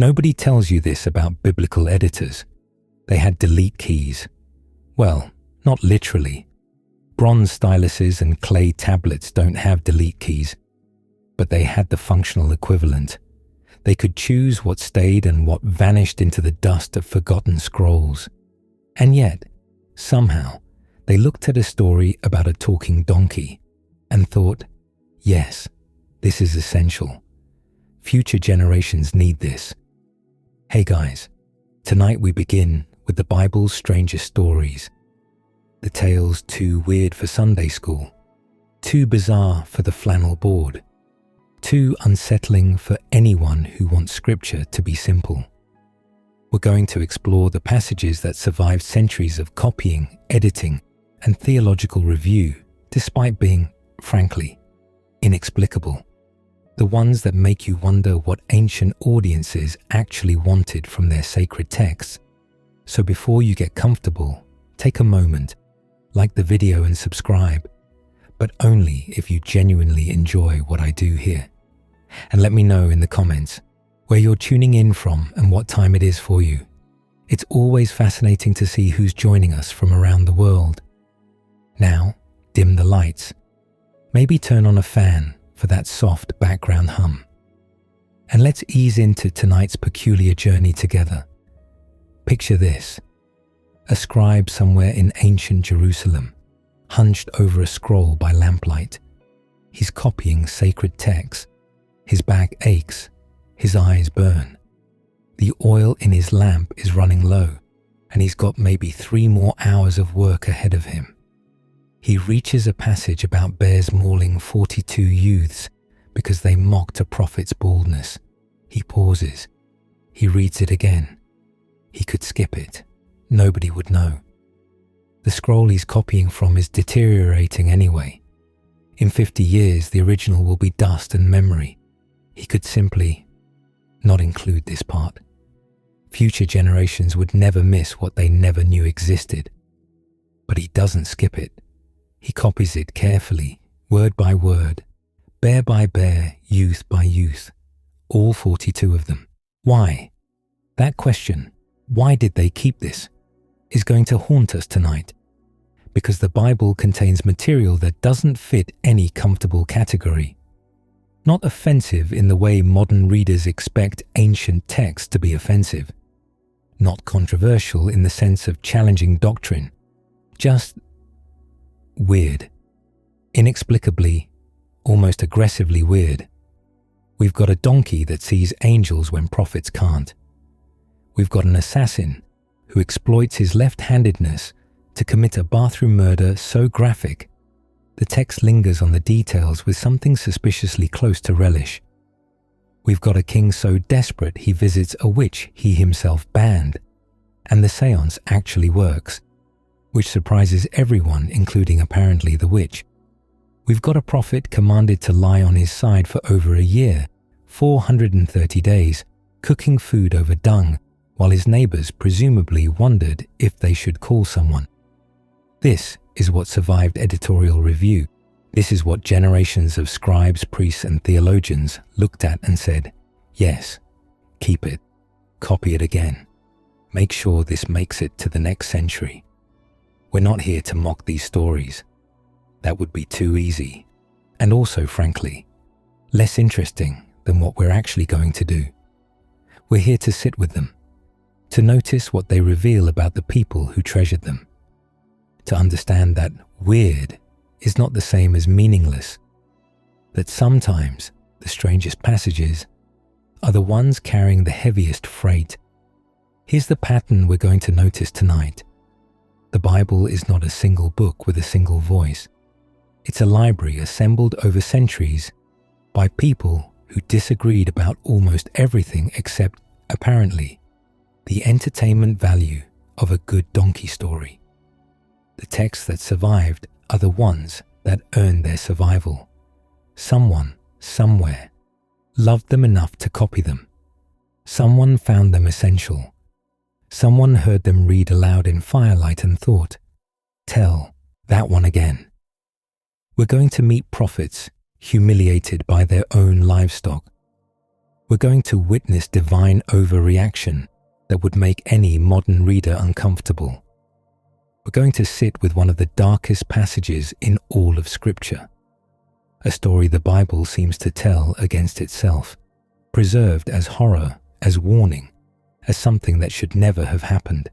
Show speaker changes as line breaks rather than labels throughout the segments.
Nobody tells you this about biblical editors. They had delete keys. Well, not literally. Bronze styluses and clay tablets don't have delete keys, but they had the functional equivalent. They could choose what stayed and what vanished into the dust of forgotten scrolls. And yet, somehow, they looked at a story about a talking donkey and thought, yes, this is essential. Future generations need this. Hey guys, tonight we begin with the Bible's strangest stories. The tales too weird for Sunday school, too bizarre for the flannel board, too unsettling for anyone who wants scripture to be simple. We're going to explore the passages that survived centuries of copying, editing, and theological review, despite being, frankly, inexplicable. The ones that make you wonder what ancient audiences actually wanted from their sacred texts. So before you get comfortable, take a moment, like the video and subscribe, but only if you genuinely enjoy what I do here. And let me know in the comments where you're tuning in from and what time it is for you. It's always fascinating to see who's joining us from around the world. Now, dim the lights. Maybe turn on a fan for that soft background hum. And let's ease into tonight's peculiar journey together. Picture this. A scribe somewhere in ancient Jerusalem, hunched over a scroll by lamplight. He's copying sacred texts. His back aches. His eyes burn. The oil in his lamp is running low, and he's got maybe 3 more hours of work ahead of him. He reaches a passage about bears mauling 42 youths because they mocked a prophet's baldness. He pauses. He reads it again. He could skip it. Nobody would know. The scroll he's copying from is deteriorating anyway. In 50 years, the original will be dust and memory. He could simply not include this part. Future generations would never miss what they never knew existed. But he doesn't skip it. He copies it carefully, word by word, bear by bear, youth by youth, all 42 of them. Why? That question, why did they keep this, is going to haunt us tonight. Because the Bible contains material that doesn't fit any comfortable category. Not offensive in the way modern readers expect ancient texts to be offensive. Not controversial in the sense of challenging doctrine. Just weird. Inexplicably, almost aggressively weird. We've got a donkey that sees angels when prophets can't. We've got an assassin who exploits his left-handedness to commit a bathroom murder so graphic, the text lingers on the details with something suspiciously close to relish. We've got a king so desperate he visits a witch he himself banned, and the séance actually works, which surprises everyone, including apparently the witch. We've got a prophet commanded to lie on his side for over a year, 430 days, cooking food over dung, while his neighbors presumably wondered if they should call someone. This is what survived editorial review. This is what generations of scribes, priests, and theologians looked at and said, yes, keep it, copy it again. Make sure this makes it to the next century. We're not here to mock these stories. That would be too easy, and also, frankly, less interesting than what we're actually going to do. We're here to sit with them, to notice what they reveal about the people who treasured them, to understand that weird is not the same as meaningless, that sometimes the strangest passages are the ones carrying the heaviest freight. Here's the pattern we're going to notice tonight. The Bible is not a single book with a single voice. It's a library assembled over centuries by people who disagreed about almost everything except, apparently, the entertainment value of a good donkey story. The texts that survived are the ones that earned their survival. Someone, somewhere, loved them enough to copy them. Someone found them essential. Someone heard them read aloud in firelight and thought, tell that one again. We're going to meet prophets humiliated by their own livestock. We're going to witness divine overreaction that would make any modern reader uncomfortable. We're going to sit with one of the darkest passages in all of Scripture, a story the Bible seems to tell against itself, preserved as horror, as warning, as something that should never have happened.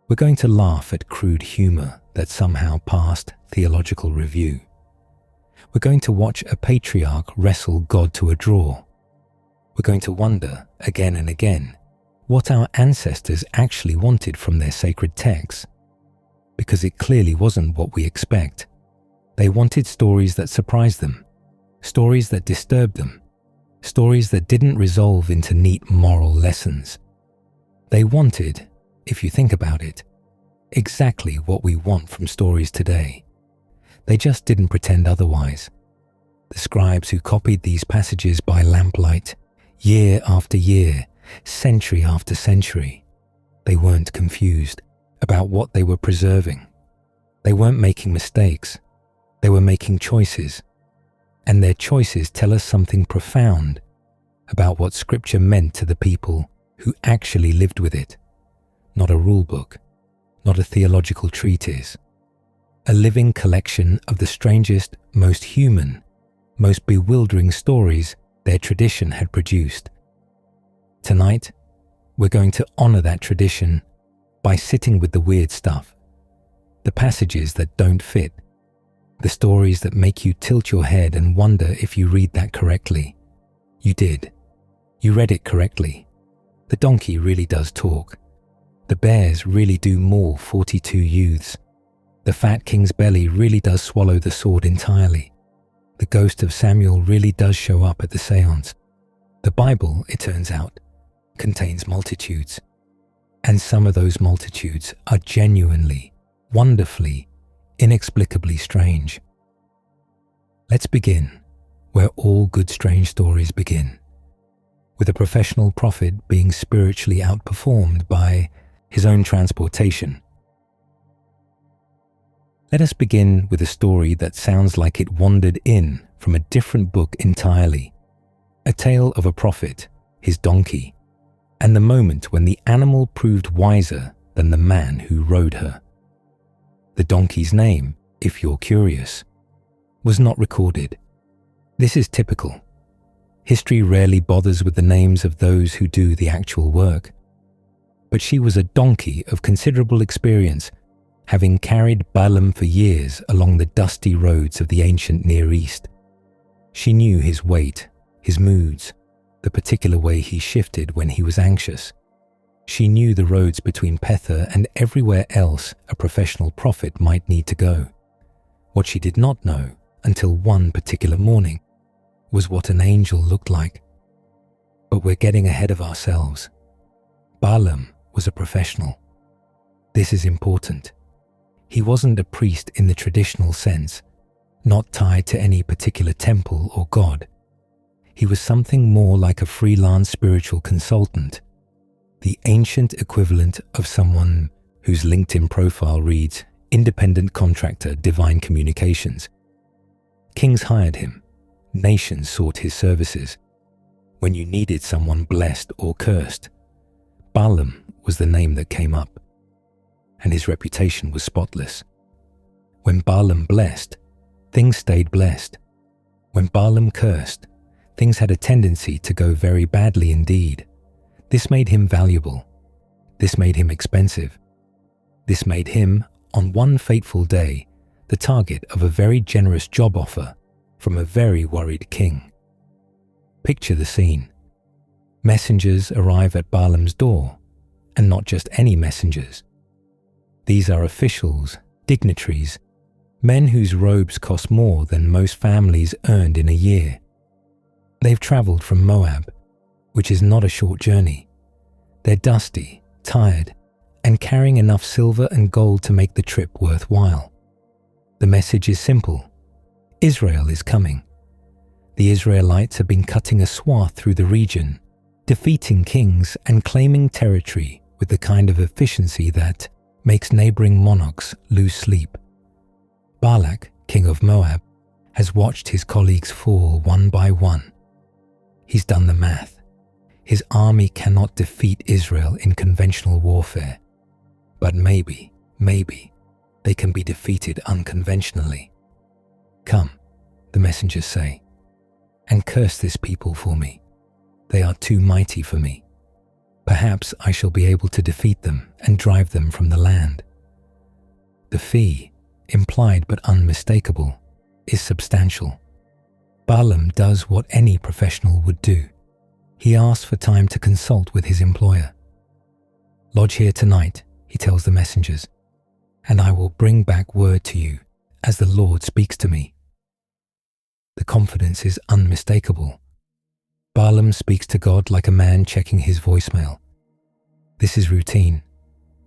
We're going to laugh at crude humor that somehow passed theological review. We're going to watch a patriarch wrestle God to a draw. We're going to wonder, again and again, what our ancestors actually wanted from their sacred texts, because it clearly wasn't what we expect. They wanted stories that surprised them, stories that disturbed them, stories that didn't resolve into neat moral lessons. They wanted, if you think about it, exactly what we want from stories today. They just didn't pretend otherwise. The scribes who copied these passages by lamplight, year after year, century after century, they weren't confused about what they were preserving. They weren't making mistakes. They were making choices. And their choices tell us something profound about what Scripture meant to the people who actually lived with it. Not a rule book, not a theological treatise, a living collection of the strangest, most human, most bewildering stories their tradition had produced. Tonight, we're going to honor that tradition by sitting with the weird stuff, the passages that don't fit, the stories that make you tilt your head and wonder if you read that correctly. You did. You read it correctly. The donkey really does talk. The bears really do maul 42 youths. The fat king's belly really does swallow the sword entirely. The ghost of Samuel really does show up at the séance. The Bible, it turns out, contains multitudes. And some of those multitudes are genuinely, wonderfully, inexplicably strange. Let's begin where all good strange stories begin, with a professional prophet being spiritually outperformed by his own transportation. Let us begin with a story that sounds like it wandered in from a different book entirely, a tale of a prophet, his donkey, and the moment when the animal proved wiser than the man who rode her. The donkey's name, if you're curious, was not recorded. This is typical. History rarely bothers with the names of those who do the actual work. But she was a donkey of considerable experience, having carried Balaam for years along the dusty roads of the ancient Near East. She knew his weight, his moods, the particular way he shifted when he was anxious. She knew the roads between Petha and everywhere else a professional prophet might need to go. What she did not know, until one particular morning, was what an angel looked like. But we're getting ahead of ourselves. Balaam was a professional. This is important. He wasn't a priest in the traditional sense, not tied to any particular temple or god. He was something more like a freelance spiritual consultant, the ancient equivalent of someone whose LinkedIn profile reads Independent Contractor Divine Communications. Kings hired him. Nations sought his services. When you needed someone blessed or cursed, Balaam was the name that came up, and his reputation was spotless. When Balaam blessed, things stayed blessed. When Balaam cursed, things had a tendency to go very badly indeed. This made him valuable. This made him expensive. This made him, on one fateful day, the target of a very generous job offer from a very worried king. Picture the scene. Messengers arrive at Balaam's door, and not just any messengers. These are officials, dignitaries, men whose robes cost more than most families earned in a year. They've traveled from Moab, which is not a short journey. They're dusty, tired, and carrying enough silver and gold to make the trip worthwhile. The message is simple. Israel is coming. The Israelites have been cutting a swath through the region, defeating kings and claiming territory with the kind of efficiency that makes neighboring monarchs lose sleep. Balak, king of Moab, has watched his colleagues fall one by one. He's done the math. His army cannot defeat Israel in conventional warfare, but maybe they can be defeated unconventionally. Come, the messengers say, and curse this people for me. They are too mighty for me. Perhaps I shall be able to defeat them and drive them from the land. The fee, implied but unmistakable, is substantial. Balaam does what any professional would do. He asks for time to consult with his employer. Lodge here tonight, he tells the messengers, and I will bring back word to you as the Lord speaks to me. The confidence is unmistakable. Balaam speaks to God like a man checking his voicemail. This is routine.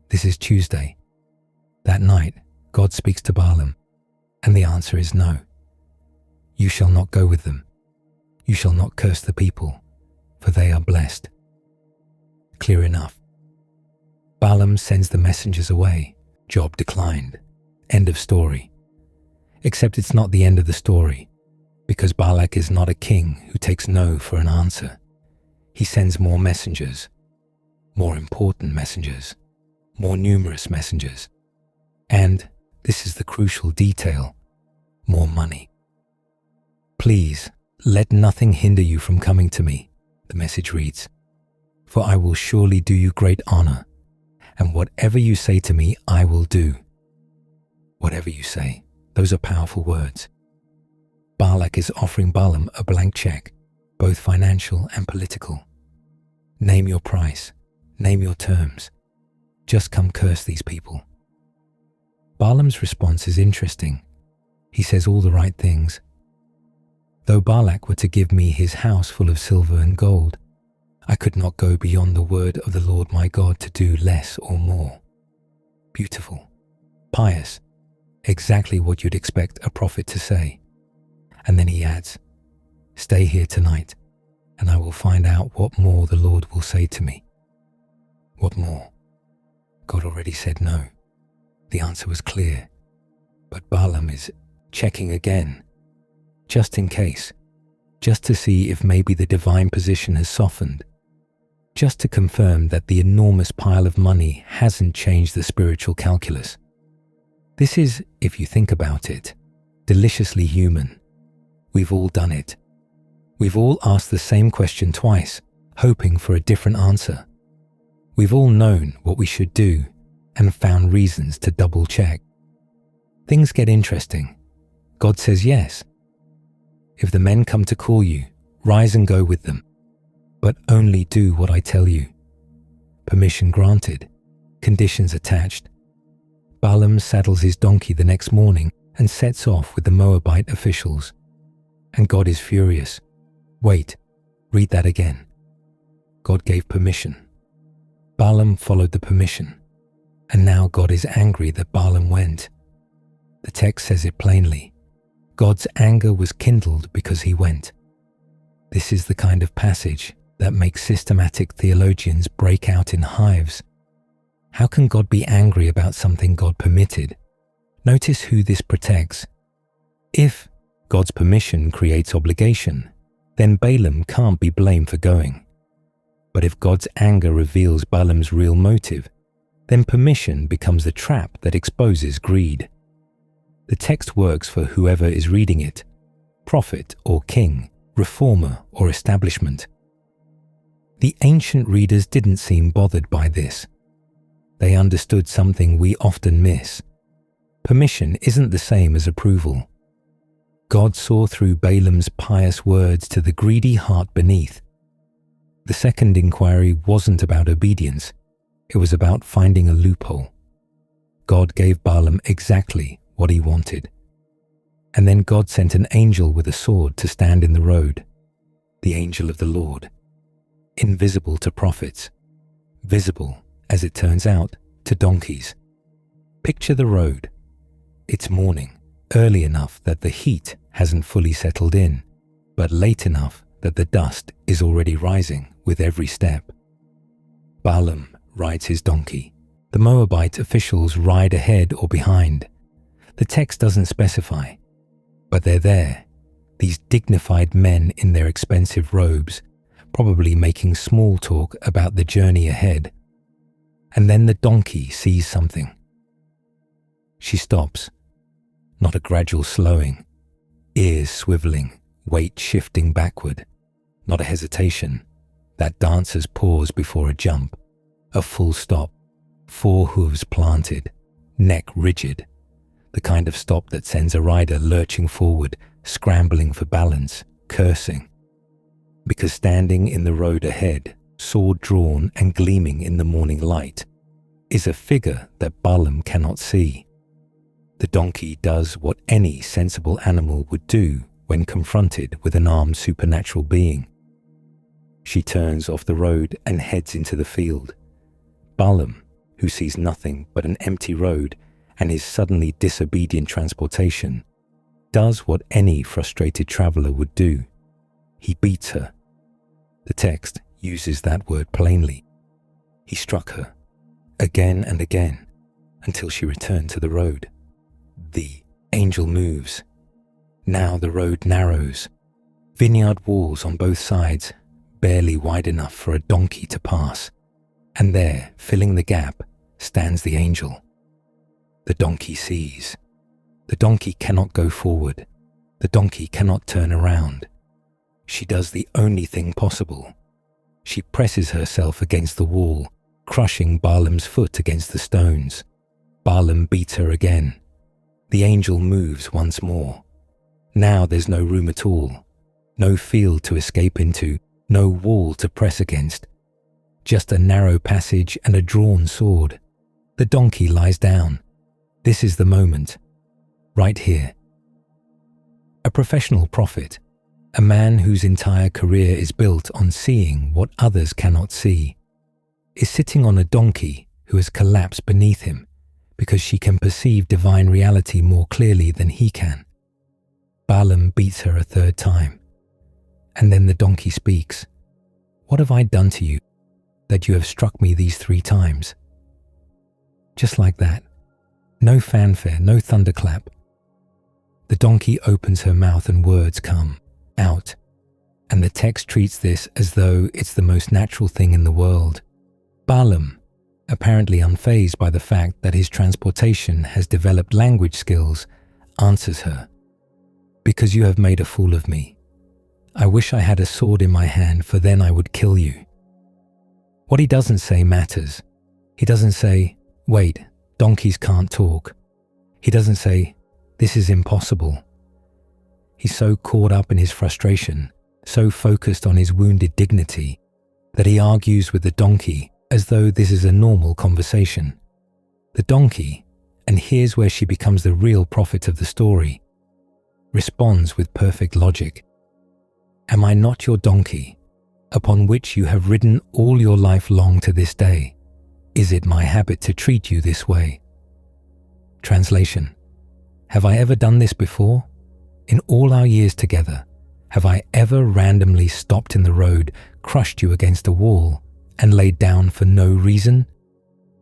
This is Tuesday. That night, God speaks to Balaam, and the answer is no. You shall not go with them. You shall not curse the people, for they are blessed. Clear enough. Balaam sends the messengers away. Job declined. End of story. Except it's not the end of the story, because Balak is not a king who takes no for an answer. He sends more messengers, more important messengers, more numerous messengers, and, this is the crucial detail, more money. Please, let nothing hinder you from coming to me, the message reads, for I will surely do you great honor, and whatever you say to me, I will do. Whatever you say, those are powerful words. Balak is offering Balaam a blank check, both financial and political. Name your price, name your terms. Just come curse these people. Balaam's response is interesting. He says all the right things. Though Balak were to give me his house full of silver and gold, I could not go beyond the word of the Lord my God to do less or more. Beautiful, pious, exactly what you'd expect a prophet to say. And then he adds, stay here tonight, and I will find out what more the Lord will say to me. What more? God already said no. The answer was clear. But Balaam is checking again, just in case, just to see if maybe the divine position has softened, just to confirm that the enormous pile of money hasn't changed the spiritual calculus. This is, if you think about it, deliciously human. We've all done it. We've all asked the same question twice, hoping for a different answer. We've all known what we should do and found reasons to double check. Things get interesting. God says yes. If the men come to call you, rise and go with them, but only do what I tell you. Permission granted, conditions attached. Balaam saddles his donkey the next morning and sets off with the Moabite officials. And God is furious. Wait, read that again. God gave permission. Balaam followed the permission. And now God is angry that Balaam went. The text says it plainly. God's anger was kindled because he went. This is the kind of passage that makes systematic theologians break out in hives. How can God be angry about something God permitted? Notice who this protects. If God's permission creates obligation, then Balaam can't be blamed for going. But if God's anger reveals Balaam's real motive, then permission becomes the trap that exposes greed. The text works for whoever is reading it, prophet or king, reformer or establishment. The ancient readers didn't seem bothered by this. They understood something we often miss. Permission isn't the same as approval. God saw through Balaam's pious words to the greedy heart beneath. The second inquiry wasn't about obedience. It was about finding a loophole. God gave Balaam exactly what he wanted. And then God sent an angel with a sword to stand in the road. The angel of the Lord. Invisible to prophets. Visible, as it turns out, to donkeys. Picture the road. It's morning, early enough that the heat hasn't fully settled in, but late enough that the dust is already rising with every step. Balaam rides his donkey. The Moabite officials ride ahead or behind. The text doesn't specify, but they're there, these dignified men in their expensive robes, probably making small talk about the journey ahead. And then the donkey sees something. She stops, not a gradual slowing, ears swiveling, weight shifting backward, not a hesitation, that dancer's pause before a jump, a full stop, 4 hooves planted, neck rigid, the kind of stop that sends a rider lurching forward, scrambling for balance, cursing. Because standing in the road ahead, sword drawn and gleaming in the morning light, is a figure that Balaam cannot see. The donkey does what any sensible animal would do when confronted with an armed supernatural being. She turns off the road and heads into the field. Balaam, who sees nothing but an empty road and his suddenly disobedient transportation, does what any frustrated traveler would do. He beats her. The text uses that word plainly. He struck her, again and again, until she returned to the road. The angel moves. Now the road narrows. Vineyard walls on both sides, barely wide enough for a donkey to pass. And there, filling the gap, stands the angel. The donkey sees. The donkey cannot go forward. The donkey cannot turn around. She does the only thing possible. She presses herself against the wall, crushing Balaam's foot against the stones. Balaam beats her again. The angel moves once more. Now there's no room at all. No field to escape into, no wall to press against. Just a narrow passage and a drawn sword. The donkey lies down. This is the moment. Right here. A professional prophet, a man whose entire career is built on seeing what others cannot see, is sitting on a donkey who has collapsed beneath him because she can perceive divine reality more clearly than he can. Balaam beats her a 3rd time. And then the donkey speaks. What have I done to you that you have struck me these 3 times? Just like that. No fanfare, no thunderclap. The donkey opens her mouth and words come out. And the text treats this as though it's the most natural thing in the world. Balaam, apparently unfazed by the fact that his transportation has developed language skills, answers her. Because you have made a fool of me. I wish I had a sword in my hand, for then I would kill you. What he doesn't say matters. He doesn't say, wait, donkeys can't talk. He doesn't say, this is impossible. He's so caught up in his frustration, so focused on his wounded dignity, that he argues with the donkey as though this is a normal conversation. The donkey, and here's where she becomes the real prophet of the story, responds with perfect logic. Am I not your donkey, upon which you have ridden all your life long to this day? Is it my habit to treat you this way? Translation: have I ever done this before? In all our years together, have I ever randomly stopped in the road, crushed you against a wall, and laid down for no reason?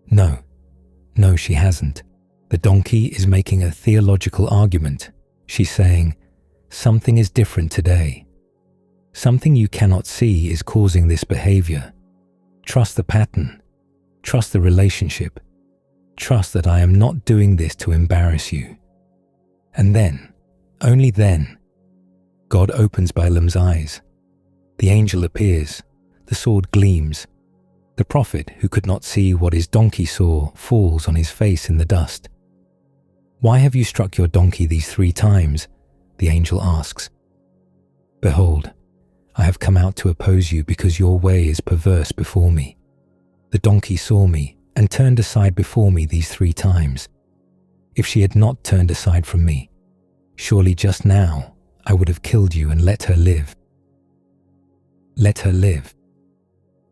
No, she hasn't. The donkey is making a theological argument. She's saying, something is different today. Something you cannot see is causing this behavior. Trust the pattern. Trust the relationship. Trust that I am not doing this to embarrass you. And then, only then, God opens Balaam's eyes. The angel appears. The sword gleams. The prophet, who could not see what his donkey saw, falls on his face in the dust. Why have you struck your donkey these 3 times? The angel asks. Behold, I have come out to oppose you because your way is perverse before me. The donkey saw me and turned aside before me these 3 times. If she had not turned aside from me, surely just now I would have killed you and let her live. Let her live.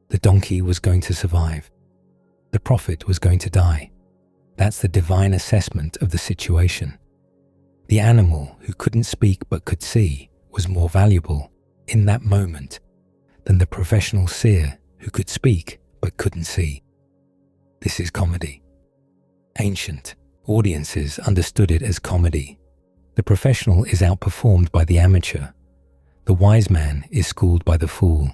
The donkey was going to survive. The prophet was going to die. That's the divine assessment of the situation. The animal who couldn't speak but could see was more valuable in that moment than the professional seer who could speak but couldn't see. This is comedy. Ancient audiences understood it as comedy. The professional is outperformed by the amateur. The wise man is schooled by the fool.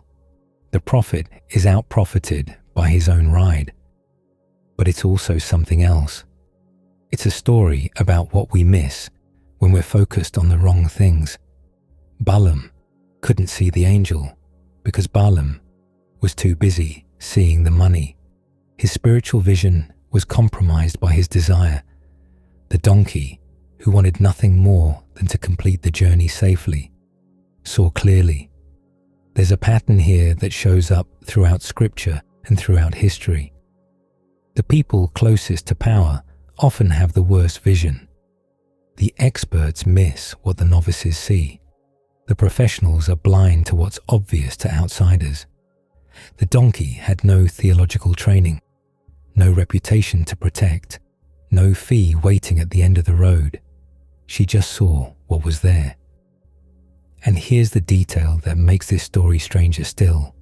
The prophet is out-profited by his own ride. But it's also something else. It's a story about what we miss when we're focused on the wrong things. Balaam couldn't see the angel because Balaam was too busy seeing the money. His spiritual vision was compromised by his desire. The donkey, who wanted nothing more than to complete the journey safely, saw clearly. There's a pattern here that shows up throughout Scripture and throughout history. The people closest to power often have the worst vision. The experts miss what the novices see. The professionals are blind to what's obvious to outsiders. The donkey had no theological training, no reputation to protect, no fee waiting at the end of the road. She just saw what was there. And here's the detail that makes this story stranger still.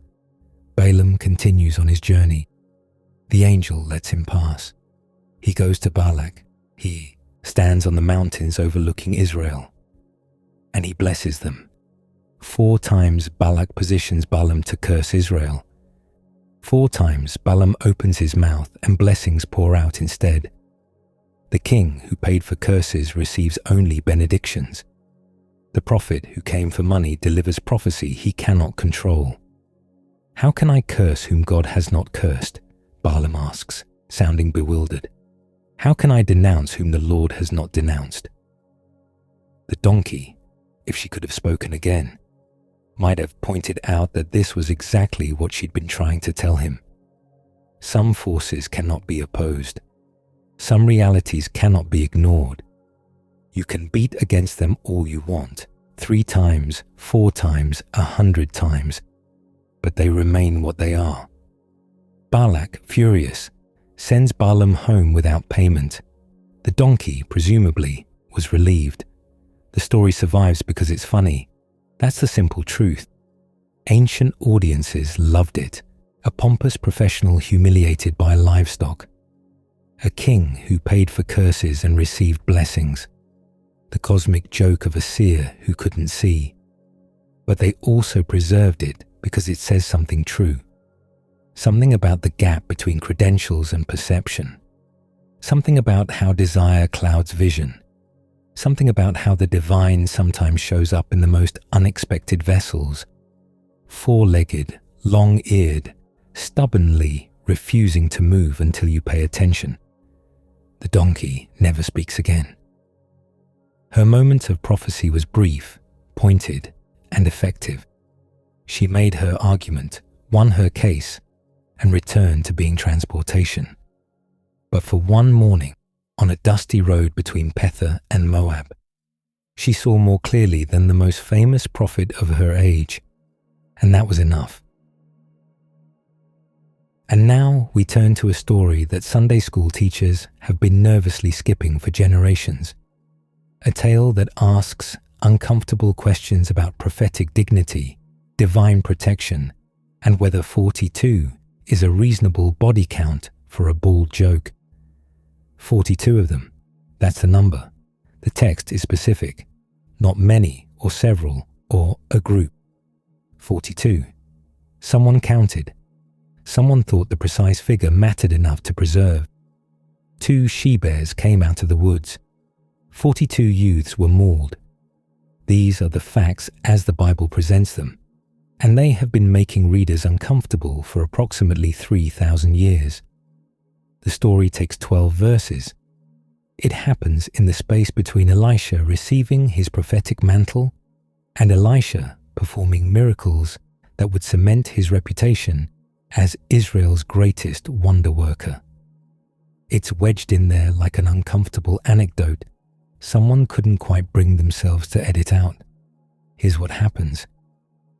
Balaam continues on his journey. The angel lets him pass. He goes to Balak. He stands on the mountains overlooking Israel, and he blesses them. 4 times Balak positions Balaam to curse Israel. 4 times Balaam opens his mouth and blessings pour out instead. The king who paid for curses receives only benedictions. The prophet who came for money delivers prophecy he cannot control. How can I curse whom God has not cursed? Balaam asks, sounding bewildered. How can I denounce whom the Lord has not denounced? The donkey, if she could have spoken again, might have pointed out that this was exactly what she'd been trying to tell him. Some forces cannot be opposed. Some realities cannot be ignored. You can beat against them all you want, 3 times, 4 times, 100 times, but they remain what they are. Balak, furious, sends Balaam home without payment. The donkey, presumably, was relieved. The story survives because it's funny. That's the simple truth. Ancient audiences loved it. A pompous professional humiliated by livestock. A king who paid for curses and received blessings. The cosmic joke of a seer who couldn't see. But they also preserved it because it says something true. Something about the gap between credentials and perception. Something about how desire clouds vision. Something about how the divine sometimes shows up in the most unexpected vessels. 4-legged, long-eared, stubbornly refusing to move until you pay attention. The donkey never speaks again. Her moment of prophecy was brief, pointed, and effective. She made her argument, won her case, and returned to being transportation. But for one morning, on a dusty road between Petha and Moab, she saw more clearly than the most famous prophet of her age, and that was enough. And now we turn to a story that Sunday school teachers have been nervously skipping for generations. A tale that asks uncomfortable questions about prophetic dignity, divine protection, and whether 42 is a reasonable body count for a bald joke. 42 of them, that's the number. The text is specific, not many or several or a group. 42. Someone counted. Someone thought the precise figure mattered enough to preserve. 2 she-bears came out of the woods. 42 youths were mauled. These are the facts as the Bible presents them, and they have been making readers uncomfortable for approximately 3,000 years. The story takes 12 verses. It happens in the space between Elisha receiving his prophetic mantle and Elisha performing miracles that would cement his reputation as Israel's greatest wonder worker. It's wedged in there like an uncomfortable anecdote someone couldn't quite bring themselves to edit out. Here's what happens.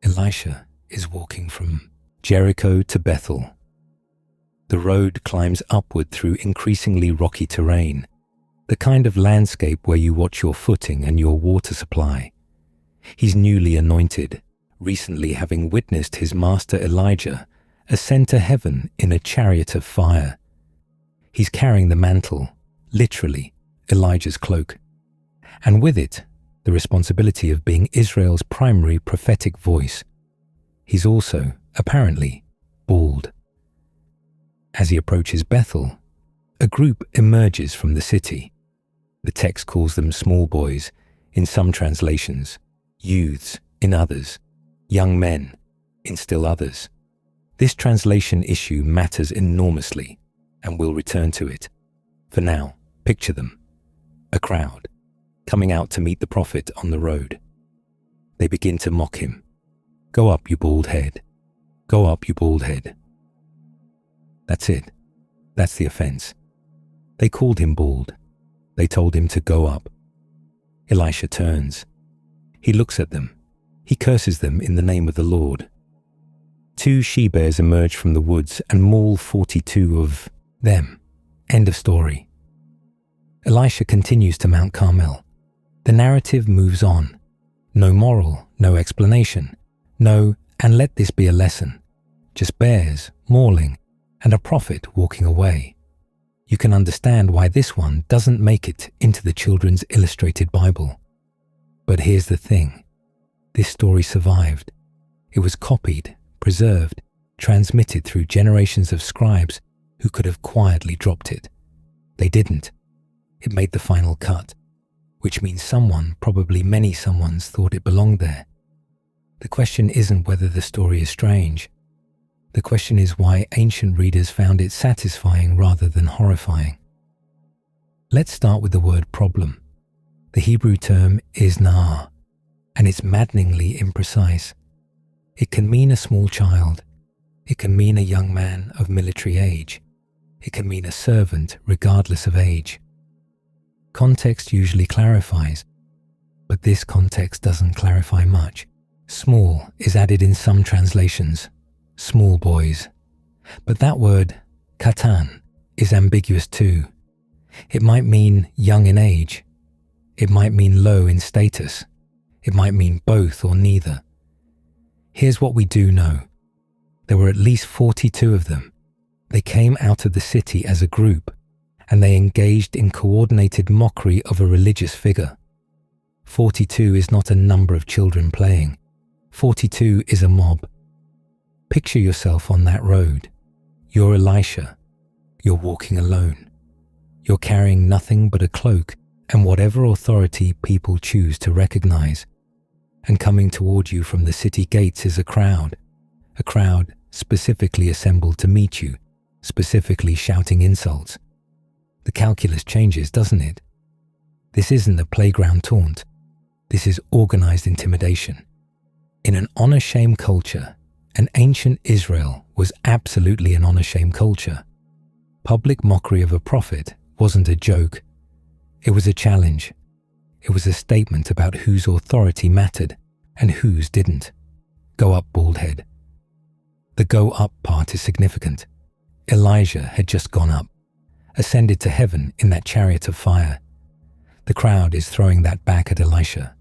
Elisha is walking from Jericho to Bethel. The road climbs upward through increasingly rocky terrain, the kind of landscape where you watch your footing and your water supply. He's newly anointed, recently having witnessed his master Elijah ascend to heaven in a chariot of fire. He's carrying the mantle, literally, Elijah's cloak, and with it, the responsibility of being Israel's primary prophetic voice. He's also apparently bald. As he approaches Bethel, a group emerges from the city. The text calls them small boys in some translations, youths in others, young men in still others. This translation issue matters enormously, and we'll return to it. For now, picture them, a crowd, coming out to meet the prophet on the road. They begin to mock him. "Go up, you bald head. Go up, you bald head." That's it. That's the offense. They called him bald. They told him to go up. Elisha turns. He looks at them. He curses them in the name of the Lord. 2 she-bears emerge from the woods and maul 42 of them. End of story. Elisha continues to Mount Carmel. The narrative moves on. No moral, no explanation. No, and let this be a lesson. Just bears, mauling, and a prophet walking away. You can understand why this one doesn't make it into the children's illustrated Bible. But here's the thing. This story survived. It was copied, preserved, transmitted through generations of scribes who could have quietly dropped it. They didn't. It made the final cut, which means someone, probably many someones, thought it belonged there. The question isn't whether the story is strange. The question is why ancient readers found it satisfying rather than horrifying. Let's start with the word problem. The Hebrew term is na'ah, and it's maddeningly imprecise. It can mean a small child. It can mean a young man of military age. It can mean a servant regardless of age. Context usually clarifies, but this context doesn't clarify much. Small is added in some translations, small boys. But that word, katan, is ambiguous too. It might mean young in age. It might mean low in status. It might mean both or neither. Here's what we do know. There were at least 42 of them. They came out of the city as a group, and they engaged in coordinated mockery of a religious figure. 42 is not a number of children playing. 42 is a mob. Picture yourself on that road. You're Elisha. You're walking alone. You're carrying nothing but a cloak and whatever authority people choose to recognize. And coming toward you from the city gates is a crowd specifically assembled to meet you, specifically shouting insults. The calculus changes, doesn't it? This isn't a playground taunt. This is organized intimidation. In an honor-shame culture, and ancient Israel was absolutely an honor-shame culture, public mockery of a prophet wasn't a joke. It was a challenge. It was a statement about whose authority mattered and whose didn't. Go up, bald head. The go up part is significant. Elijah had just gone up, ascended to heaven in that chariot of fire. The crowd is throwing that back at Elisha.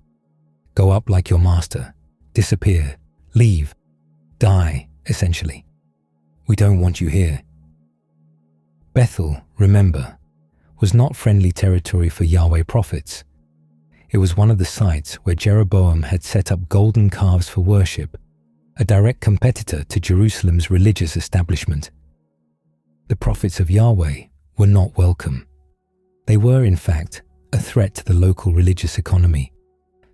Go up like your master. Disappear. Leave. Die, essentially. We don't want you here. Bethel, remember, was not friendly territory for Yahweh prophets. It was one of the sites where Jeroboam had set up golden calves for worship, a direct competitor to Jerusalem's religious establishment. The prophets of Yahweh were not welcome. They were, in fact, a threat to the local religious economy.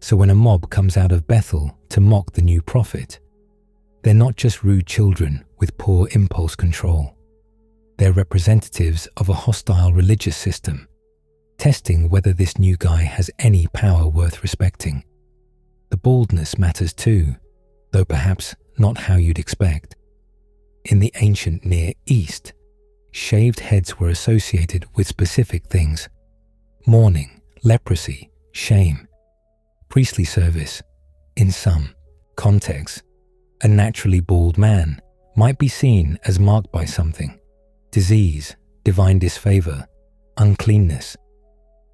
So when a mob comes out of Bethel to mock the new prophet, they're not just rude children with poor impulse control. They're representatives of a hostile religious system, testing whether this new guy has any power worth respecting. The baldness matters too, though perhaps not how you'd expect. In the ancient Near East, shaved heads were associated with specific things: mourning, leprosy, shame. Priestly service. In some contexts, a naturally bald man might be seen as marked by something: disease, divine disfavor, uncleanness.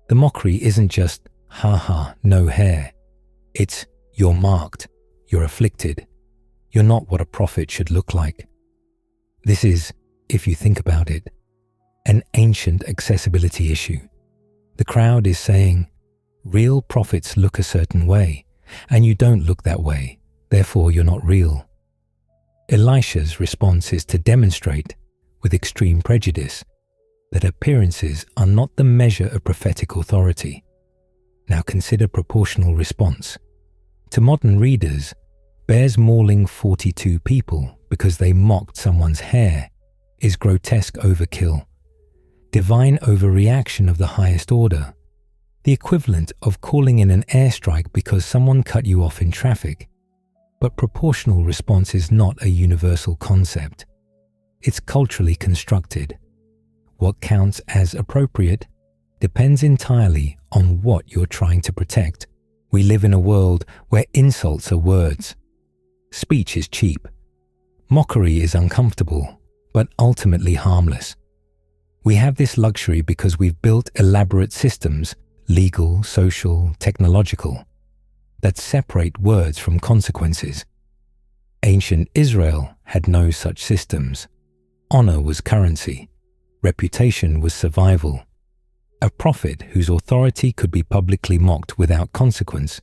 The mockery isn't just, ha, no hair. It's, you're marked, you're afflicted, you're not what a prophet should look like. This is, if you think about it, an ancient accessibility issue. The crowd is saying, real prophets look a certain way, and you don't look that way, therefore you're not real. Elisha's response is to demonstrate, with extreme prejudice, that appearances are not the measure of prophetic authority. Now consider proportional response. To modern readers, bears mauling 42 people because they mocked someone's hair is grotesque overkill, divine overreaction of the highest order, the equivalent of calling in an airstrike because someone cut you off in traffic. But proportional response is not a universal concept. It's culturally constructed. What counts as appropriate depends entirely on what you're trying to protect. We live in a world where insults are words. Speech is cheap. Mockery is uncomfortable, but ultimately harmless. We have this luxury because we've built elaborate systems, legal, social, technological, that separate words from consequences. Ancient Israel had no such systems. Honor was currency. Reputation was survival. A prophet whose authority could be publicly mocked without consequence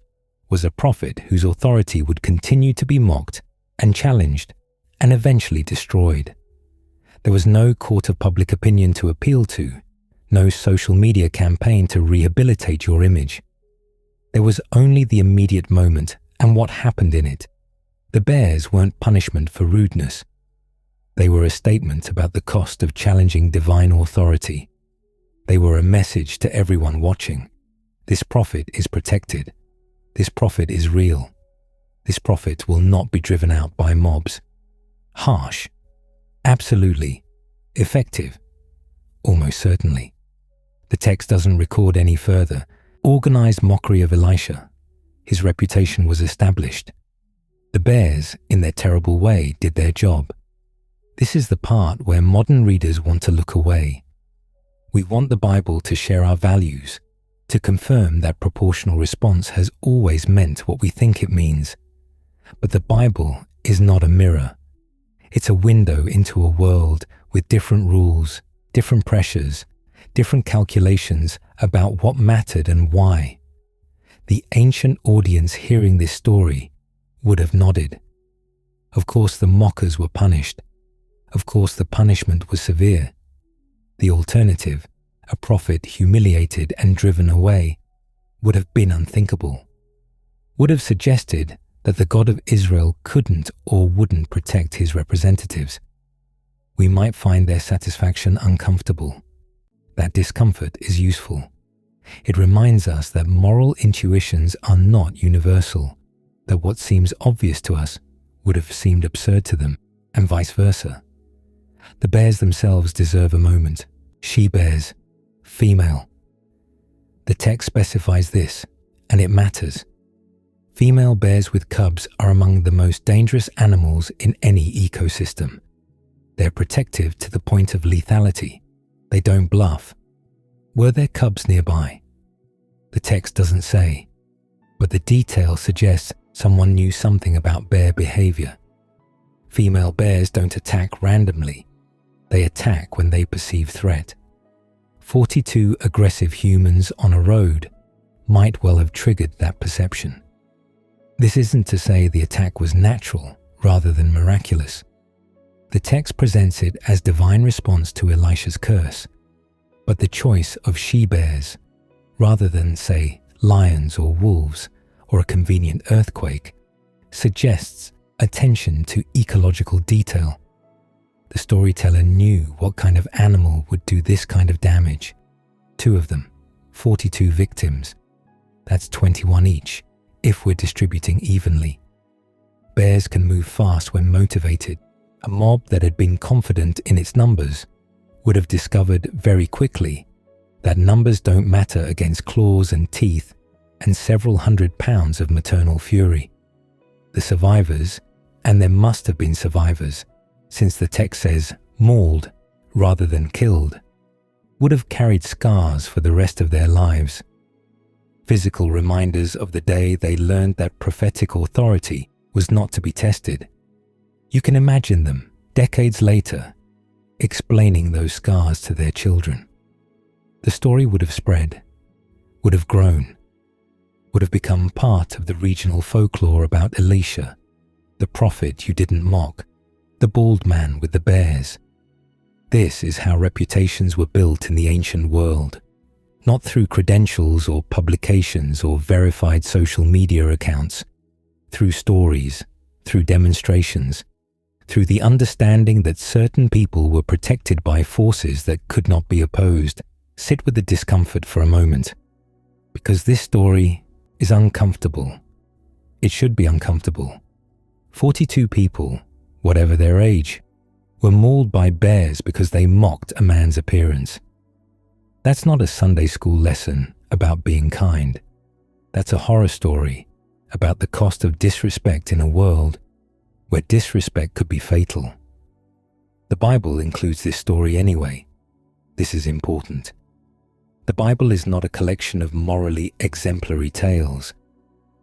was a prophet whose authority would continue to be mocked and challenged and eventually destroyed. There was no court of public opinion to appeal to, no social media campaign to rehabilitate your image. There was only the immediate moment and what happened in it. The bears weren't punishment for rudeness. They were a statement about the cost of challenging divine authority. They were a message to everyone watching. This prophet is protected. This prophet is real. This prophet will not be driven out by mobs. Harsh. Absolutely. Effective. Almost certainly. The text doesn't record any further. Organized mockery of Elisha. His reputation was established. The bears, in their terrible way, did their job. This is the part where modern readers want to look away. We want the Bible to share our values, to confirm that proportional response has always meant what we think it means. But the Bible is not a mirror. It's a window into a world with different rules, different pressures, different calculations about what mattered and why. The ancient audience hearing this story would have nodded. Of course, the mockers were punished. Of course, the punishment was severe. The alternative, a prophet humiliated and driven away, would have been unthinkable. Would have suggested that the God of Israel couldn't or wouldn't protect his representatives. We might find their satisfaction uncomfortable. That discomfort is useful. It reminds us that moral intuitions are not universal, that what seems obvious to us would have seemed absurd to them, and vice versa. The bears themselves deserve a moment. She-bears, female. The text specifies this, and it matters. Female bears with cubs are among the most dangerous animals in any ecosystem. They're protective to the point of lethality. They don't bluff. Were there cubs nearby? The text doesn't say, but the detail suggests someone knew something about bear behavior. Female bears don't attack randomly. They attack when they perceive threat. 42 aggressive humans on a road might well have triggered that perception. This isn't to say the attack was natural rather than miraculous. The text presents it as divine response to Elisha's curse, but the choice of she-bears, rather than, say, lions or wolves or a convenient earthquake, suggests attention to ecological detail. The storyteller knew what kind of animal would do this kind of damage. 2 of them, 42 victims. That's 21 each, if we're distributing evenly. Bears can move fast when motivated. A mob that had been confident in its numbers would have discovered very quickly that numbers don't matter against claws and teeth and several hundred pounds of maternal fury. The survivors, and there must have been survivors, since the text says mauled rather than killed, would have carried scars for the rest of their lives. Physical reminders of the day they learned that prophetic authority was not to be tested. You can imagine them, decades later, explaining those scars to their children. The story would have spread, would have grown, would have become part of the regional folklore about Elisha, the prophet you didn't mock, the bald man with the bears. This is how reputations were built in the ancient world, not through credentials or publications or verified social media accounts, through stories, through demonstrations, through the understanding that certain people were protected by forces that could not be opposed. Sit with the discomfort for a moment, because this story is uncomfortable. It should be uncomfortable. 42 people, whatever their age, were mauled by bears because they mocked a man's appearance. That's not a Sunday school lesson about being kind. That's a horror story about the cost of disrespect in a world where disrespect could be fatal. The Bible includes this story anyway. This is important. The Bible is not a collection of morally exemplary tales.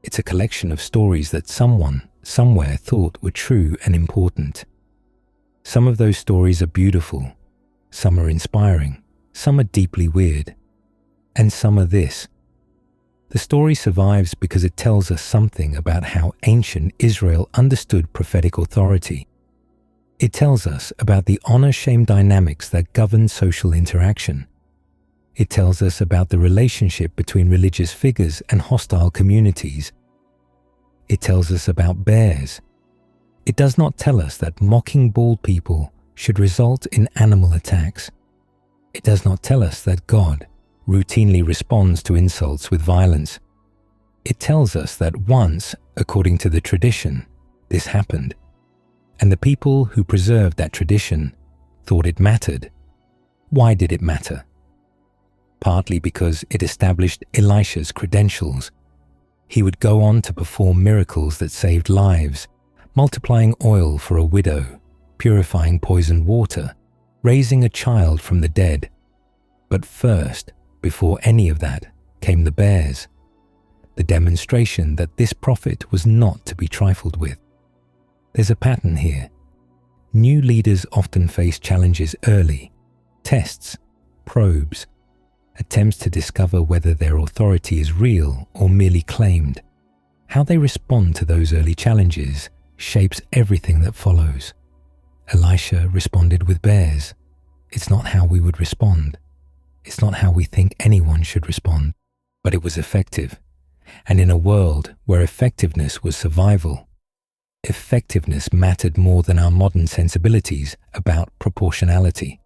It's a collection of stories that someone, somewhere thought were true and important. Some of those stories are beautiful, some are inspiring, some are deeply weird, and some are this. The story survives because it tells us something about how ancient Israel understood prophetic authority. It tells us about the honor-shame dynamics that govern social interaction. It tells us about the relationship between religious figures and hostile communities. It tells us about bears. It does not tell us that mocking bald people should result in animal attacks. It does not tell us that God routinely responds to insults with violence. It tells us that once, according to the tradition, this happened, and the people who preserved that tradition thought it mattered. Why did it matter? Partly because it established Elisha's credentials. He would go on to perform miracles that saved lives, multiplying oil for a widow, purifying poisoned water, raising a child from the dead. But first, before any of that, came the bears, the demonstration that this prophet was not to be trifled with. There's a pattern here. New leaders often face challenges early, tests, probes, attempts to discover whether their authority is real or merely claimed. How they respond to those early challenges shapes everything that follows. Elisha responded with bears. It's not how we would respond. It's not how we think anyone should respond, but it was effective. And in a world where effectiveness was survival, effectiveness mattered more than our modern sensibilities about proportionality.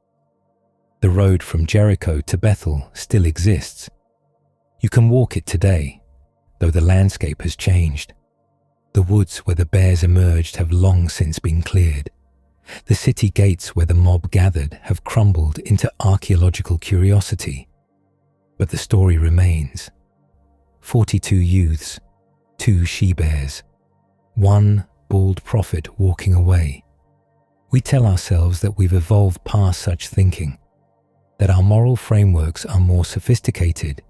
The road from Jericho to Bethel still exists. You can walk it today, though the landscape has changed. The woods where the bears emerged have long since been cleared. The city gates where the mob gathered have crumbled into archaeological curiosity. But the story remains. 42 youths, 2 she-bears, 1 bald prophet walking away. We tell ourselves that we've evolved past such thinking, that our moral frameworks are more sophisticated,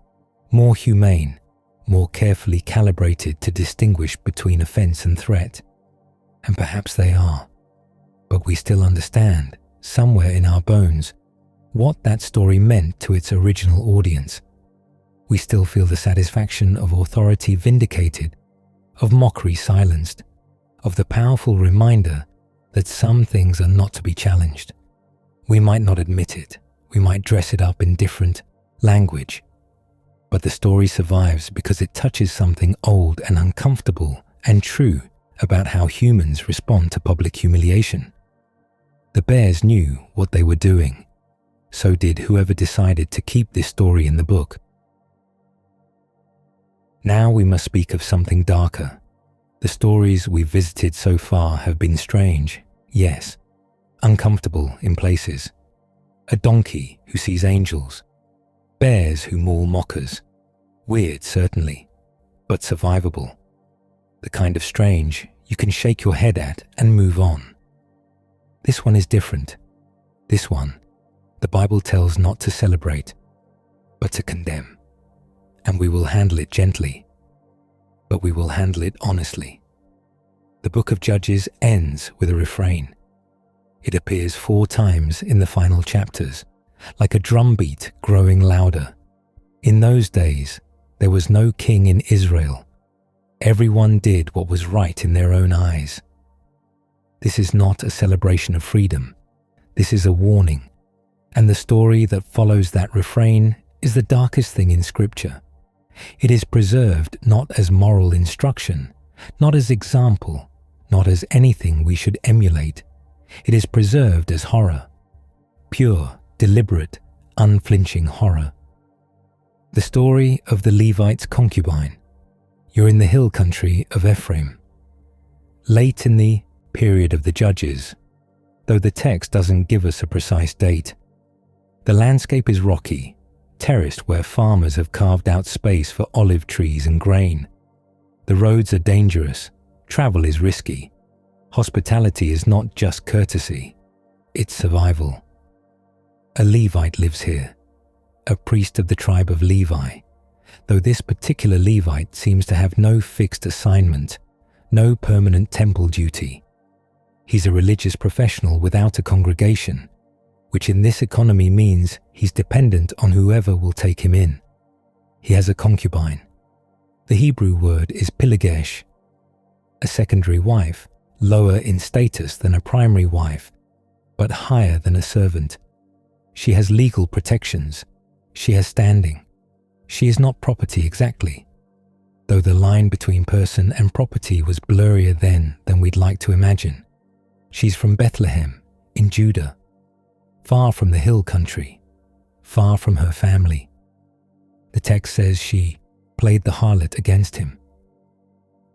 more humane, more carefully calibrated to distinguish between offense and threat. And perhaps they are. But we still understand, somewhere in our bones, what that story meant to its original audience. We still feel the satisfaction of authority vindicated, of mockery silenced, of the powerful reminder that some things are not to be challenged. We might not admit it, we might dress it up in different language, but the story survives because it touches something old and uncomfortable and true about how humans respond to public humiliation. The bears knew what they were doing. So did whoever decided to keep this story in the book. Now we must speak of something darker. The stories we've visited so far have been strange, yes, uncomfortable in places. A donkey who sees angels, bears who maul mockers, weird certainly, but survivable. The kind of strange you can shake your head at and move on. This one is different. This one, the Bible tells not to celebrate, but to condemn. And we will handle it gently, but we will handle it honestly. The book of Judges ends with a refrain. It appears 4 times in the final chapters, like a drumbeat growing louder. In those days, there was no king in Israel. Everyone did what was right in their own eyes. This is not a celebration of freedom. This is a warning. And the story that follows that refrain is the darkest thing in Scripture. It is preserved not as moral instruction, not as example, not as anything we should emulate. It is preserved as horror. Pure, deliberate, unflinching horror. The story of the Levite's concubine. You're in the hill country of Ephraim. Late in the period of the Judges, though the text doesn't give us a precise date. The landscape is rocky, terraced where farmers have carved out space for olive trees and grain. The roads are dangerous, travel is risky. Hospitality is not just courtesy, it's survival. A Levite lives here, a priest of the tribe of Levi, though this particular Levite seems to have no fixed assignment, no permanent temple duty. He's a religious professional without a congregation, which in this economy means he's dependent on whoever will take him in. He has a concubine. The Hebrew word is pilegesh, a secondary wife, lower in status than a primary wife, but higher than a servant. She has legal protections. She has standing. She is not property exactly, though the line between person and property was blurrier then than we'd like to imagine. She's from Bethlehem, in Judah, far from the hill country, far from her family. The text says she played the harlot against him.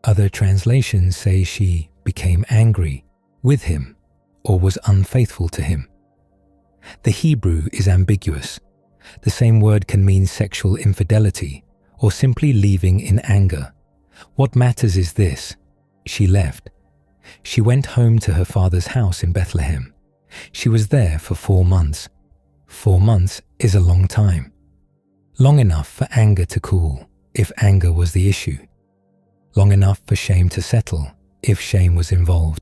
Other translations say she became angry with him or was unfaithful to him. The Hebrew is ambiguous. The same word can mean sexual infidelity or simply leaving in anger. What matters is this: she left. She went home to her father's house in Bethlehem. She was there for 4 months. 4 months is a long time. Long enough for anger to cool, if anger was the issue. Long enough for shame to settle, if shame was involved.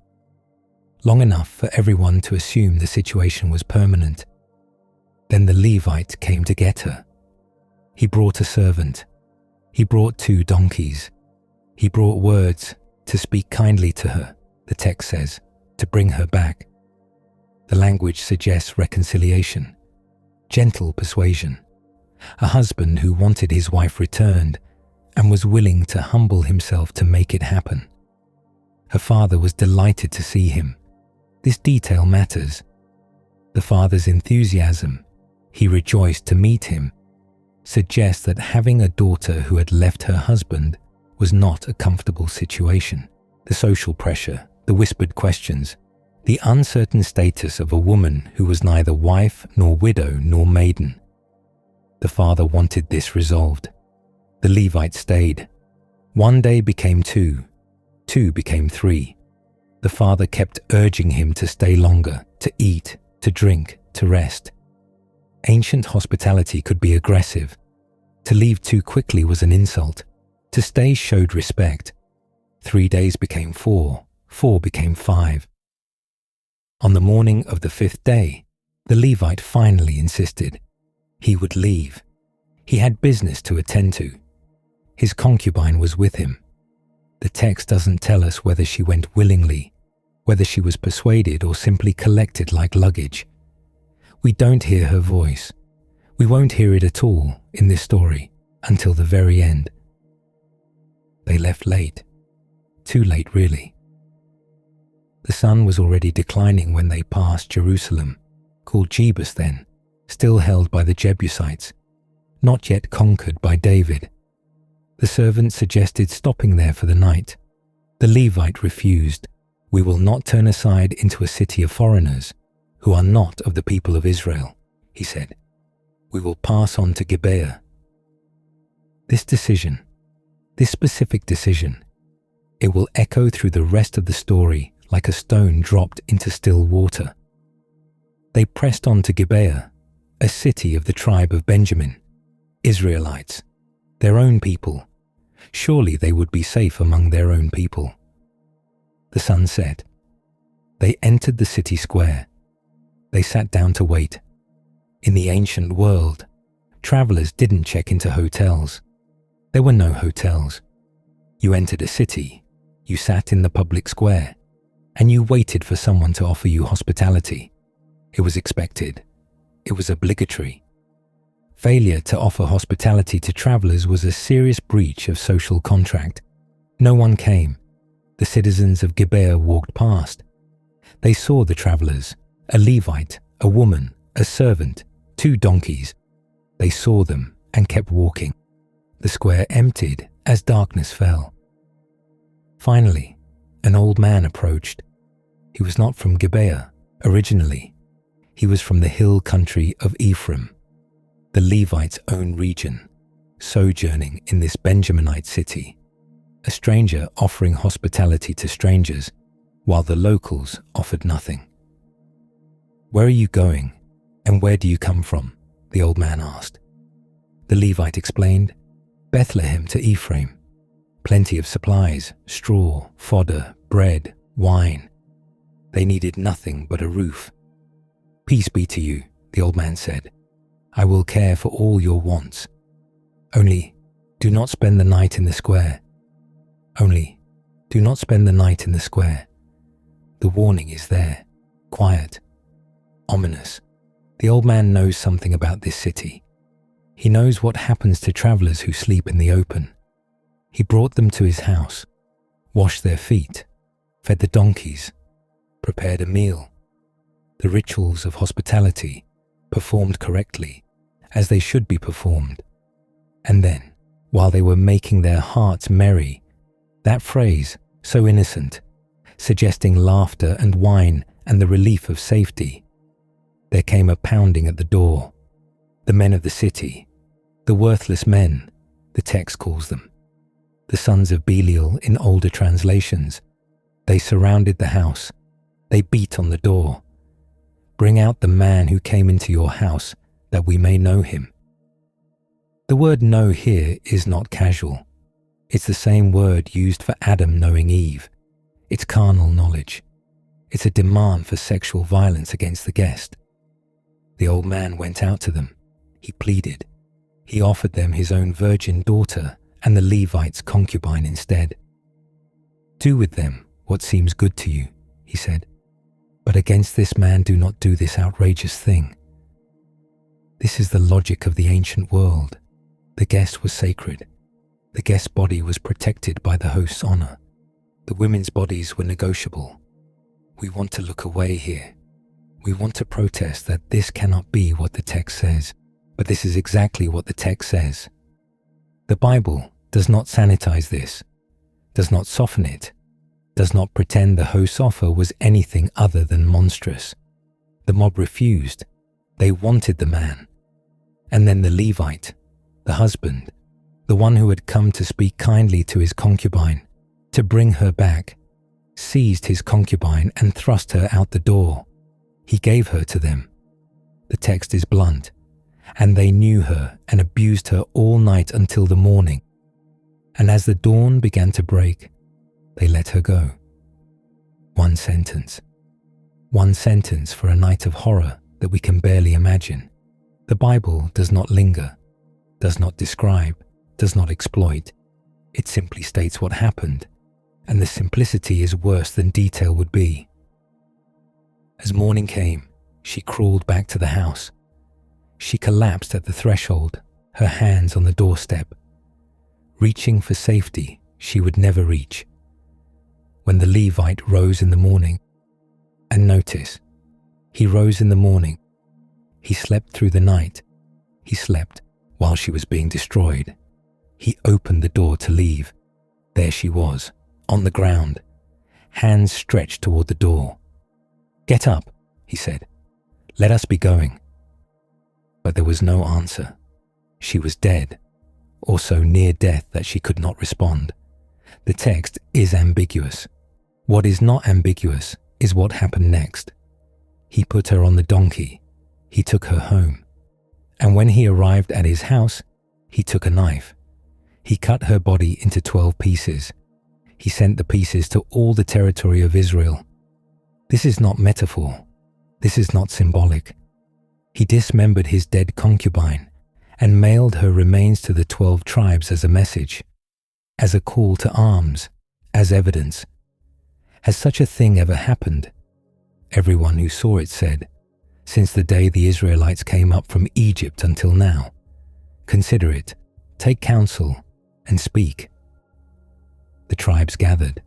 Long enough for everyone to assume the situation was permanent. Then the Levite came to get her. He brought a servant. He brought 2 donkeys. He brought words to speak kindly to her, the text says, to bring her back. The language suggests reconciliation, gentle persuasion. A husband who wanted his wife returned and was willing to humble himself to make it happen. Her father was delighted to see him. This detail matters. The father's enthusiasm, he rejoiced to meet him, suggests that having a daughter who had left her husband was not a comfortable situation. The social pressure, the whispered questions, the uncertain status of a woman who was neither wife nor widow nor maiden. The father wanted this resolved. The Levite stayed. 1 day became 2. 2 became 3. The father kept urging him to stay longer, to eat, to drink, to rest. Ancient hospitality could be aggressive. To leave too quickly was an insult. To stay showed respect. 3 days became 4. 4 became 5. On the morning of the 5th day, the Levite finally insisted. He would leave. He had business to attend to. His concubine was with him. The text doesn't tell us whether she went willingly, whether she was persuaded or simply collected like luggage. We don't hear her voice. We won't hear it at all in this story until the very end. They left late. Too late, really. The sun was already declining when they passed Jerusalem, called Jebus then, still held by the Jebusites, not yet conquered by David. The servant suggested stopping there for the night. The Levite refused. "We will not turn aside into a city of foreigners who are not of the people of Israel," he said. "We will pass on to Gibeah." This decision, this specific decision, it will echo through the rest of the story like a stone dropped into still water. They pressed on to Gibeah, a city of the tribe of Benjamin, Israelites, their own people. Surely they would be safe among their own people. The sun set. They entered the city square. They sat down to wait. In the ancient world, travelers didn't check into hotels. There were no hotels. You entered a city. You sat in the public square. and you waited for someone to offer you hospitality. It was expected. It was obligatory. Failure to offer hospitality to travelers was a serious breach of social contract. No one came. The citizens of Gibeah walked past. They saw the travelers, a Levite, a woman, a servant, 2 donkeys. They saw them and kept walking. The square emptied as darkness fell. Finally, an old man approached. He was not from Gibeah originally. He was from the hill country of Ephraim, the Levites' own region, sojourning in this Benjaminite city, a stranger offering hospitality to strangers, while the locals offered nothing. "Where are you going, and where do you come from?" the old man asked. The Levite explained, "Bethlehem to Ephraim. Plenty of supplies, straw, fodder, bread, wine. They needed nothing but a roof." "Peace be to you," the old man said. "I will care for all your wants. Only do not spend the night in the square. Only do not spend the night in the square." The warning is there, quiet, ominous. The old man knows something about this city. He knows what happens to travelers who sleep in the open. He brought them to his house, washed their feet, fed the donkeys, prepared a meal. The rituals of hospitality performed correctly, as they should be performed. And then, while they were making their hearts merry, that phrase, so innocent, suggesting laughter and wine and the relief of safety, there came a pounding at the door. The men of the city, the worthless men, the text calls them, the sons of Belial in older translations, they surrounded the house. They beat on the door. "Bring out the man who came into your house, that we may know him." The word "know" here is not casual. It's the same word used for Adam knowing Eve. It's carnal knowledge. It's a demand for sexual violence against the guest. The old man went out to them. He pleaded. He offered them his own virgin daughter and the Levite's concubine instead. "Do with them what seems good to you," he said. "But against this man do not do this outrageous thing." This is the logic of the ancient world. The guest was sacred. The guest's body was protected by the host's honor. The women's bodies were negotiable. We want to look away here. We want to protest that this cannot be what the text says, but this is exactly what the text says. The Bible does not sanitize this, does not soften it, does not pretend the host's offer was anything other than monstrous. The mob refused. They wanted the man. And then the Levite, the husband, the one who had come to speak kindly to his concubine, to bring her back, seized his concubine and thrust her out the door. He gave her to them. The text is blunt. And they knew her and abused her all night until the morning. And as the dawn began to break, they let her go. One sentence. One sentence for a night of horror that we can barely imagine. The Bible does not linger, does not describe, does not exploit. It simply states what happened, and the simplicity is worse than detail would be. As morning came, she crawled back to the house. She collapsed at the threshold, her hands on the doorstep. Reaching for safety she would never reach. When the Levite rose in the morning, and notice, he rose in the morning. He slept through the night. He slept while she was being destroyed. He opened the door to leave. There she was, on the ground, hands stretched toward the door. "Get up," he said. "Let us be going." But there was no answer. She was dead, or so near death that she could not respond. The text is ambiguous. What is not ambiguous is what happened next. He put her on the donkey. He took her home. And when he arrived at his house, he took a knife. He cut her body into 12 pieces. He sent the pieces to all the territory of Israel. This is not metaphor. This is not symbolic. He dismembered his dead concubine and mailed her remains to the 12 tribes as a message, as a call to arms, as evidence. Has such a thing ever happened? Everyone who saw it said, since the day the Israelites came up from Egypt until now. Consider it, take counsel, and speak. The tribes gathered,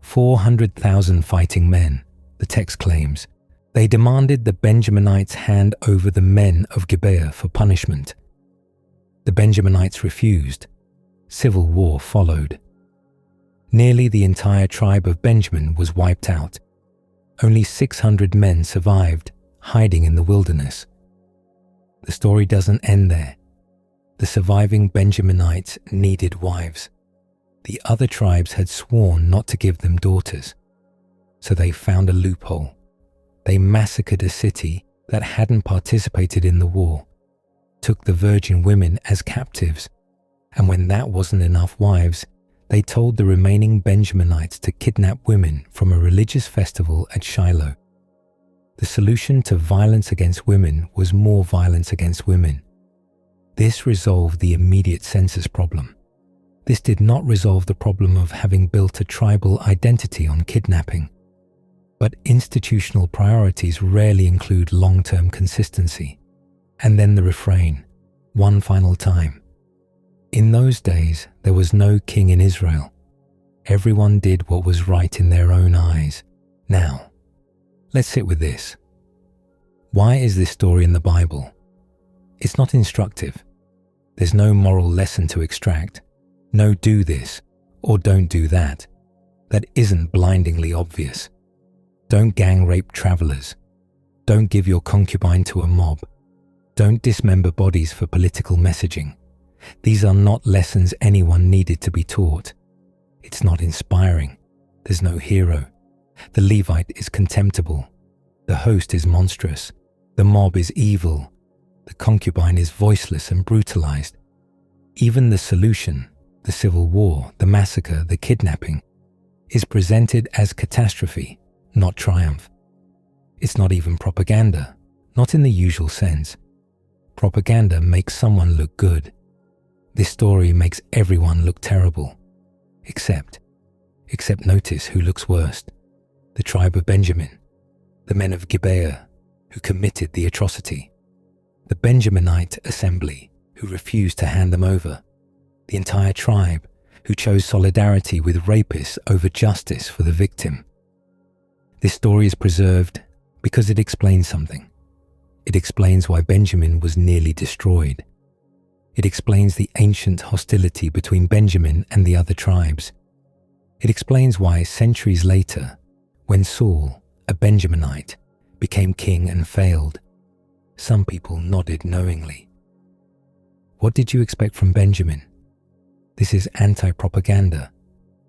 400,000 fighting men, the text claims. They demanded the Benjaminites hand over the men of Gibeah for punishment. The Benjaminites refused. Civil war followed. Nearly the entire tribe of Benjamin was wiped out. Only 600 men survived, hiding in the wilderness. The story doesn't end there. The surviving Benjaminites needed wives. The other tribes had sworn not to give them daughters, so they found a loophole. They massacred a city that hadn't participated in the war, took the virgin women as captives, and when that wasn't enough wives, they told the remaining Benjaminites to kidnap women from a religious festival at Shiloh. The solution to violence against women was more violence against women. This resolved the immediate census problem. This did not resolve the problem of having built a tribal identity on kidnapping. But institutional priorities rarely include long-term consistency. And then the refrain, one final time. In those days, there was no king in Israel. Everyone did what was right in their own eyes. Now, let's sit with this. Why is this story in the Bible? It's not instructive. There's no moral lesson to extract. No do this or don't do that. That isn't blindingly obvious. Don't gang rape travelers. Don't give your concubine to a mob. Don't dismember bodies for political messaging. These are not lessons anyone needed to be taught. It's not inspiring. There's no hero. The Levite is contemptible. The host is monstrous. The mob is evil. The concubine is voiceless and brutalized. Even the solution, the civil war, the massacre, the kidnapping, is presented as catastrophe, not triumph. It's not even propaganda, not in the usual sense. Propaganda makes someone look good. This story makes everyone look terrible. Except notice who looks worst. The tribe of Benjamin, the men of Gibeah, who committed the atrocity. The Benjaminite assembly, who refused to hand them over. The entire tribe, who chose solidarity with rapists over justice for the victim. This story is preserved because it explains something. It explains why Benjamin was nearly destroyed. It explains the ancient hostility between Benjamin and the other tribes. It explains why centuries later, when Saul, a Benjaminite, became king and failed, some people nodded knowingly. What did you expect from Benjamin? This is anti-propaganda.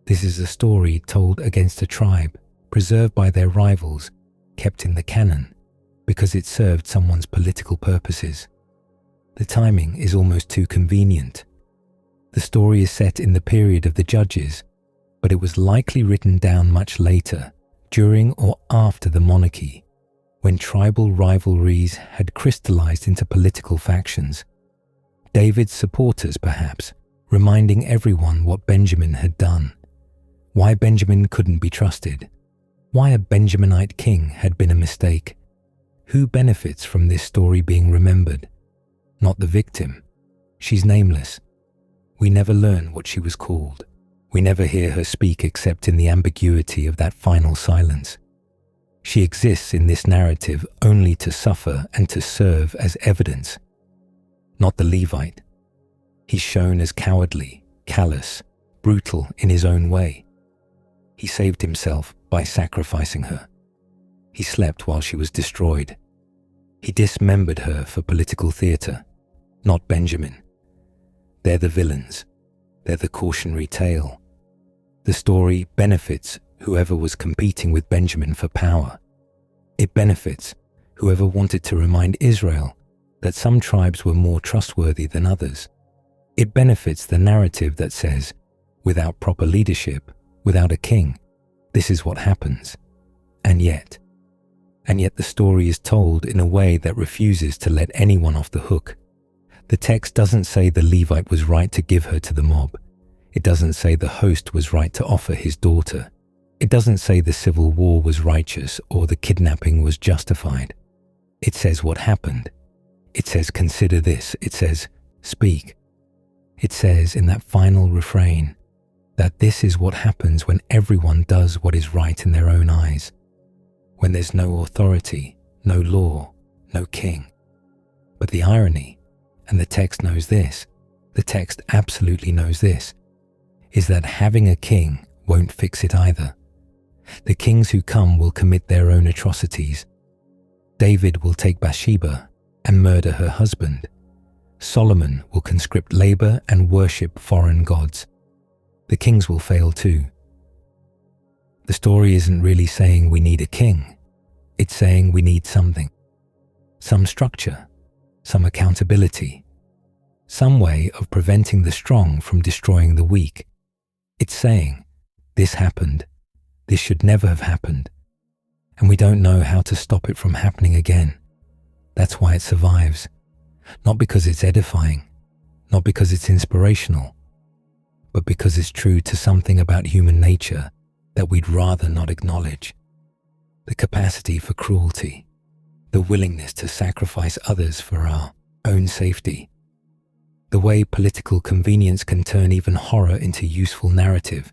This is a story told against a tribe, preserved by their rivals, kept in the canon, because it served someone's political purposes. The timing is almost too convenient. The story is set in the period of the Judges, but it was likely written down much later, during or after the monarchy, when tribal rivalries had crystallized into political factions. David's supporters, perhaps, reminding everyone what Benjamin had done, why Benjamin couldn't be trusted, why a Benjaminite king had been a mistake. Who benefits from this story being remembered? Not the victim. She's nameless. We never learn what she was called. We never hear her speak except in the ambiguity of that final silence. She exists in this narrative only to suffer and to serve as evidence. Not the Levite. He's shown as cowardly, callous, brutal in his own way. He saved himself by sacrificing her. He slept while she was destroyed. He dismembered her for political theatre, not Benjamin. They're the villains. They're the cautionary tale. The story benefits whoever was competing with Benjamin for power. It benefits whoever wanted to remind Israel that some tribes were more trustworthy than others. It benefits the narrative that says, without proper leadership, without a king, this is what happens. And yet the story is told in a way that refuses to let anyone off the hook. The text doesn't say the Levite was right to give her to the mob. It doesn't say the host was right to offer his daughter. It doesn't say the civil war was righteous or the kidnapping was justified. It says what happened. It says consider this. It says speak. It says in that final refrain that this is what happens when everyone does what is right in their own eyes, when there's no authority, no law, no king. But the irony, and the text knows this, the text absolutely knows this, is that having a king won't fix it either. The kings who come will commit their own atrocities. David will take Bathsheba and murder her husband. Solomon will conscript labor and worship foreign gods. The kings will fail too. The story isn't really saying we need a king. It's saying we need something. Some structure, some accountability, some way of preventing the strong from destroying the weak. It's saying, this happened. This should never have happened. And we don't know how to stop it from happening again. That's why it survives. Not because it's edifying, not because it's inspirational, but because it's true to something about human nature that we'd rather not acknowledge. The capacity for cruelty, the willingness to sacrifice others for our own safety, the way political convenience can turn even horror into useful narrative.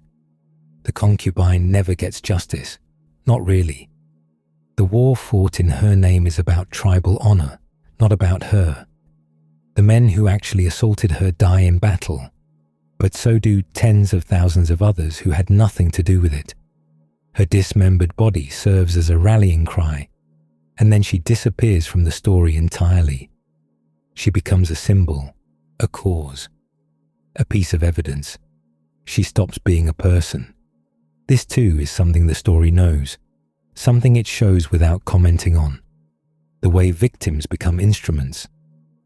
The concubine never gets justice, not really. The war fought in her name is about tribal honor, not about her. The men who actually assaulted her die in battle, but so do tens of thousands of others who had nothing to do with it. Her dismembered body serves as a rallying cry, and then she disappears from the story entirely. She becomes a symbol, a cause, a piece of evidence. She stops being a person. This too is something the story knows, something it shows without commenting on. The way victims become instruments,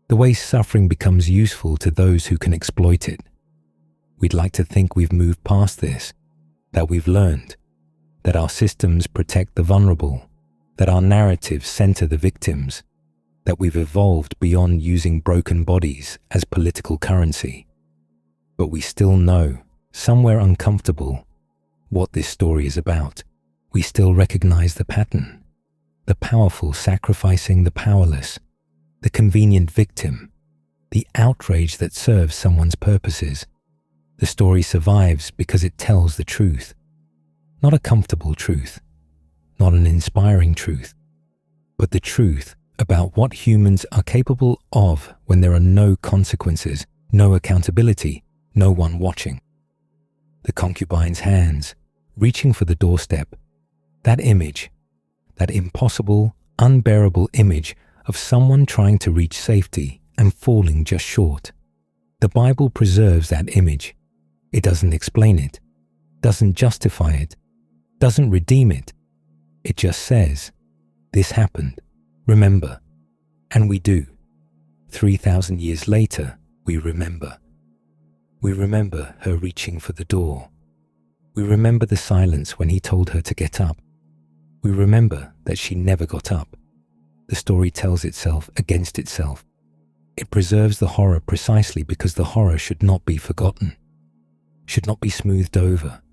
the way suffering becomes useful to those who can exploit it. We'd like to think we've moved past this, that we've learned, that our systems protect the vulnerable, that our narratives center the victims, that we've evolved beyond using broken bodies as political currency. But we still know, somewhere uncomfortable, what this story is about. We still recognize the pattern, the powerful sacrificing the powerless, the convenient victim, the outrage that serves someone's purposes. The story survives because it tells the truth. Not a comfortable truth, not an inspiring truth, but the truth about what humans are capable of when there are no consequences, no accountability, no one watching. The concubine's hands, reaching for the doorstep, that image, that impossible, unbearable image of someone trying to reach safety and falling just short. The Bible preserves that image. It doesn't explain it, doesn't justify it, doesn't redeem it. It just says, this happened, remember. And we do. 3,000 years later, we remember. We remember her reaching for the door. We remember the silence when he told her to get up. We remember that she never got up. The story tells itself against itself. It preserves the horror precisely because the horror should not be forgotten, should not be smoothed over,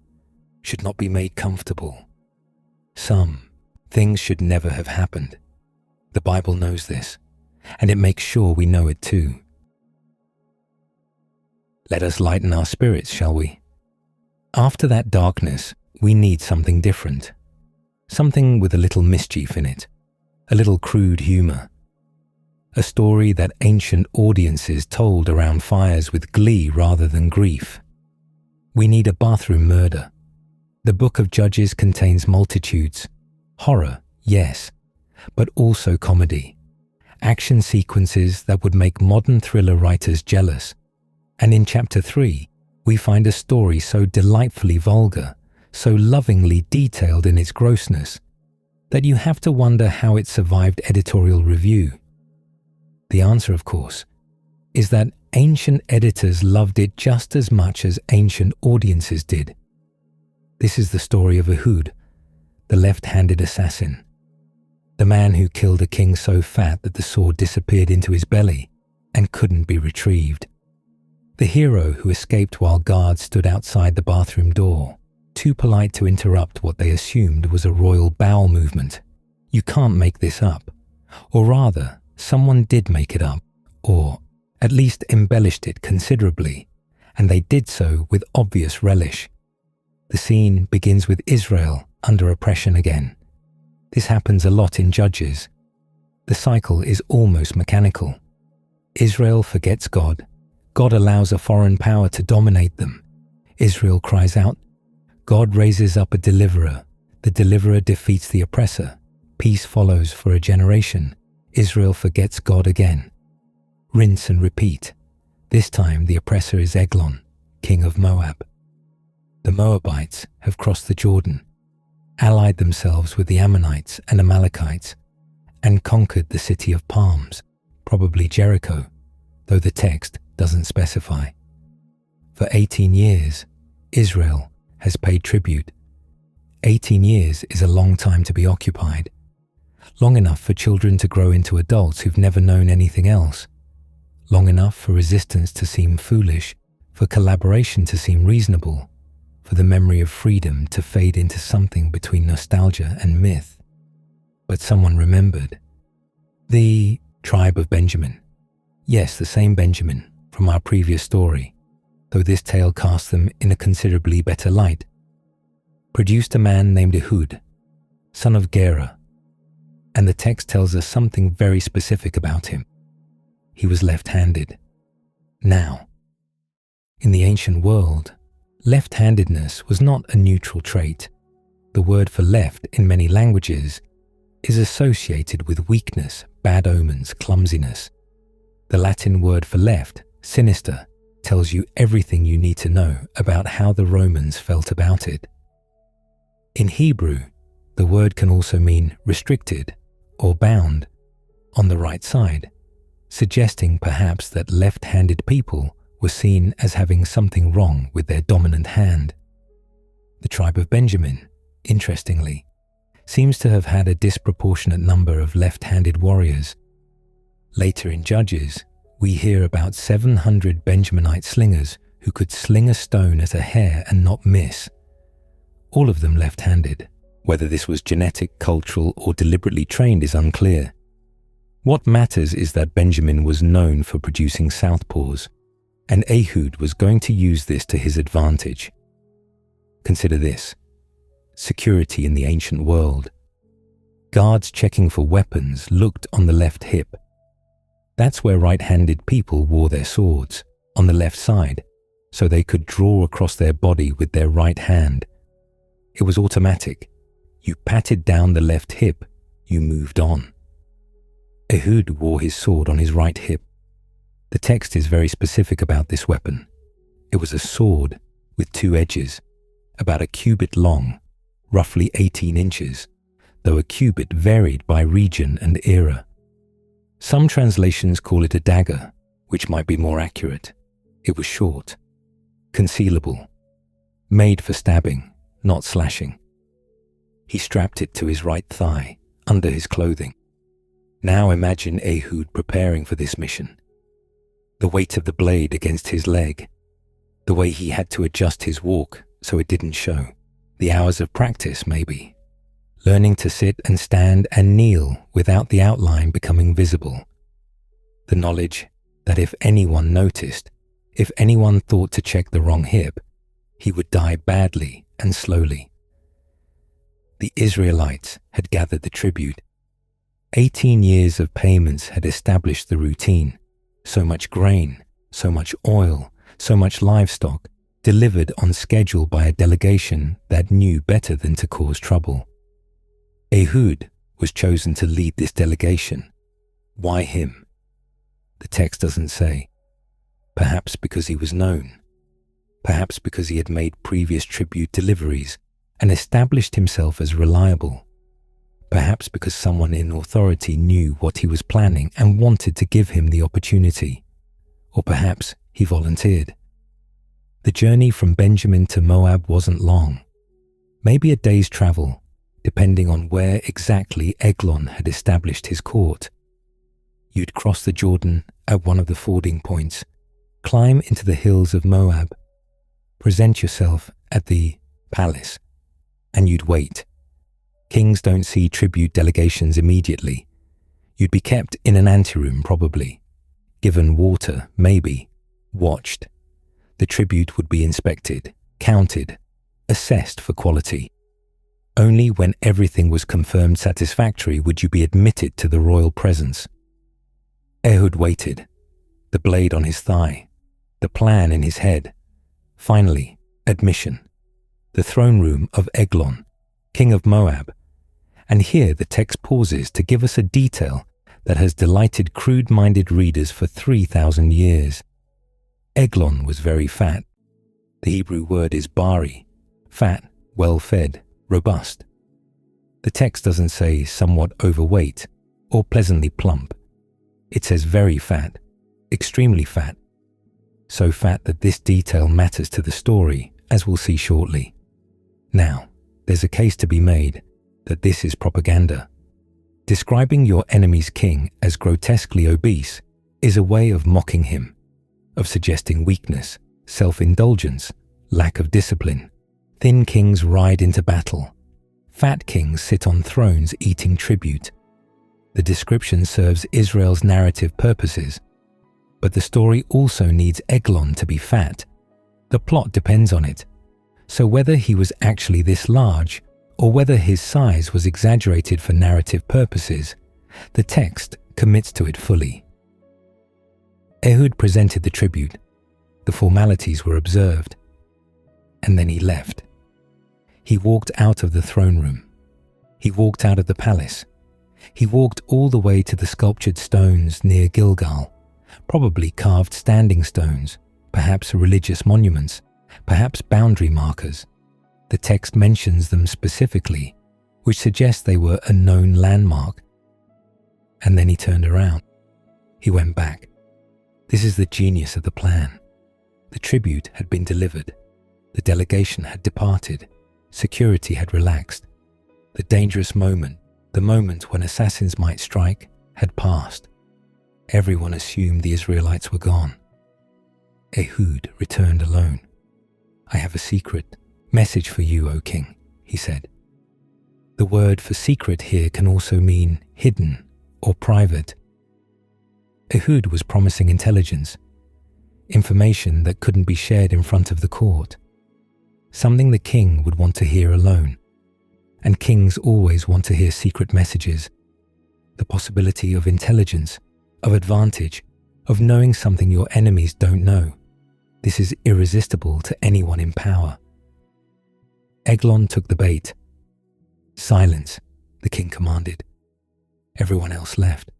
should not be made comfortable. Some things should never have happened. The Bible knows this, and it makes sure we know it too. Let us lighten our spirits, shall we? After that darkness, we need something different. Something with a little mischief in it, a little crude humor. A story that ancient audiences told around fires with glee rather than grief. We need a bathroom murder. The book of Judges contains multitudes. Horror, yes, but also comedy. Action sequences that would make modern thriller writers jealous. And in chapter 3, we find a story so delightfully vulgar, so lovingly detailed in its grossness, that you have to wonder how it survived editorial review. The answer, of course, is that ancient editors loved it just as much as ancient audiences did. This is the story of Ehud, the left-handed assassin, the man who killed a king so fat that the sword disappeared into his belly and couldn't be retrieved. The hero who escaped while guards stood outside the bathroom door. too polite to interrupt what they assumed was a royal bowel movement. You can't make this up. Or rather, someone did make it up, or at least embellished it considerably, and they did so with obvious relish. The scene begins with Israel under oppression again. This happens a lot in Judges. The cycle is almost mechanical. Israel forgets God. God allows a foreign power to dominate them. Israel cries out. God raises up a deliverer. The deliverer defeats the oppressor. Peace follows for a generation. Israel forgets God again. Rinse and repeat. This time the oppressor is Eglon, king of Moab. The Moabites have crossed the Jordan, allied themselves with the Ammonites and Amalekites, and conquered the city of palms, probably Jericho, though the text doesn't specify. For 18 years, Israel has paid tribute. 18 years is a long time to be occupied, long enough for children to grow into adults who've never known anything else, long enough for resistance to seem foolish, for collaboration to seem reasonable, for the memory of freedom to fade into something between nostalgia and myth. But someone remembered. The tribe of Benjamin. Yes, the same Benjamin from our previous story, though this tale casts them in a considerably better light, produced a man named Ehud, son of Gera, and the text tells us something very specific about him. He was left-handed. Now, in the ancient world, left-handedness was not a neutral trait. The word for left in many languages is associated with weakness, bad omens, clumsiness. The Latin word for left, sinister, tells you everything you need to know about how the Romans felt about it. In Hebrew, the word can also mean restricted or bound, on the right side, suggesting perhaps that left-handed people were seen as having something wrong with their dominant hand. The tribe of Benjamin, interestingly, seems to have had a disproportionate number of left-handed warriors. Later in Judges, we hear about 700 Benjaminite slingers who could sling a stone at a hair and not miss. All of them left-handed. Whether this was genetic, cultural, or deliberately trained is unclear. What matters is that Benjamin was known for producing southpaws, and Ehud was going to use this to his advantage. Consider this: security in the ancient world. Guards checking for weapons looked on the left hip. That's where right-handed people wore their swords, on the left side, so they could draw across their body with their right hand. It was automatic. You patted down the left hip, you moved on. Ehud wore his sword on his right hip. The text is very specific about this weapon. It was a sword with two edges, about a cubit long, roughly 18 inches, though a cubit varied by region and era. Some translations call it a dagger, which might be more accurate. It was short, concealable, made for stabbing, not slashing. He strapped it to his right thigh, under his clothing. Now imagine Ehud preparing for this mission. The weight of the blade against his leg, the way he had to adjust his walk so it didn't show, the hours of practice maybe, learning to sit and stand and kneel without the outline becoming visible. The knowledge that if anyone noticed, if anyone thought to check the wrong hip, he would die badly and slowly. The Israelites had gathered the tribute. 18 years of payments had established the routine. So much grain, so much oil, so much livestock, delivered on schedule by a delegation that knew better than to cause trouble. Ehud was chosen to lead this delegation. Why him? The text doesn't say. Perhaps because he was known. Perhaps because he had made previous tribute deliveries and established himself as reliable. Perhaps because someone in authority knew what he was planning and wanted to give him the opportunity. Or perhaps he volunteered. The journey from Benjamin to Moab wasn't long. Maybe a day's travel, depending on where exactly Eglon had established his court. You'd cross the Jordan at one of the fording points, climb into the hills of Moab, present yourself at the palace, and you'd wait. Kings don't see tribute delegations immediately. You'd be kept in an anteroom probably, given water maybe, watched. The tribute would be inspected, counted, assessed for quality. Only when everything was confirmed satisfactory would you be admitted to the royal presence. Ehud waited, the blade on his thigh, the plan in his head. Finally, admission. The throne room of Eglon, king of Moab. And here the text pauses to give us a detail that has delighted crude-minded readers for 3,000 years. Eglon was very fat. The Hebrew word is bari, fat, well-fed, robust. The text doesn't say somewhat overweight or pleasantly plump. It says very fat, extremely fat. So fat that this detail matters to the story, as we'll see shortly. Now, there's a case to be made that this is propaganda. Describing your enemy's king as grotesquely obese is a way of mocking him, of suggesting weakness, self-indulgence, lack of discipline. Thin kings ride into battle. Fat kings sit on thrones eating tribute. The description serves Israel's narrative purposes, but the story also needs Eglon to be fat. The plot depends on it. So whether he was actually this large, or whether his size was exaggerated for narrative purposes, the text commits to it fully. Ehud presented the tribute. The formalities were observed. And then he left. He walked out of the throne room. He walked out of the palace. He walked all the way to the sculptured stones near Gilgal, probably carved standing stones, perhaps religious monuments, perhaps boundary markers. The text mentions them specifically, which suggests they were a known landmark. And then he turned around. He went back. This is the genius of the plan. The tribute had been delivered. The delegation had departed. Security had relaxed. The dangerous moment, the moment when assassins might strike, had passed. Everyone assumed the Israelites were gone. Ehud returned alone. "I have a secret message for you, O king," he said. The word for secret here can also mean hidden or private. Ehud was promising intelligence, information that couldn't be shared in front of the court, something the king would want to hear alone. And kings always want to hear secret messages. The possibility of intelligence, of advantage, of knowing something your enemies don't know. This is irresistible to anyone in power. Eglon took the bait. "Silence," the king commanded. Everyone else left.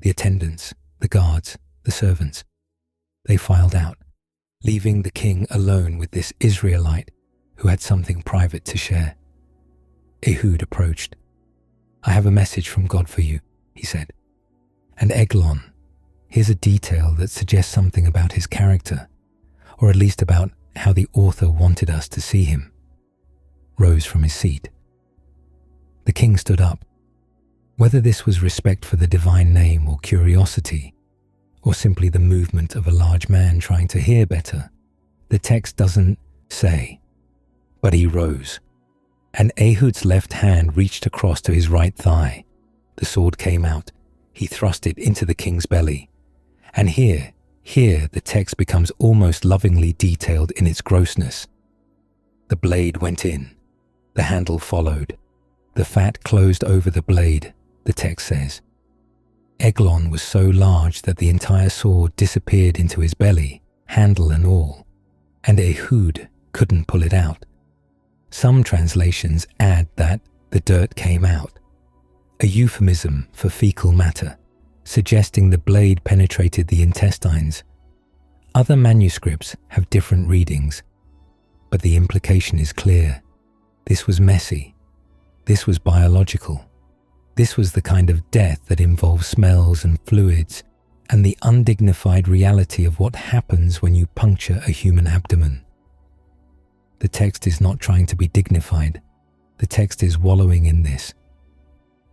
The attendants, the guards, the servants. They filed out, leaving the king alone with this Israelite who had something private to share. Ehud approached. "I have a message from God for you," he said. And Eglon, here's a detail that suggests something about his character, or at least about how the author wanted us to see him, rose from his seat. The king stood up. Whether this was respect for the divine name or curiosity, or simply the movement of a large man trying to hear better, the text doesn't say. But he rose, and Ehud's left hand reached across to his right thigh. The sword came out. He thrust it into the king's belly. And here the text becomes almost lovingly detailed in its grossness. The blade went in. The handle followed. The fat closed over the blade, the text says. Eglon was so large that the entire sword disappeared into his belly, handle and all, and Ehud couldn't pull it out. Some translations add that the dirt came out, a euphemism for fecal matter, suggesting the blade penetrated the intestines. Other manuscripts have different readings, but the implication is clear. This was messy. This was biological. This was the kind of death that involves smells and fluids and the undignified reality of what happens when you puncture a human abdomen. The text is not trying to be dignified. The text is wallowing in this.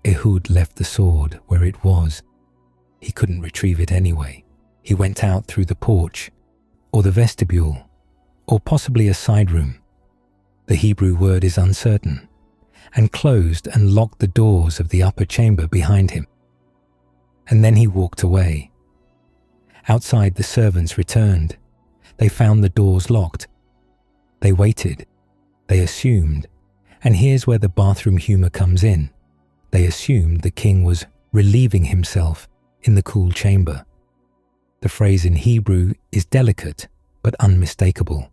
Ehud left the sword where it was. He couldn't retrieve it anyway. He went out through the porch, or the vestibule, or possibly a side room. The Hebrew word is uncertain, and closed and locked the doors of the upper chamber behind him. And then he walked away. Outside, the servants returned. They found the doors locked. They waited. They assumed. And here's where the bathroom humor comes in. They assumed the king was relieving himself in the cool chamber. The phrase in Hebrew is delicate but unmistakable.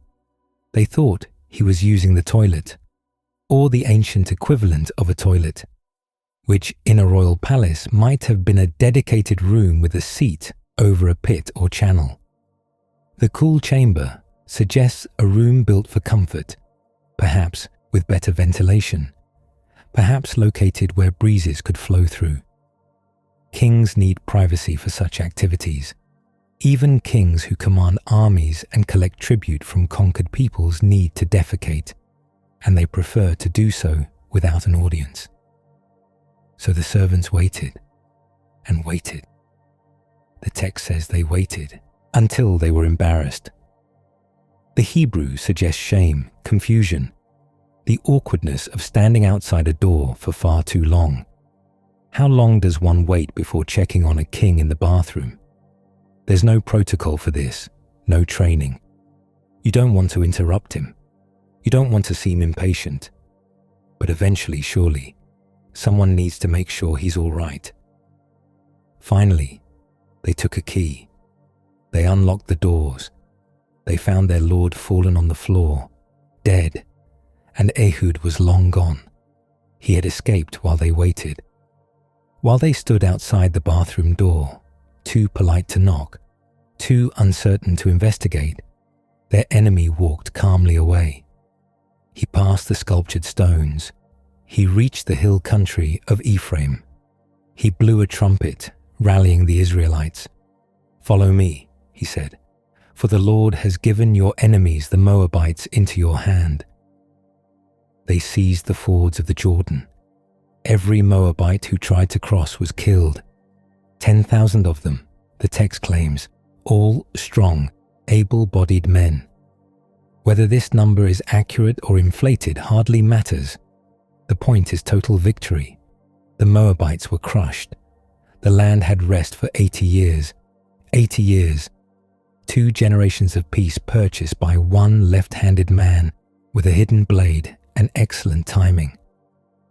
They thought he was using the toilet, or the ancient equivalent of a toilet, which in a royal palace might have been a dedicated room with a seat over a pit or channel. The cool chamber suggests a room built for comfort, perhaps with better ventilation, perhaps located where breezes could flow through. Kings need privacy for such activities. Even kings who command armies and collect tribute from conquered peoples need to defecate, and they prefer to do so without an audience. So the servants waited and waited. The text says they waited until they were embarrassed. The Hebrew suggests shame, confusion, the awkwardness of standing outside a door for far too long. How long does one wait before checking on a king in the bathroom? There's no protocol for this, no training. You don't want to interrupt him. You don't want to seem impatient. But eventually, surely, someone needs to make sure he's all right. Finally, they took a key. They unlocked the doors. They found their lord fallen on the floor, dead, and Ehud was long gone. He had escaped while they waited. While they stood outside the bathroom door, too polite to knock, too uncertain to investigate, their enemy walked calmly away. He passed the sculptured stones. He reached the hill country of Ephraim. He blew a trumpet, rallying the Israelites. "Follow me," he said, "for the Lord has given your enemies, the Moabites, into your hand." They seized the fords of the Jordan. Every Moabite who tried to cross was killed. 10,000 of them, the text claims, all strong, able-bodied men. Whether this number is accurate or inflated hardly matters. The point is total victory. The Moabites were crushed. The land had rest for 80 years. 80 years. 2 generations of peace purchased by one left-handed man with a hidden blade and excellent timing.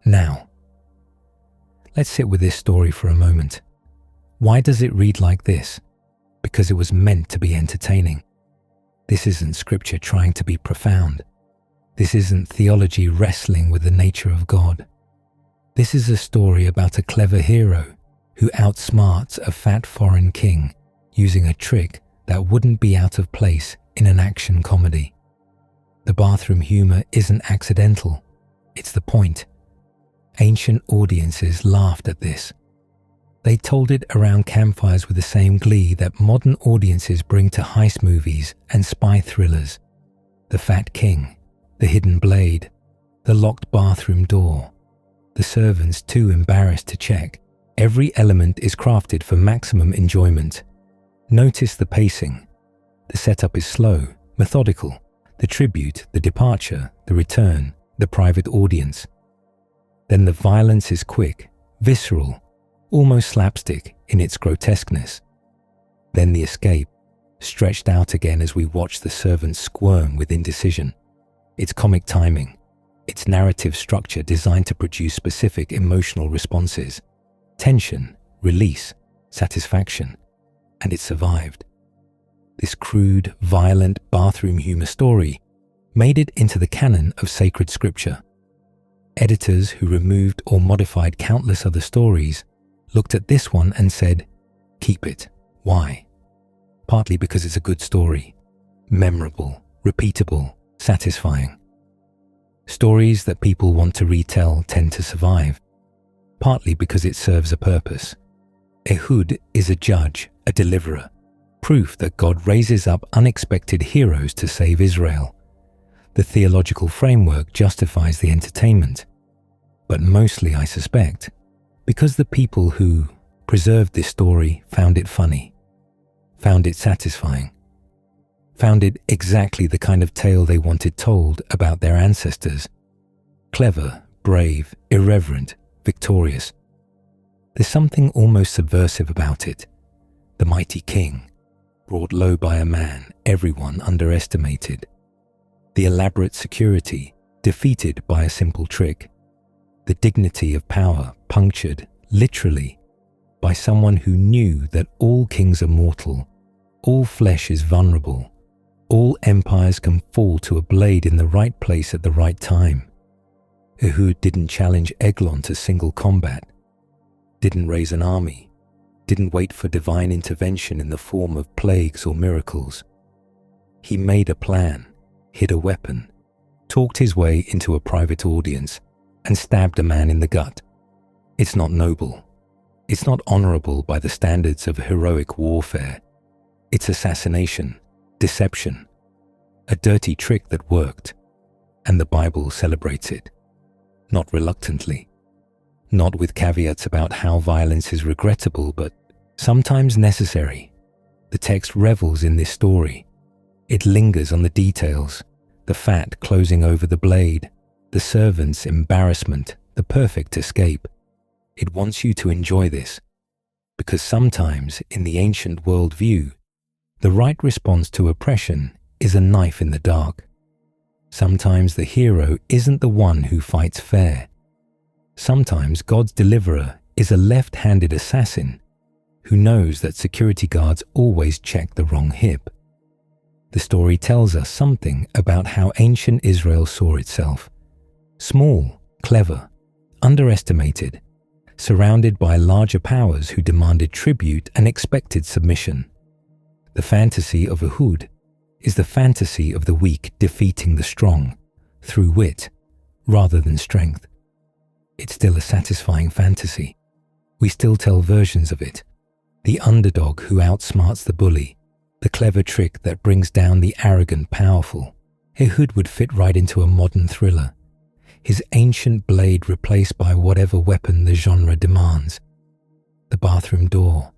Now, let's sit with this story for a moment. Why does it read like this? Because it was meant to be entertaining. This isn't scripture trying to be profound. This isn't theology wrestling with the nature of God. This is a story about a clever hero who outsmarts a fat foreign king using a trick that wouldn't be out of place in an action comedy. The bathroom humor isn't accidental. It's the point. Ancient audiences laughed at this. They told it around campfires with the same glee that modern audiences bring to heist movies and spy thrillers. The fat king, the hidden blade, the locked bathroom door, the servants too embarrassed to check. Every element is crafted for maximum enjoyment. Notice the pacing. The setup is slow, methodical. The tribute, the departure, the return, the private audience. Then the violence is quick, visceral, almost slapstick in its grotesqueness. Then the escape, stretched out again as we watch the servants squirm with indecision. It's comic timing, its narrative structure designed to produce specific emotional responses. Tension, release, satisfaction, and it survived. This crude, violent bathroom humor story made it into the canon of sacred scripture. Editors who removed or modified countless other stories looked at this one and said, "Keep it." Why? Partly because it's a good story, memorable, repeatable, satisfying. Stories that people want to retell tend to survive, partly because it serves a purpose. Ehud is a judge, a deliverer, proof that God raises up unexpected heroes to save Israel. The theological framework justifies the entertainment, but mostly, I suspect, because the people who preserved this story found it funny, found it satisfying. found it exactly the kind of tale they wanted told about their ancestors. Clever, brave, irreverent, victorious. There's something almost subversive about it. The mighty king, brought low by a man everyone underestimated. The elaborate security, defeated by a simple trick. The dignity of power punctured, literally, by someone who knew that all kings are mortal, all flesh is vulnerable, all empires can fall to a blade in the right place at the right time. Ehud didn't challenge Eglon to single combat, didn't raise an army, didn't wait for divine intervention in the form of plagues or miracles. He made a plan, hid a weapon, talked his way into a private audience, and stabbed a man in the gut. It's not noble. It's not honorable by the standards of heroic warfare. It's assassination, deception, a dirty trick that worked, and the Bible celebrates it. Not reluctantly, not with caveats about how violence is regrettable, but sometimes necessary. The text revels in this story. It lingers on the details, the fat closing over the blade, the servant's embarrassment, the perfect escape. It wants you to enjoy this, because sometimes in the ancient worldview, the right response to oppression is a knife in the dark. Sometimes the hero isn't the one who fights fair. Sometimes God's deliverer is a left-handed assassin who knows that security guards always check the wrong hip. The story tells us something about how ancient Israel saw itself. Small, clever, underestimated, surrounded by larger powers who demanded tribute and expected submission. The fantasy of Ehud is the fantasy of the weak defeating the strong through wit rather than strength. It's still a satisfying fantasy. We still tell versions of it. The underdog who outsmarts the bully, the clever trick that brings down the arrogant powerful. Ehud would fit right into a modern thriller. His ancient blade replaced by whatever weapon the genre demands. The bathroom door,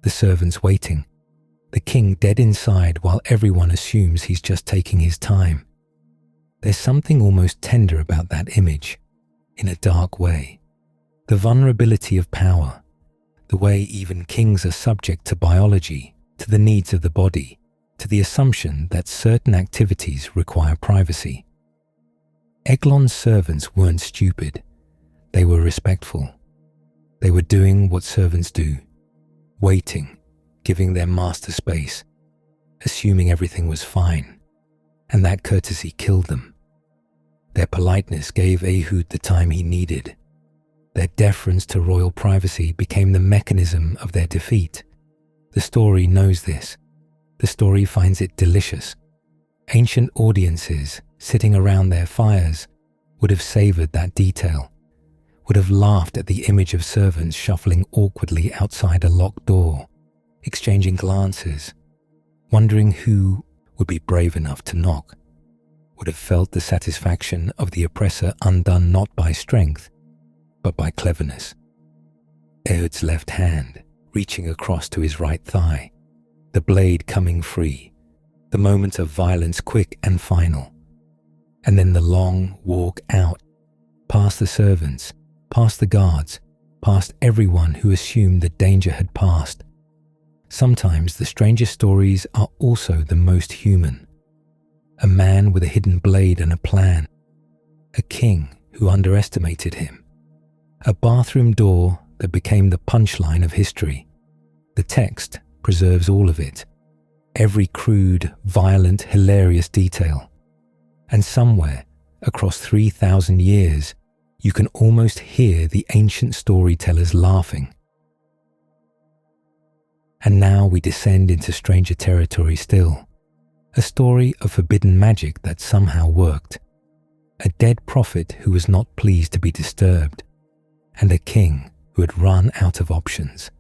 the servants waiting, the king dead inside while everyone assumes he's just taking his time. There's something almost tender about that image, in a dark way. The vulnerability of power, the way even kings are subject to biology, to the needs of the body, to the assumption that certain activities require privacy. Eglon's servants weren't stupid. They were respectful. They were doing what servants do, waiting, giving their master space, assuming everything was fine, and that courtesy killed them. Their politeness gave Ehud the time he needed. Their deference to royal privacy became the mechanism of their defeat. The story knows this. The story finds it delicious. Ancient audiences, sitting around their fires, would have savored that detail, would have laughed at the image of servants shuffling awkwardly outside a locked door, exchanging glances, wondering who would be brave enough to knock, would have felt the satisfaction of the oppressor undone not by strength, but by cleverness. Ehud's left hand reaching across to his right thigh, the blade coming free, the moment of violence quick and final, and then the long walk out, past the servants, past the guards, past everyone who assumed the danger had passed. Sometimes the strangest stories are also the most human. A man with a hidden blade and a plan, a king who underestimated him, a bathroom door that became the punchline of history. The text preserves all of it, every crude, violent, hilarious detail. And somewhere, across 3,000 years, you can almost hear the ancient storytellers laughing. And now we descend into stranger territory still, a story of forbidden magic that somehow worked, a dead prophet who was not pleased to be disturbed, and a king who had run out of options.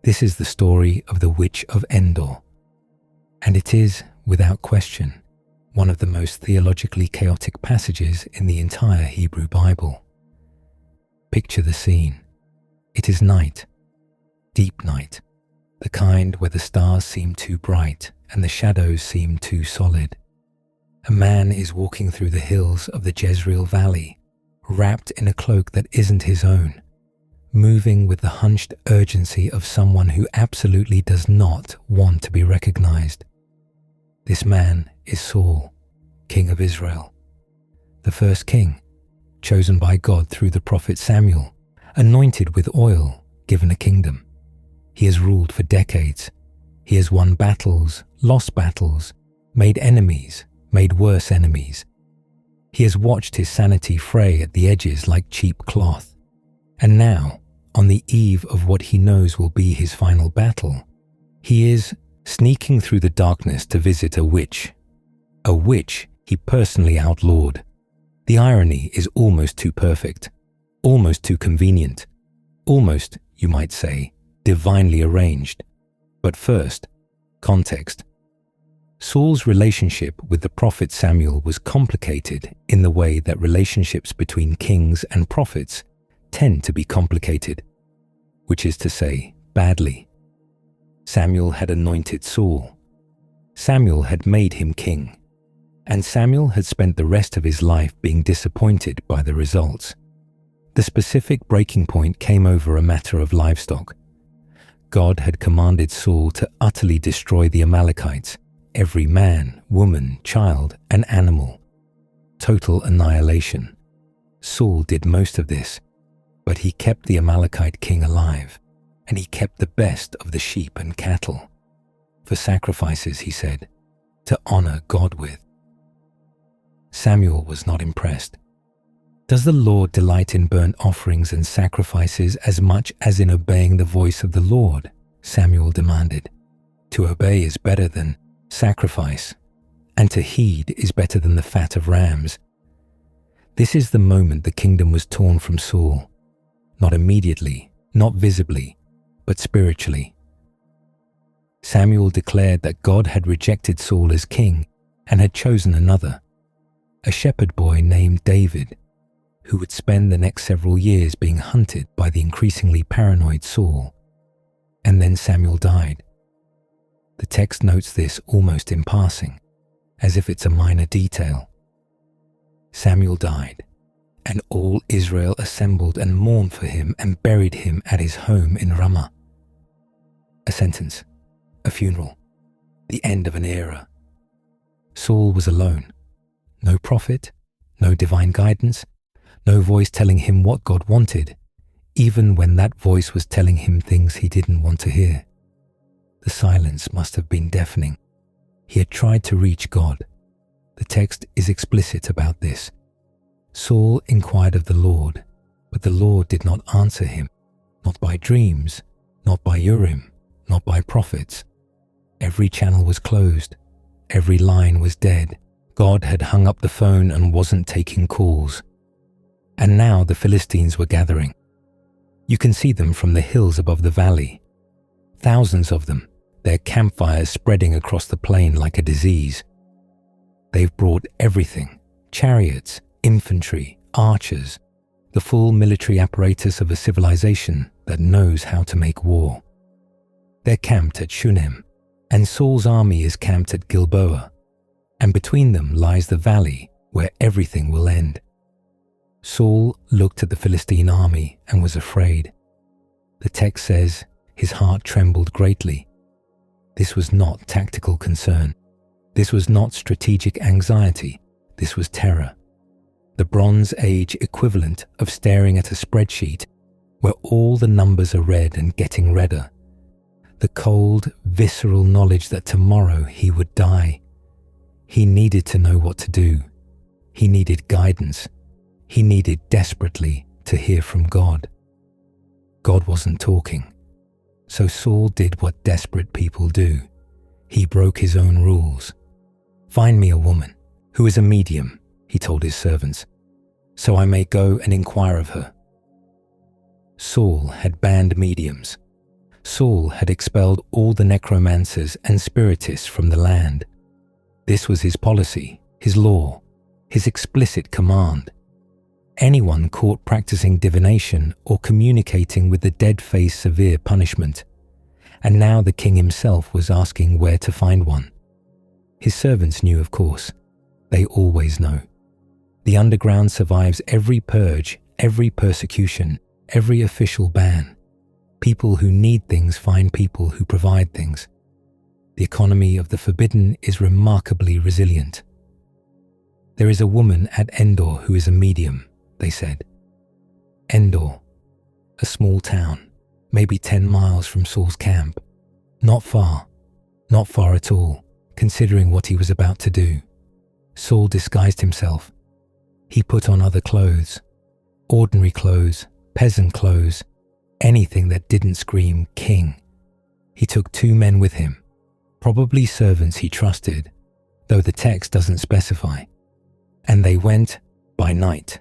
This is the story of the Witch of Endor, and it is, without question, one of the most theologically chaotic passages in the entire Hebrew Bible. Picture the scene. It is night, deep night. the kind where the stars seem too bright and the shadows seem too solid. A man is walking through the hills of the Jezreel Valley, wrapped in a cloak that isn't his own, moving with the hunched urgency of someone who absolutely does not want to be recognized. This man is Saul, king of Israel, the first king, chosen by God through the prophet Samuel, anointed with oil, given a kingdom. He has ruled for decades. He has won battles, lost battles, made enemies, made worse enemies. He has watched his sanity fray at the edges like cheap cloth. And now, on the eve of what he knows will be his final battle, he is sneaking through the darkness to visit a witch he personally outlawed. The irony is almost too perfect, almost too convenient, almost, you might say, divinely arranged. But first, context. Saul's relationship with the prophet Samuel was complicated in the way that relationships between kings and prophets tend to be complicated, which is to say, badly. Samuel had anointed Saul. Samuel had made him king. And Samuel had spent the rest of his life being disappointed by the results. The specific breaking point came over a matter of livestock. God had commanded Saul to utterly destroy the Amalekites, every man, woman, child, and animal. Total annihilation. Saul did most of this, but he kept the Amalekite king alive, and he kept the best of the sheep and cattle. For sacrifices, he said, to honor God with. Samuel was not impressed. Does the Lord delight in burnt offerings and sacrifices as much as in obeying the voice of the Lord? Samuel demanded. To obey is better than sacrifice, and to heed is better than the fat of rams. This is the moment the kingdom was torn from Saul. Not immediately, not visibly, but spiritually. Samuel declared that God had rejected Saul as king and had chosen another, a shepherd boy named David, who would spend the next several years being hunted by the increasingly paranoid Saul. And then Samuel died. The text notes this almost in passing, as if it's a minor detail. Samuel died, and all Israel assembled and mourned for him and buried him at his home in Ramah. A sentence, a funeral, the end of an era. Saul was alone. No prophet, no divine guidance, no voice telling him what God wanted, even when that voice was telling him things he didn't want to hear. The silence must have been deafening. He had tried to reach God. The text is explicit about this. Saul inquired of the Lord, but the Lord did not answer him, not by dreams, not by Urim, not by prophets. Every channel was closed. Every line was dead. God had hung up the phone and wasn't taking calls. And now the Philistines were gathering. You can see them from the hills above the valley. Thousands of them, their campfires spreading across the plain like a disease. They've brought everything, chariots, infantry, archers, the full military apparatus of a civilization that knows how to make war. They're camped at Shunem, and Saul's army is camped at Gilboa, and between them lies the valley where everything will end. Saul looked at the Philistine army and was afraid. The text says his heart trembled greatly. This was not tactical concern. This was not strategic anxiety. This was terror. The Bronze Age equivalent of staring at a spreadsheet where all the numbers are red and getting redder. The cold, visceral knowledge that tomorrow he would die. He needed to know what to do. He needed guidance. He needed desperately to hear from God. God wasn't talking. So Saul did what desperate people do. He broke his own rules. "Find me a woman who is a medium," he told his servants, "so I may go and inquire of her." Saul had banned mediums. Saul had expelled all the necromancers and spiritists from the land. This was his policy, his law, his explicit command. Anyone caught practicing divination or communicating with the dead face severe punishment. and now the king himself was asking where to find one. His servants knew, of course. They always know. The underground survives every purge, every persecution, every official ban. People who need things find people who provide things. The economy of the forbidden is remarkably resilient. There is a woman at Endor who is a medium, they said. Endor, a small town, maybe 10 miles from Saul's camp. Not far at all, considering what he was about to do. Saul disguised himself. He put on other clothes, ordinary clothes, peasant clothes, anything that didn't scream king. He took 2 men with him, probably servants he trusted, though the text doesn't specify. And they went by night.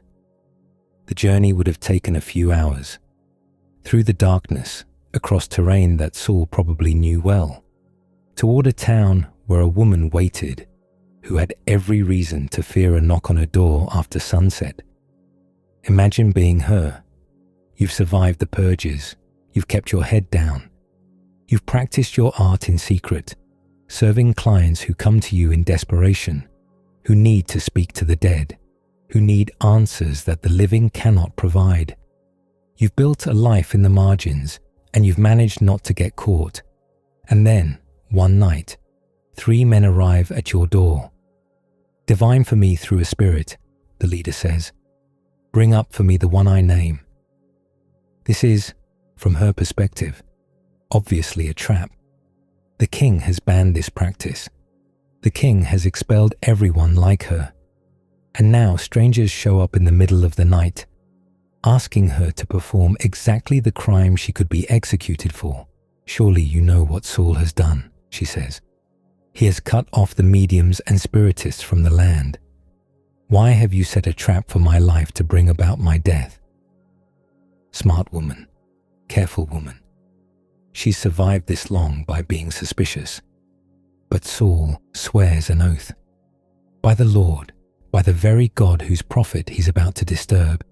The journey would have taken a few hours, through the darkness, across terrain that Saul probably knew well, toward a town where a woman waited who had every reason to fear a knock on her door after sunset. Imagine being her. You've survived the purges. You've kept your head down. You've practiced your art in secret, serving clients who come to you in desperation, who need to speak to the dead, who need answers that the living cannot provide. You've built a life in the margins, and you've managed not to get caught. And then, one night, 3 men arrive at your door. Divine for me through a spirit, the leader says. Bring up for me the one I name. This is, from her perspective, obviously a trap. The king has banned this practice. The king has expelled everyone like her. And now strangers show up in the middle of the night, asking her to perform exactly the crime she could be executed for. Surely you know what Saul has done, she says. He has cut off the mediums and spiritists from the land. Why have you set a trap for my life to bring about my death? Smart woman, careful woman. She's survived this long by being suspicious. But Saul swears an oath. By the Lord, by the very God whose prophet he's about to disturb,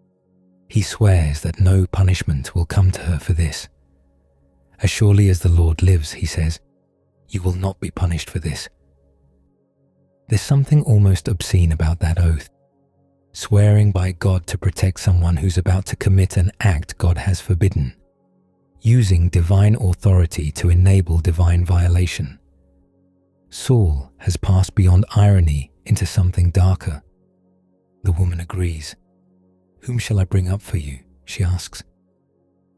he swears that no punishment will come to her for this. As surely as the Lord lives, he says, you will not be punished for this. There's something almost obscene about that oath. Swearing by God to protect someone who's about to commit an act God has forbidden. Using divine authority to enable divine violation. Saul has passed beyond irony into something darker. The woman agrees. Whom shall I bring up for you? She asks.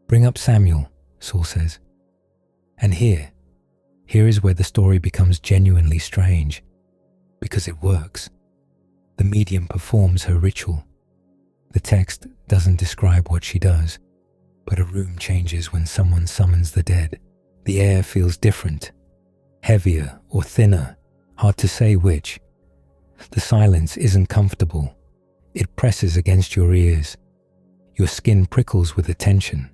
Bring up Samuel, Saul says. And here is where the story becomes genuinely strange, because it works. The medium performs her ritual. The text doesn't describe what she does, but a room changes when someone summons the dead. The air feels different, heavier or thinner, hard to say which. The silence isn't comfortable. It presses against your ears. Your skin prickles with attention.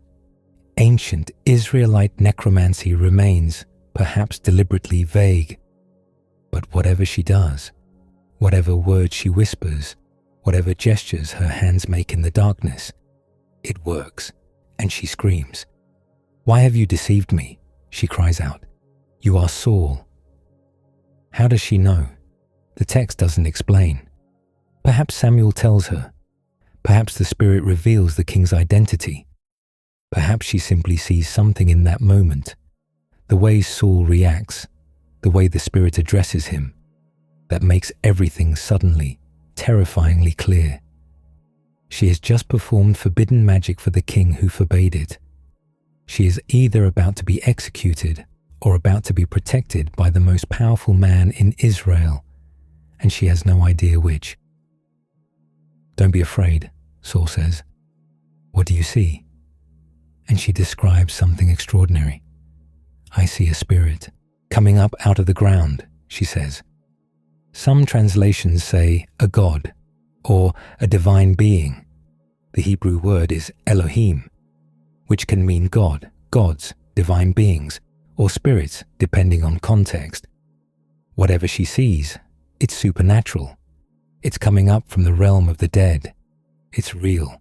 Ancient Israelite necromancy remains, perhaps deliberately vague. But whatever she does, whatever words she whispers, whatever gestures her hands make in the darkness, it works, and she screams. Why have you deceived me? She cries out. You are Saul. How does she know? The text doesn't explain. Perhaps Samuel tells her. Perhaps the Spirit reveals the king's identity. Perhaps she simply sees something in that moment. The way Saul reacts, the way the Spirit addresses him, that makes everything suddenly, terrifyingly clear. She has just performed forbidden magic for the king who forbade it. She is either about to be executed or about to be protected by the most powerful man in Israel, and she has no idea which. Don't be afraid, Saul says. What do you see? And she describes something extraordinary. I see a spirit coming up out of the ground, she says. Some translations say a god or a divine being. The Hebrew word is Elohim, which can mean God, gods, divine beings, or spirits, depending on context. Whatever she sees, it's supernatural. It's coming up from the realm of the dead. It's real.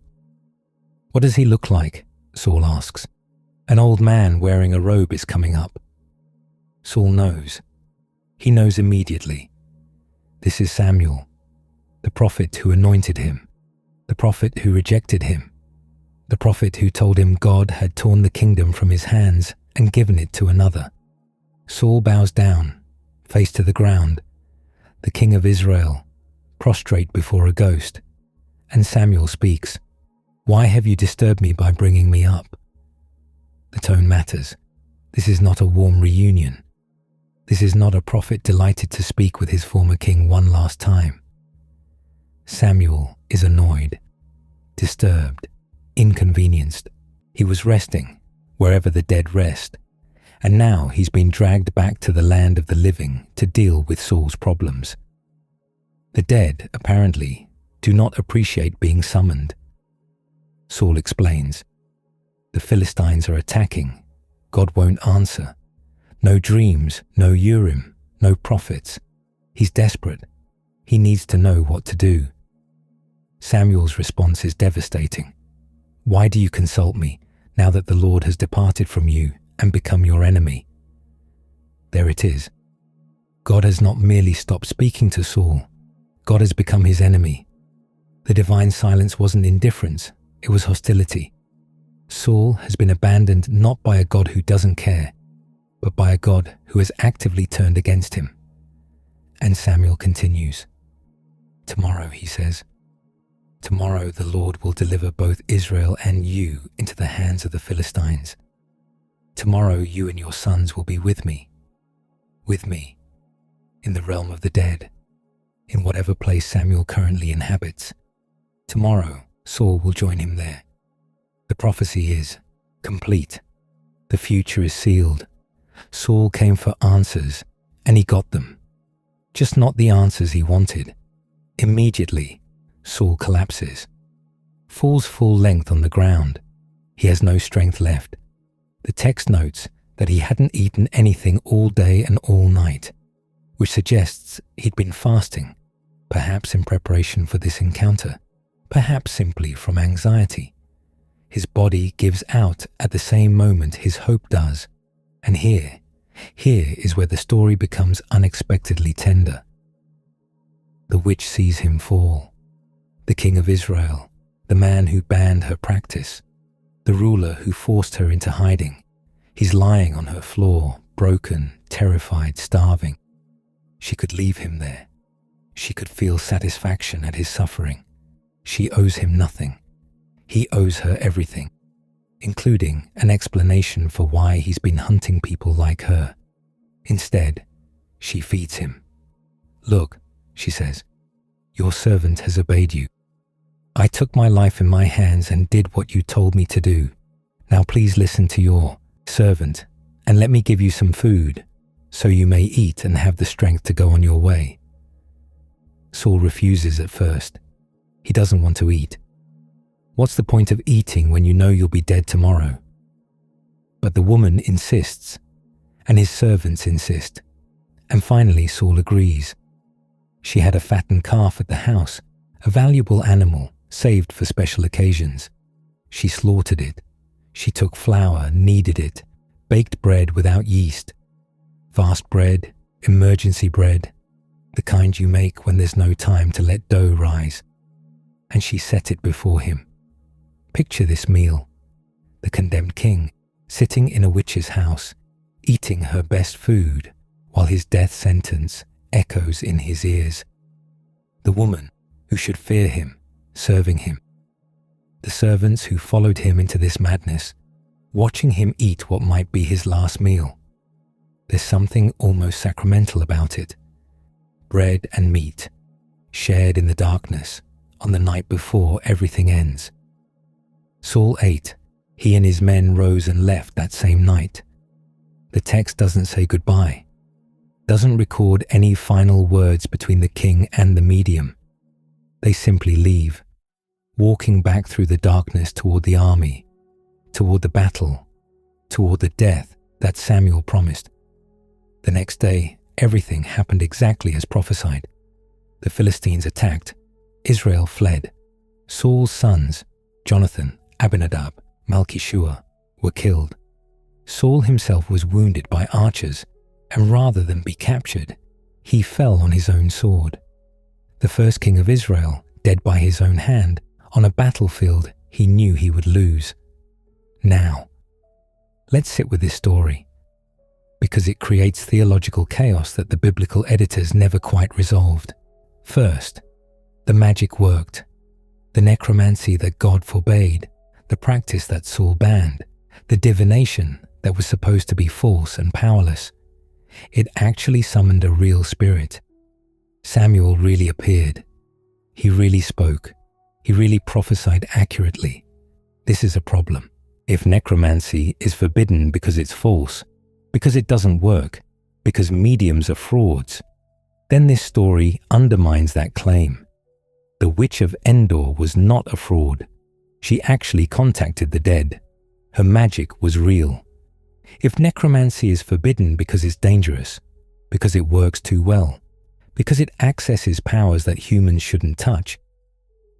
What does he look like? Saul asks. An old man wearing a robe is coming up, Saul knows. He knows immediately. This is Samuel, the prophet who anointed him, the prophet who rejected him, the prophet who told him God had torn the kingdom from his hands and given it to another. Saul bows down, face to the ground, the king of Israel, prostrate before a ghost, and Samuel speaks, "Why have you disturbed me by bringing me up?" The tone matters. This is not a warm reunion. This is not a prophet delighted to speak with his former king one last time. Samuel is annoyed, disturbed, inconvenienced. He was resting, wherever the dead rest, and now he's been dragged back to the land of the living to deal with Saul's problems. The dead, apparently, do not appreciate being summoned. Saul explains, "The Philistines are attacking. God won't answer. No dreams, no Urim, no prophets. He's desperate. He needs to know what to do." Samuel's response is devastating. "Why do you consult me now that the Lord has departed from you and become your enemy?" There it is. God has not merely stopped speaking to Saul. God has become his enemy. The divine silence wasn't indifference, it was hostility. Saul has been abandoned not by a God who doesn't care, but by a God who has actively turned against him. And Samuel continues. "Tomorrow," he says, "tomorrow the Lord will deliver both Israel and you into the hands of the Philistines. Tomorrow you and your sons will be with me, in the realm of the dead, in whatever place Samuel currently inhabits. Tomorrow Saul will join him there. The prophecy is complete. The future is sealed. Saul came for answers, and he got them. Just not the answers he wanted. Immediately, Saul collapses, falls full length on the ground. He has no strength left. The text notes that he hadn't eaten anything all day and all night, which suggests he'd been fasting, perhaps in preparation for this encounter, perhaps simply from anxiety. His body gives out at the same moment his hope does, and here is where the story becomes unexpectedly tender. The witch sees him fall. The king of Israel, the man who banned her practice, the ruler who forced her into hiding. He's lying on her floor, broken, terrified, starving. She could leave him there. She could feel satisfaction at his suffering. She owes him nothing. He owes her everything, including an explanation for why he's been hunting people like her. Instead, she feeds him. "Look," she says, "your servant has obeyed you. I took my life in my hands and did what you told me to do. Now please listen to your servant and let me give you some food so you may eat and have the strength to go on your way." Saul refuses at first. He doesn't want to eat. What's the point of eating when you know you'll be dead tomorrow? But the woman insists, and his servants insist, and finally Saul agrees. She had a fattened calf at the house, a valuable animal saved for special occasions. She slaughtered it. She took flour, kneaded it, baked bread without yeast. Fast bread, emergency bread, the kind you make when there's no time to let dough rise. And she set it before him. Picture this meal. The condemned king, sitting in a witch's house, eating her best food, while his death sentence echoes in his ears. The woman, who should fear him, serving him. The servants who followed him into this madness, watching him eat what might be his last meal. There's something almost sacramental about it. Bread and meat, shared in the darkness, on the night before everything ends. Saul ate. He and his men rose and left that same night. The text doesn't say goodbye, doesn't record any final words between the king and the medium. They simply leave, walking back through the darkness toward the army, toward the battle, toward the death that Samuel promised. The next day, everything happened exactly as prophesied. The Philistines attacked. Israel fled. Saul's sons, Jonathan, Abinadab, Malchishua, were killed. Saul himself was wounded by archers. and rather than be captured, he fell on his own sword. The first king of Israel, dead by his own hand, on a battlefield he knew he would lose. Now, let's sit with this story, because it creates theological chaos that the biblical editors never quite resolved. First, the magic worked. The necromancy that God forbade, the practice that Saul banned, the divination that was supposed to be false and powerless. It actually summoned a real spirit. Samuel really appeared. He really spoke. He really prophesied accurately. This is a problem. If necromancy is forbidden because it's false, because it doesn't work, because mediums are frauds, then this story undermines that claim. The witch of Endor was not a fraud. She actually contacted the dead. Her magic was real. If necromancy is forbidden because it's dangerous, because it works too well, because it accesses powers that humans shouldn't touch,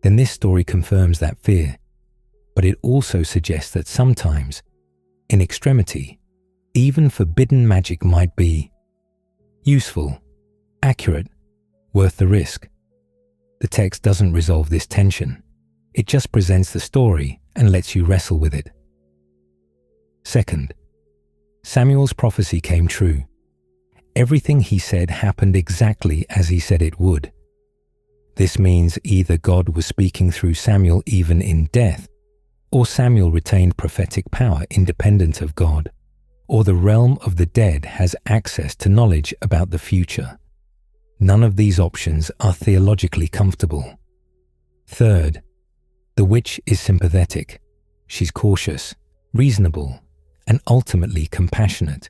then this story confirms that fear. But it also suggests that sometimes, in extremity, even forbidden magic might be useful, accurate, worth the risk. The text doesn't resolve this tension. It just presents the story and lets you wrestle with it. Second, Samuel's prophecy came true. Everything he said happened exactly as he said it would. This means either God was speaking through Samuel even in death, or Samuel retained prophetic power independent of God, or the realm of the dead has access to knowledge about the future. None of these options are theologically comfortable. Third, the witch is sympathetic. She's cautious, reasonable, and ultimately compassionate.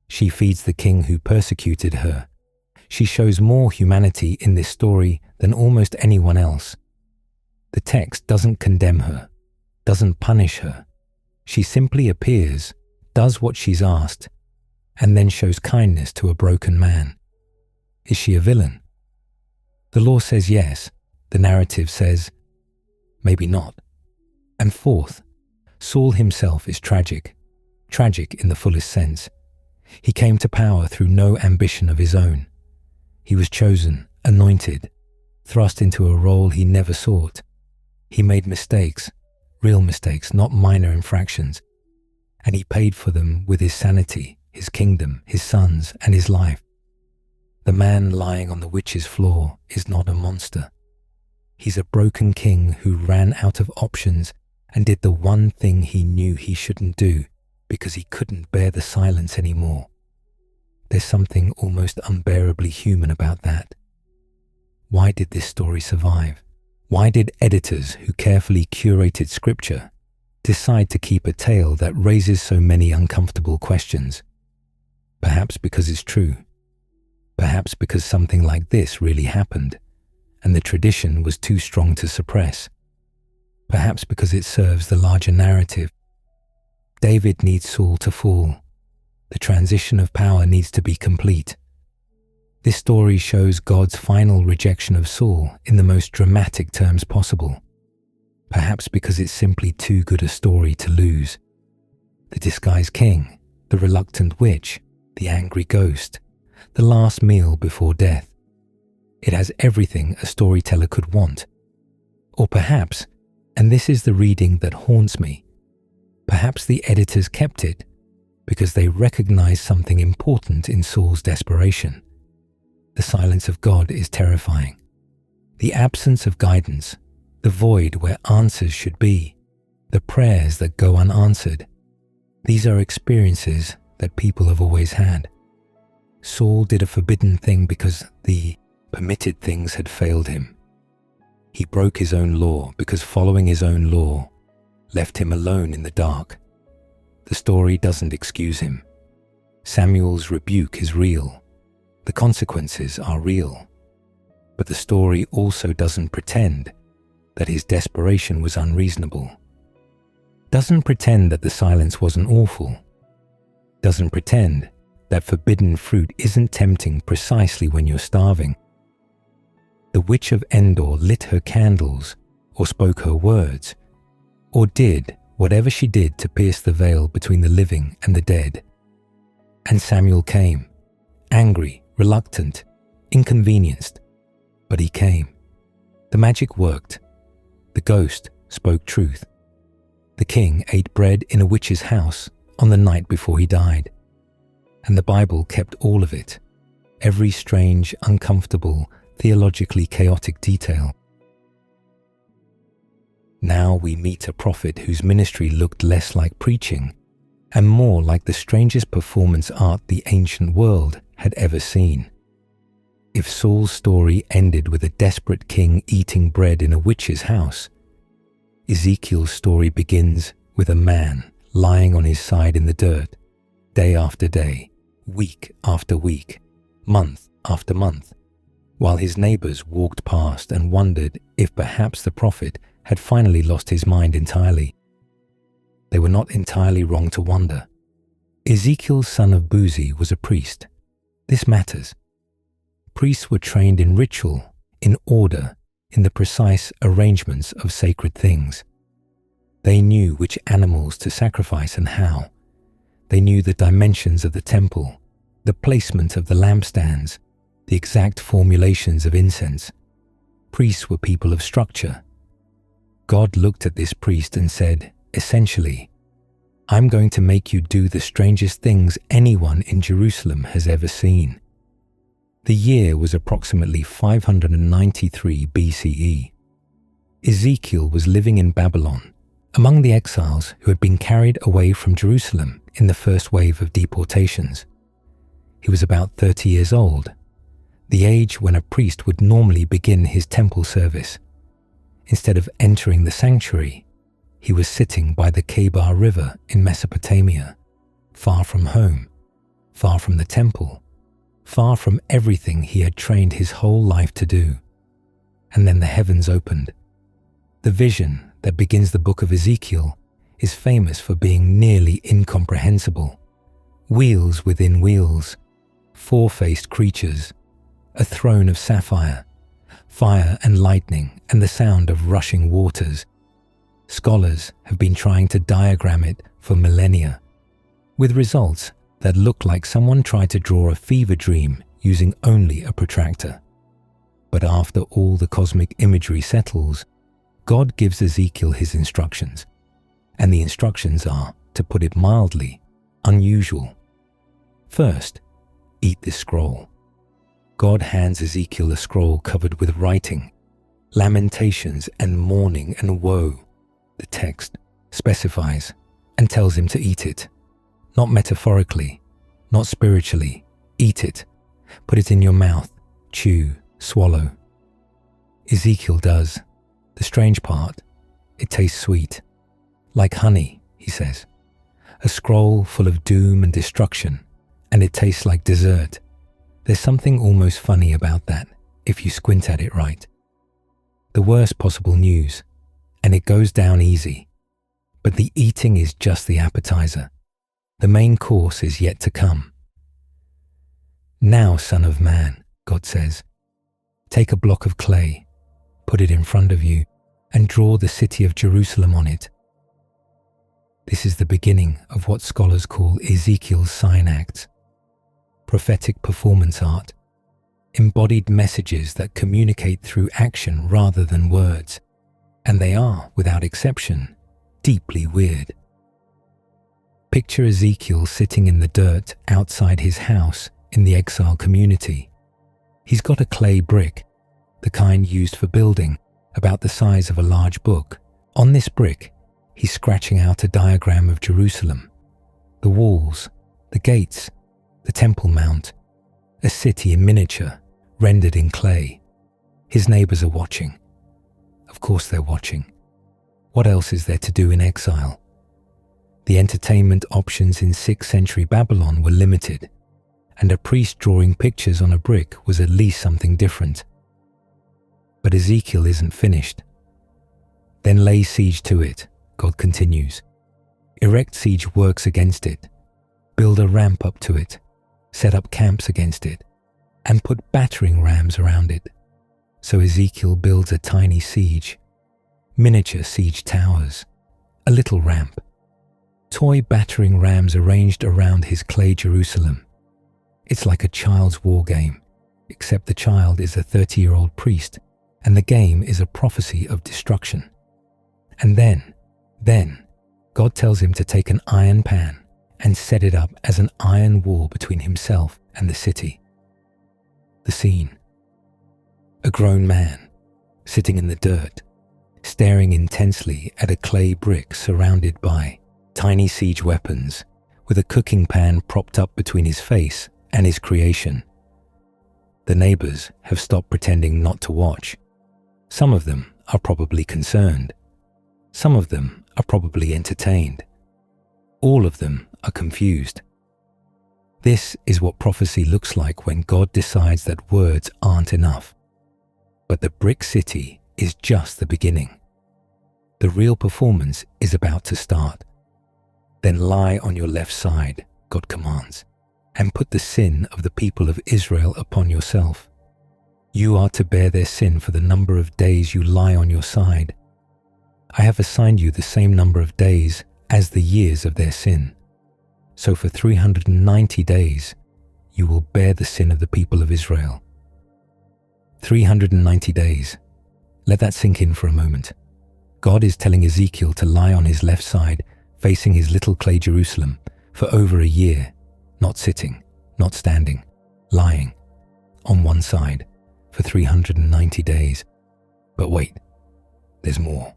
She feeds the king who persecuted her. She shows more humanity in this story than almost anyone else. The text doesn't condemn her, doesn't punish her. She simply appears, does what she's asked, and then shows kindness to a broken man. Is she a villain? The law says yes. The narrative says maybe not. And fourth, Saul himself is tragic in the fullest sense. He came to power through no ambition of his own. He was chosen, anointed, thrust into a role he never sought. He made mistakes, real mistakes, not minor infractions, and he paid for them with his sanity, his kingdom, his sons, and his life. The man lying on the witch's floor is not a monster. He's a broken king who ran out of options and did the one thing he knew he shouldn't do because he couldn't bear the silence anymore. There's something almost unbearably human about that. Why did this story survive? Why did editors who carefully curated scripture decide to keep a tale that raises so many uncomfortable questions? Perhaps because it's true. Perhaps because something like this really happened, and the tradition was too strong to suppress. Perhaps because it serves the larger narrative. David needs Saul to fall. The transition of power needs to be complete. This story shows God's final rejection of Saul in the most dramatic terms possible. Perhaps because it's simply too good a story to lose. The disguised king, the reluctant witch, the angry ghost, the last meal before death. It has everything a storyteller could want. Or perhaps, and this is the reading that haunts me, perhaps the editors kept it because they recognized something important in Saul's desperation. The silence of God is terrifying. The absence of guidance, the void where answers should be, the prayers that go unanswered. These are experiences that people have always had. Saul did a forbidden thing because the permitted things had failed him. He broke his own law because following his own law left him alone in the dark. The story doesn't excuse him. Samuel's rebuke is real. The consequences are real. But the story also doesn't pretend that his desperation was unreasonable. Doesn't pretend that the silence wasn't awful. Doesn't pretend that forbidden fruit isn't tempting precisely when you're starving. The witch of Endor lit her candles, or spoke her words, or did whatever she did to pierce the veil between the living and the dead. And Samuel came, angry, reluctant, inconvenienced. But he came. The magic worked. The ghost spoke truth. The king ate bread in a witch's house on the night before he died. And the Bible kept all of it, every strange, uncomfortable, theologically chaotic detail. Now we meet a prophet whose ministry looked less like preaching and more like the strangest performance art the ancient world had ever seen. If Saul's story ended with a desperate king eating bread in a witch's house, Ezekiel's story begins with a man lying on his side in the dirt, day after day, week after week, month after month, while his neighbors walked past and wondered if perhaps the prophet had finally lost his mind entirely. They were not entirely wrong to wonder. Ezekiel, son of Buzi, was a priest. This matters. Priests were trained in ritual, in order, in the precise arrangements of sacred things. They knew which animals to sacrifice and how. They knew the dimensions of the temple, the placement of the lampstands, the exact formulations of incense. Priests were people of structure. God looked at this priest and said, essentially, I'm going to make you do the strangest things anyone in Jerusalem has ever seen. The year was approximately 593 BCE. Ezekiel was living in Babylon, among the exiles who had been carried away from Jerusalem in the first wave of deportations. He was about 30 years old, the age when a priest would normally begin his temple service. Instead of entering the sanctuary, he was sitting by the Kebar River in Mesopotamia, far from home, far from the temple, far from everything he had trained his whole life to do. And then the heavens opened. The vision that begins the book of Ezekiel is famous for being nearly incomprehensible. Wheels within wheels, four-faced creatures, a throne of sapphire, fire and lightning, and the sound of rushing waters. Scholars have been trying to diagram it for millennia, with results that look like someone tried to draw a fever dream using only a protractor. But after all the cosmic imagery settles, God gives Ezekiel his instructions, and the instructions are, to put it mildly, unusual. First, eat this scroll. God hands Ezekiel a scroll covered with writing, lamentations and mourning and woe. The text specifies and tells him to eat it, not metaphorically, not spiritually. Eat it, put it in your mouth, chew, swallow. Ezekiel does. The strange part, it tastes sweet, like honey, he says. A scroll full of doom and destruction, and it tastes like dessert. There's something almost funny about that, if you squint at it right. The worst possible news, and it goes down easy. But the eating is just the appetizer. The main course is yet to come. Now, son of man, God says, take a block of clay, put it in front of you, and draw the city of Jerusalem on it. This is the beginning of what scholars call Ezekiel's sign acts. Prophetic performance art, embodied messages that communicate through action rather than words, and they are, without exception, deeply weird. Picture Ezekiel sitting in the dirt outside his house in the exile community. He's got a clay brick, the kind used for building, about the size of a large book. On this brick, he's scratching out a diagram of Jerusalem, the walls, the gates, the Temple Mount, a city in miniature, rendered in clay. His neighbors are watching. Of course they're watching. What else is there to do in exile? The entertainment options in 6th century Babylon were limited, and a priest drawing pictures on a brick was at least something different. But Ezekiel isn't finished. Then lay siege to it, God continues. Erect siege works against it. Build a ramp up to it. Set up camps against it, and put battering rams around it. So Ezekiel builds a tiny siege, miniature siege towers, a little ramp, toy battering rams arranged around his clay Jerusalem. It's like a child's war game, except the child is a 30-year-old priest, and the game is a prophecy of destruction. And then, God tells him to take an iron pan and set it up as an iron wall between himself and the city. The scene: a grown man, sitting in the dirt, staring intensely at a clay brick surrounded by tiny siege weapons, with a cooking pan propped up between his face and his creation. The neighbors have stopped pretending not to watch. Some of them are probably concerned. Some of them are probably entertained. All of them are confused. This is what prophecy looks like when God decides that words aren't enough. But the brick city is just the beginning. The real performance is about to start. Then lie on your left side, God commands, and put the sin of the people of Israel upon yourself. You are to bear their sin for the number of days you lie on your side. I have assigned you the same number of days as the years of their sin. So for 390 days, you will bear the sin of the people of Israel. 390 days. Let that sink in for a moment. God is telling Ezekiel to lie on his left side, facing his little clay Jerusalem, for over a year, not sitting, not standing, lying, on one side, for 390 days. But wait, there's more.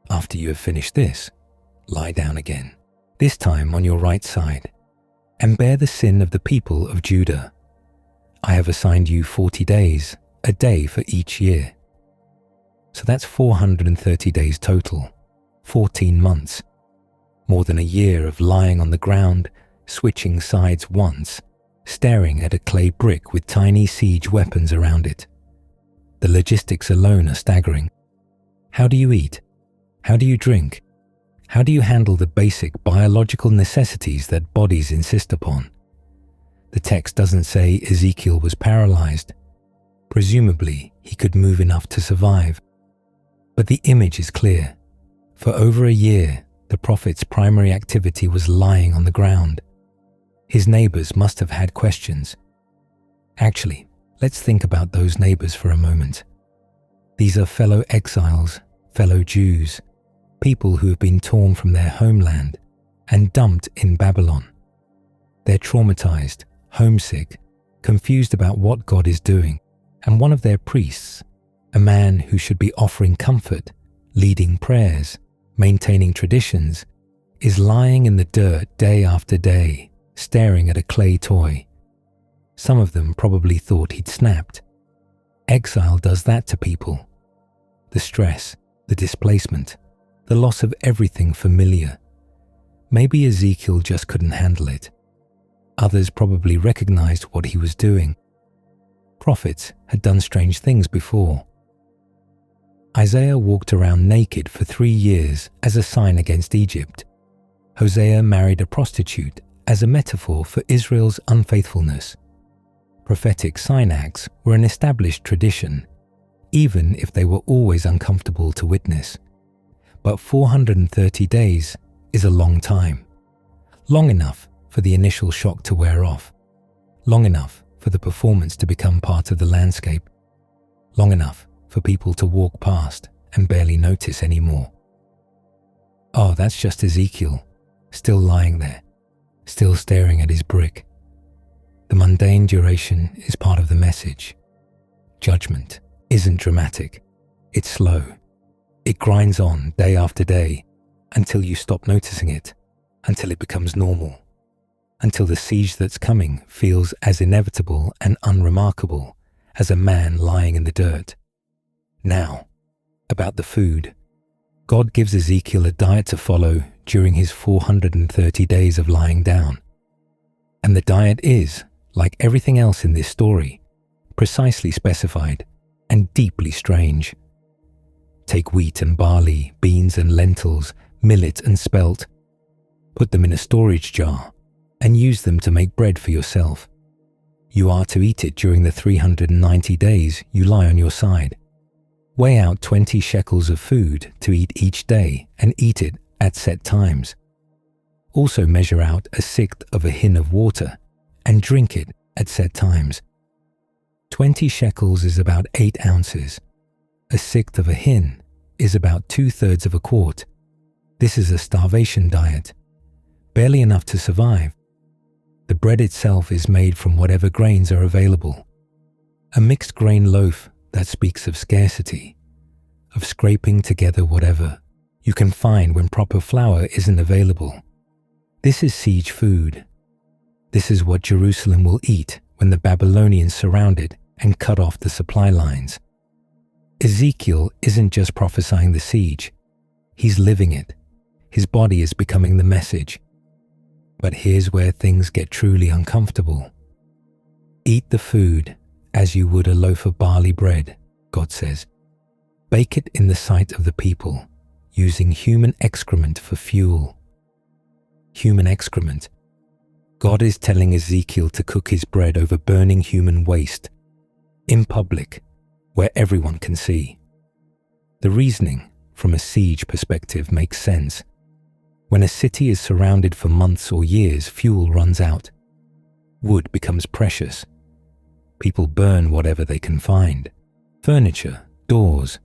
After you have finished this, lie down again, this time on your right side, and bear the sin of the people of Judah. I have assigned you 40 days, a day for each year. So that's 430 days total, 14 months, more than a year of lying on the ground, switching sides once, staring at a clay brick with tiny siege weapons around it. The logistics alone are staggering. How do you eat? How do you drink? How do you handle the basic biological necessities that bodies insist upon? The text doesn't say Ezekiel was paralyzed. Presumably, he could move enough to survive. But the image is clear. For over a year, the prophet's primary activity was lying on the ground. His neighbors must have had questions. Actually, let's think about those neighbors for a moment. These are fellow exiles, fellow Jews, people who have been torn from their homeland and dumped in Babylon. They're traumatized, homesick, confused about what God is doing, and one of their priests, a man who should be offering comfort, leading prayers, maintaining traditions, is lying in the dirt day after day, staring at a clay toy. Some of them probably thought he'd snapped. Exile does that to people. The stress, the displacement, the loss of everything familiar. Maybe Ezekiel just couldn't handle it. Others probably recognized what he was doing. Prophets had done strange things before. Isaiah walked around naked for 3 years as a sign against Egypt. Hosea married a prostitute as a metaphor for Israel's unfaithfulness. Prophetic sign acts were an established tradition, even if they were always uncomfortable to witness. But 430 days is a long time. Long enough for the initial shock to wear off. Long enough for the performance to become part of the landscape. Long enough for people to walk past and barely notice anymore. Oh, that's just Ezekiel, still lying there, still staring at his brick. The mundane duration is part of the message. Judgment isn't dramatic, it's slow. It grinds on day after day until you stop noticing it, until it becomes normal, until the siege that's coming feels as inevitable and unremarkable as a man lying in the dirt. Now, about the food. God gives Ezekiel a diet to follow during his 430 days of lying down. And the diet is, like everything else in this story, precisely specified and deeply strange. Take wheat and barley, beans and lentils, millet and spelt. Put them in a storage jar and use them to make bread for yourself. You are to eat it during the 390 days you lie on your side. Weigh out 20 shekels of food to eat each day and eat it at set times. Also measure out a sixth of a hin of water and drink it at set times. 20 shekels is about 8 ounces. A sixth of a hin is about 2/3 of a quart. This is a starvation diet, barely enough to survive. The bread itself is made from whatever grains are available. A mixed grain loaf that speaks of scarcity, of scraping together whatever you can find when proper flour isn't available. This is siege food. This is what Jerusalem will eat when the Babylonians surround it and cut off the supply lines. Ezekiel isn't just prophesying the siege, he's living it. His body is becoming the message. But here's where things get truly uncomfortable. Eat the food as you would a loaf of barley bread, God says. Bake it in the sight of the people, using human excrement for fuel. Human excrement. God is telling Ezekiel to cook his bread over burning human waste, in public, where everyone can see. The reasoning, from a siege perspective, makes sense. When a city is surrounded for months or years, fuel runs out. Wood becomes precious. People burn whatever they can find. Furniture, doors,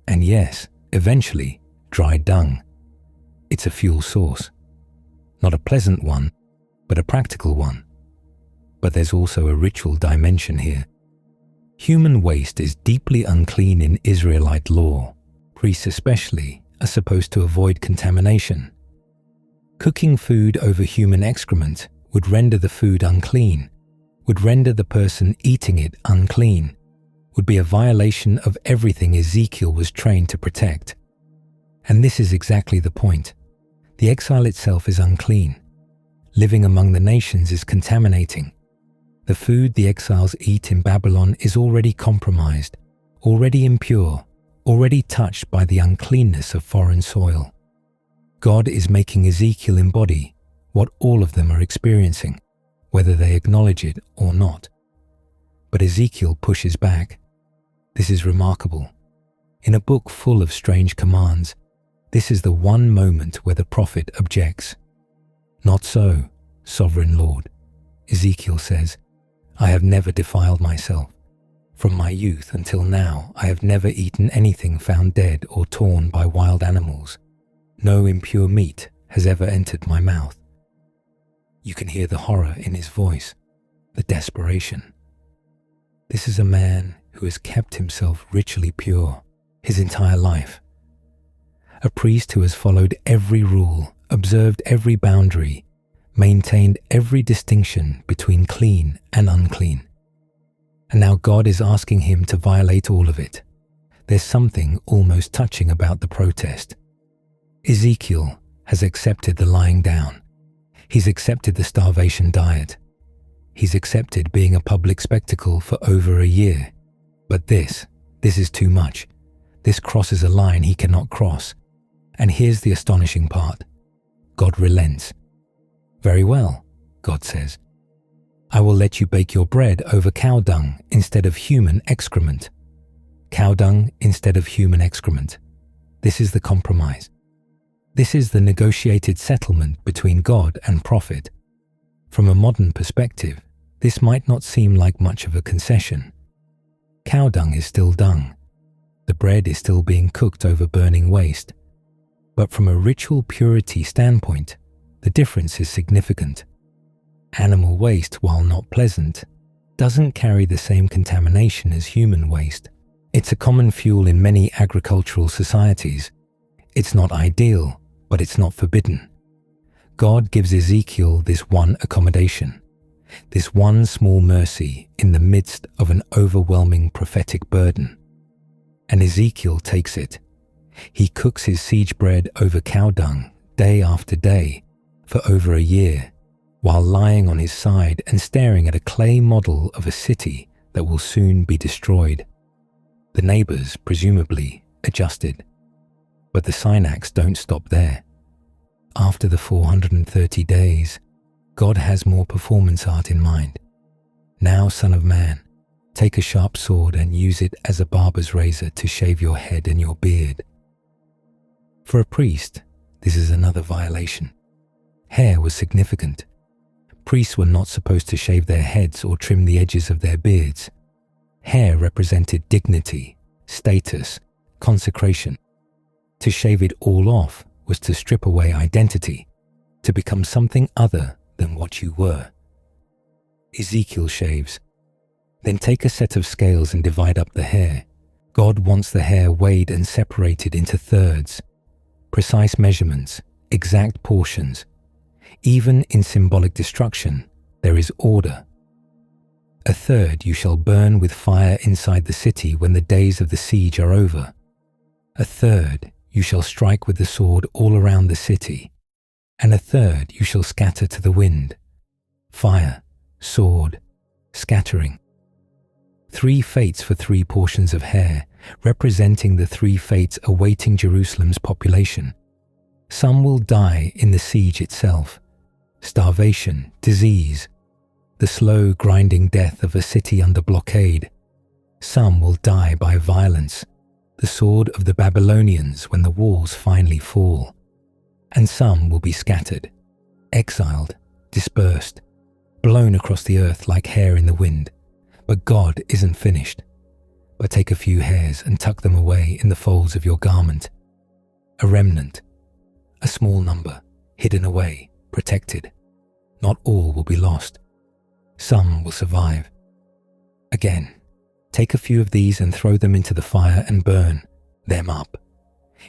and yes, eventually, dry dung. It's a fuel source. Not a pleasant one, but a practical one. But there's also a ritual dimension here. Human waste is deeply unclean in Israelite law. Priests especially are supposed to avoid contamination. Cooking food over human excrement would render the food unclean, would render the person eating it unclean, would be a violation of everything Ezekiel was trained to protect. And this is exactly the point. The exile itself is unclean. Living among the nations is contaminating. The food the exiles eat in Babylon is already compromised, already impure, already touched by the uncleanness of foreign soil. God is making Ezekiel embody what all of them are experiencing, whether they acknowledge it or not. But Ezekiel pushes back. This is remarkable. In a book full of strange commands, this is the one moment where the prophet objects. "Not so, sovereign Lord," Ezekiel says. "I have never defiled myself. From my youth until now, I have never eaten anything found dead or torn by wild animals. No impure meat has ever entered my mouth." You can hear the horror in his voice, the desperation. This is a man who has kept himself ritually pure his entire life. A priest who has followed every rule, observed every boundary, maintained every distinction between clean and unclean. And now God is asking him to violate all of it. There's something almost touching about the protest. Ezekiel has accepted the lying down. He's accepted the starvation diet. He's accepted being a public spectacle for over a year. But this is too much. This crosses a line he cannot cross. And here's the astonishing part. God relents. "Very well," God says. "I will let you bake your bread over cow dung instead of human excrement." Cow dung instead of human excrement. This is the compromise. This is the negotiated settlement between God and prophet. From a modern perspective, this might not seem like much of a concession. Cow dung is still dung. The bread is still being cooked over burning waste. But from a ritual purity standpoint, the difference is significant. Animal waste, while not pleasant, doesn't carry the same contamination as human waste. It's a common fuel in many agricultural societies. It's not ideal, but it's not forbidden. God gives Ezekiel this one accommodation, this one small mercy in the midst of an overwhelming prophetic burden. And Ezekiel takes it. He cooks his siege bread over cow dung day after day for over a year, while lying on his side and staring at a clay model of a city that will soon be destroyed. The neighbors, presumably, adjusted. But the Synax don't stop there. After the 430 days, God has more performance art in mind. "Now, son of man, take a sharp sword and use it as a barber's razor to shave your head and your beard." For a priest, this is another violation. Hair was significant. Priests were not supposed to shave their heads or trim the edges of their beards. Hair represented dignity, status, consecration. To shave it all off was to strip away identity, to become something other than what you were. Ezekiel shaves. Then take a set of scales and divide up the hair. God wants the hair weighed and separated into thirds, precise measurements, exact portions. Even in symbolic destruction, there is order. A third you shall burn with fire inside the city when the days of the siege are over. A third you shall strike with the sword all around the city, and a third you shall scatter to the wind. Fire, sword, scattering. 3 fates for 3 portions of hair, representing the 3 fates awaiting Jerusalem's population. Some will die in the siege itself. Starvation, disease, the slow grinding death of a city under blockade. Some will die by violence, the sword of the Babylonians when the walls finally fall. And some will be scattered, exiled, dispersed, blown across the earth like hair in the wind. But God isn't finished. But take a few hairs and tuck them away in the folds of your garment. A remnant, a small number, hidden away, protected. Not all will be lost. Some will survive. Again, take a few of these and throw them into the fire and burn them up.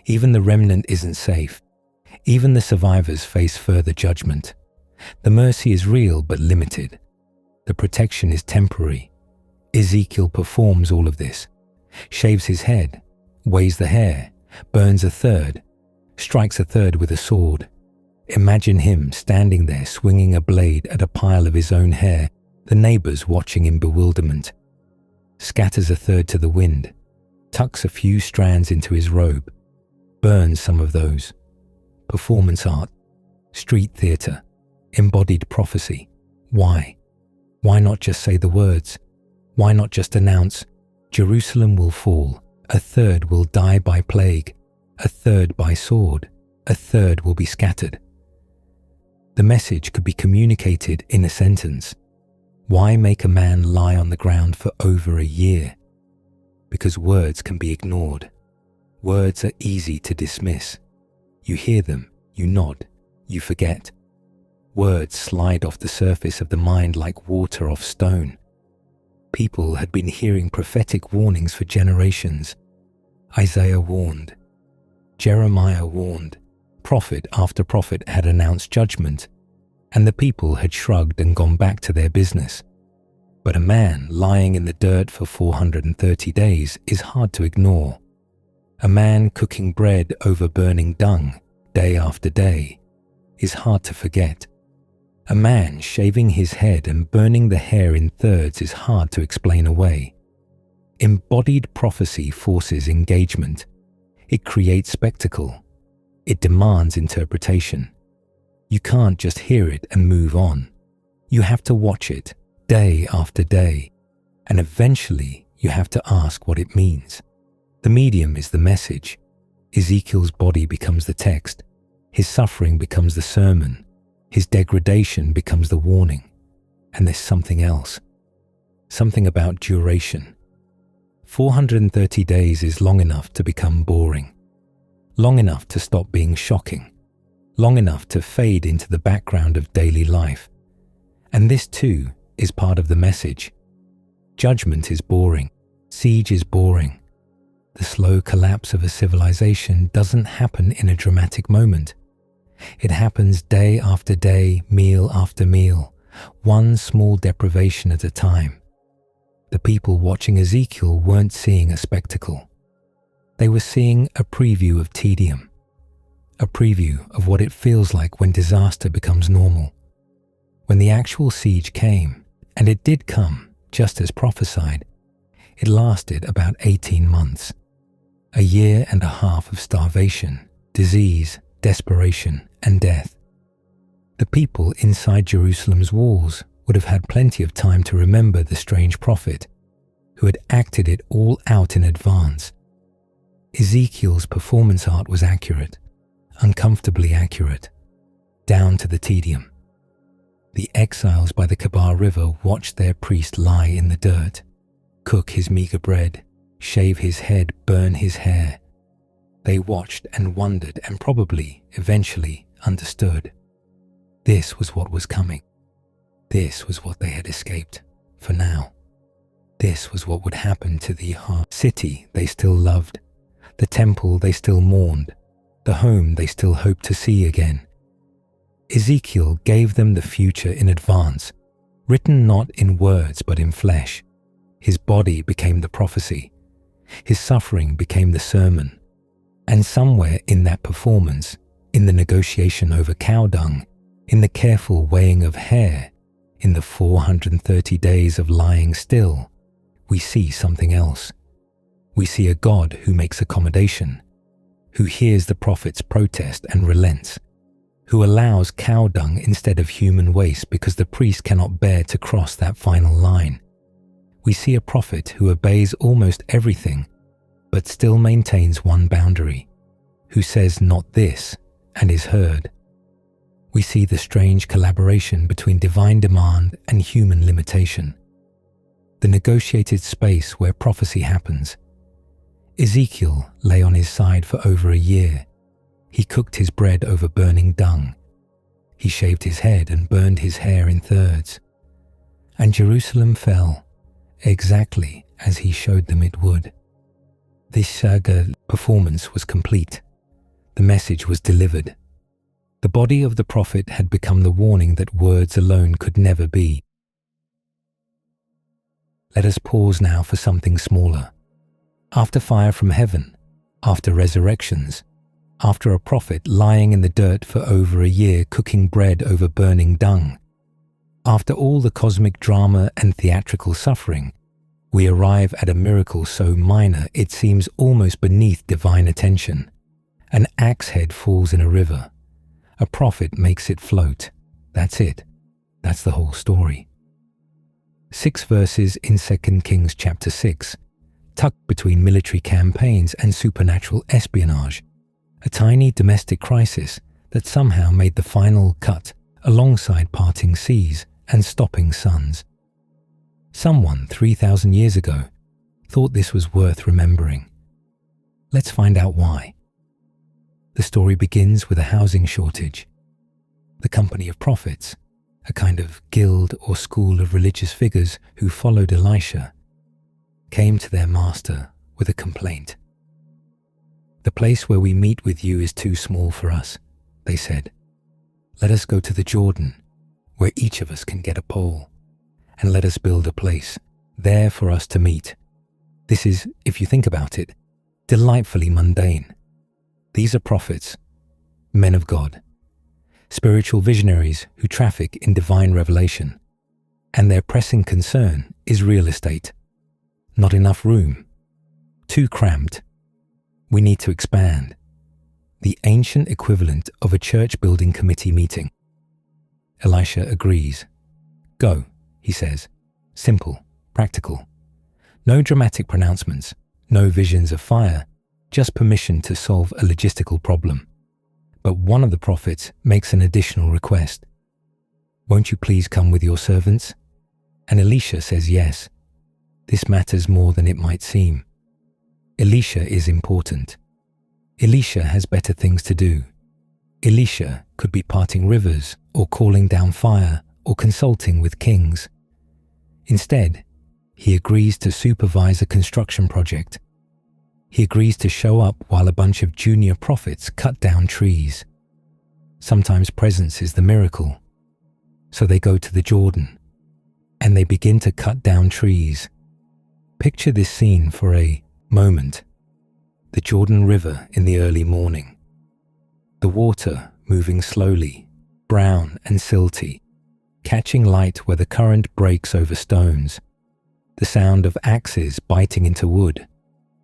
Even the remnant isn't safe. Even the survivors face further judgment. The mercy is real but limited. The protection is temporary. Ezekiel performs all of this, shaves his head, weighs the hair, burns a third, strikes a third with a sword. Imagine him standing there swinging a blade at a pile of his own hair, the neighbors watching in bewilderment. Scatters a third to the wind, tucks a few strands into his robe, burns some of those. Performance art, street theatre, embodied prophecy. Why? Why not just say the words? Why not just announce, Jerusalem will fall, a third will die by plague, a third by sword, a third will be scattered. The message could be communicated in a sentence. Why make a man lie on the ground for over a year? Because words can be ignored. Words are easy to dismiss. You hear them, you nod, you forget. Words slide off the surface of the mind like water off stone. People had been hearing prophetic warnings for generations. Isaiah warned. Jeremiah warned. Prophet after prophet had announced judgment, and the people had shrugged and gone back to their business. But a man lying in the dirt for 430 days is hard to ignore. A man cooking bread over burning dung, day after day, is hard to forget. A man shaving his head and burning the hair in thirds is hard to explain away. Embodied prophecy forces engagement. It creates spectacle. It demands interpretation. You can't just hear it and move on. You have to watch it day after day, and eventually you have to ask what it means. The medium is the message. Ezekiel's body becomes the text. His suffering becomes the sermon. His degradation becomes the warning. And there's something else. Something about duration. 430 days is long enough to become boring. Long enough to stop being shocking. Long enough to fade into the background of daily life. And this too is part of the message. Judgment is boring. Siege is boring. The slow collapse of a civilization doesn't happen in a dramatic moment. It happens day after day, meal after meal, one small deprivation at a time. The people watching Ezekiel weren't seeing a spectacle. They were seeing a preview of tedium, a preview of what it feels like when disaster becomes normal. When the actual siege came, and it did come, just as prophesied, it lasted about 18 months. A year and a half of starvation, disease, desperation, and death. The people inside Jerusalem's walls would have had plenty of time to remember the strange prophet who had acted it all out in advance. Ezekiel's performance art was accurate, uncomfortably accurate, down to the tedium. The exiles by the Kabar River watched their priest lie in the dirt, cook his meager bread, shave his head, burn his hair. They watched and wondered and probably, eventually, understood. This was what was coming. This was what they had escaped, for now. This was what would happen to the city they still loved, the temple they still mourned, the home they still hoped to see again. Ezekiel gave them the future in advance, written not in words but in flesh. His body became the prophecy. His suffering became the sermon. And somewhere in that performance, in the negotiation over cow dung, in the careful weighing of hair, in the 430 days of lying still, we see something else. We see a God who makes accommodation, who hears the prophet's protest and relents, who allows cow dung instead of human waste because the priest cannot bear to cross that final line. We see a prophet who obeys almost everything, but still maintains one boundary, who says not this and is heard. We see the strange collaboration between divine demand and human limitation, the negotiated space where prophecy happens. Ezekiel lay on his side for over a year. He cooked his bread over burning dung. He shaved his head and burned his hair in thirds. And Jerusalem fell, exactly as he showed them it would. This saga performance was complete. The message was delivered. The body of the prophet had become the warning that words alone could never be. Let us pause now for something smaller. After fire from heaven, after resurrections, after a prophet lying in the dirt for over a year cooking bread over burning dung, after all the cosmic drama and theatrical suffering, we arrive at a miracle so minor it seems almost beneath divine attention. An axe head falls in a river. A prophet makes it float. That's it. That's the whole story. 6 verses in 2 Kings chapter 6, tucked between military campaigns and supernatural espionage, a tiny domestic crisis that somehow made the final cut alongside parting seas and stopping suns. Someone 3,000 years ago thought this was worth remembering. Let's find out why. The story begins with a housing shortage. The company of prophets, a kind of guild or school of religious figures who followed Elisha, came to their master with a complaint. "The place where we meet with you is too small for us," they said. "Let us go to the Jordan, where each of us can get a pole, and let us build a place there for us to meet." This is, if you think about it, delightfully mundane. These are prophets, men of God, spiritual visionaries who traffic in divine revelation, and their pressing concern is real estate. Not enough room. Too cramped. We need to expand. The ancient equivalent of a church building committee meeting. Elisha agrees. "Go," he says. Simple, practical. No dramatic pronouncements, no visions of fire, just permission to solve a logistical problem. But one of the prophets makes an additional request. "Won't you please come with your servants?" And Elisha says yes. This matters more than it might seem. Elisha is important. Elisha has better things to do. Elisha could be parting rivers or calling down fire or consulting with kings. Instead, he agrees to supervise a construction project. He agrees to show up while a bunch of junior prophets cut down trees. Sometimes presence is the miracle. So they go to the Jordan, and they begin to cut down trees. Picture this scene for a moment. The Jordan River in the early morning. The water moving slowly, brown and silty, catching light where the current breaks over stones. The sound of axes biting into wood.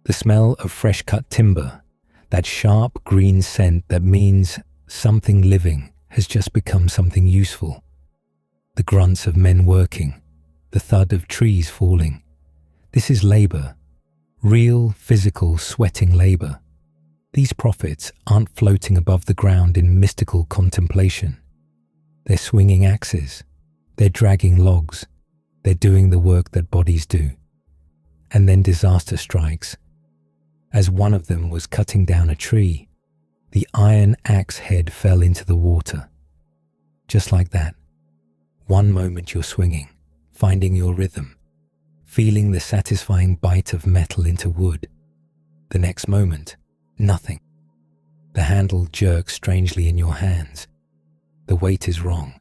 The smell of fresh-cut timber, that sharp green scent that means something living has just become something useful. The grunts of men working, the thud of trees falling. This is labor, real, physical, sweating labor. These prophets aren't floating above the ground in mystical contemplation. They're swinging axes, They're dragging logs. They're doing the work that bodies do. And then disaster strikes. As one of them was cutting down a tree, the iron axe head fell into the water. Just like that. One moment you're swinging, finding your rhythm, feeling the satisfying bite of metal into wood. The next moment, nothing. The handle jerks strangely in your hands. The weight is wrong.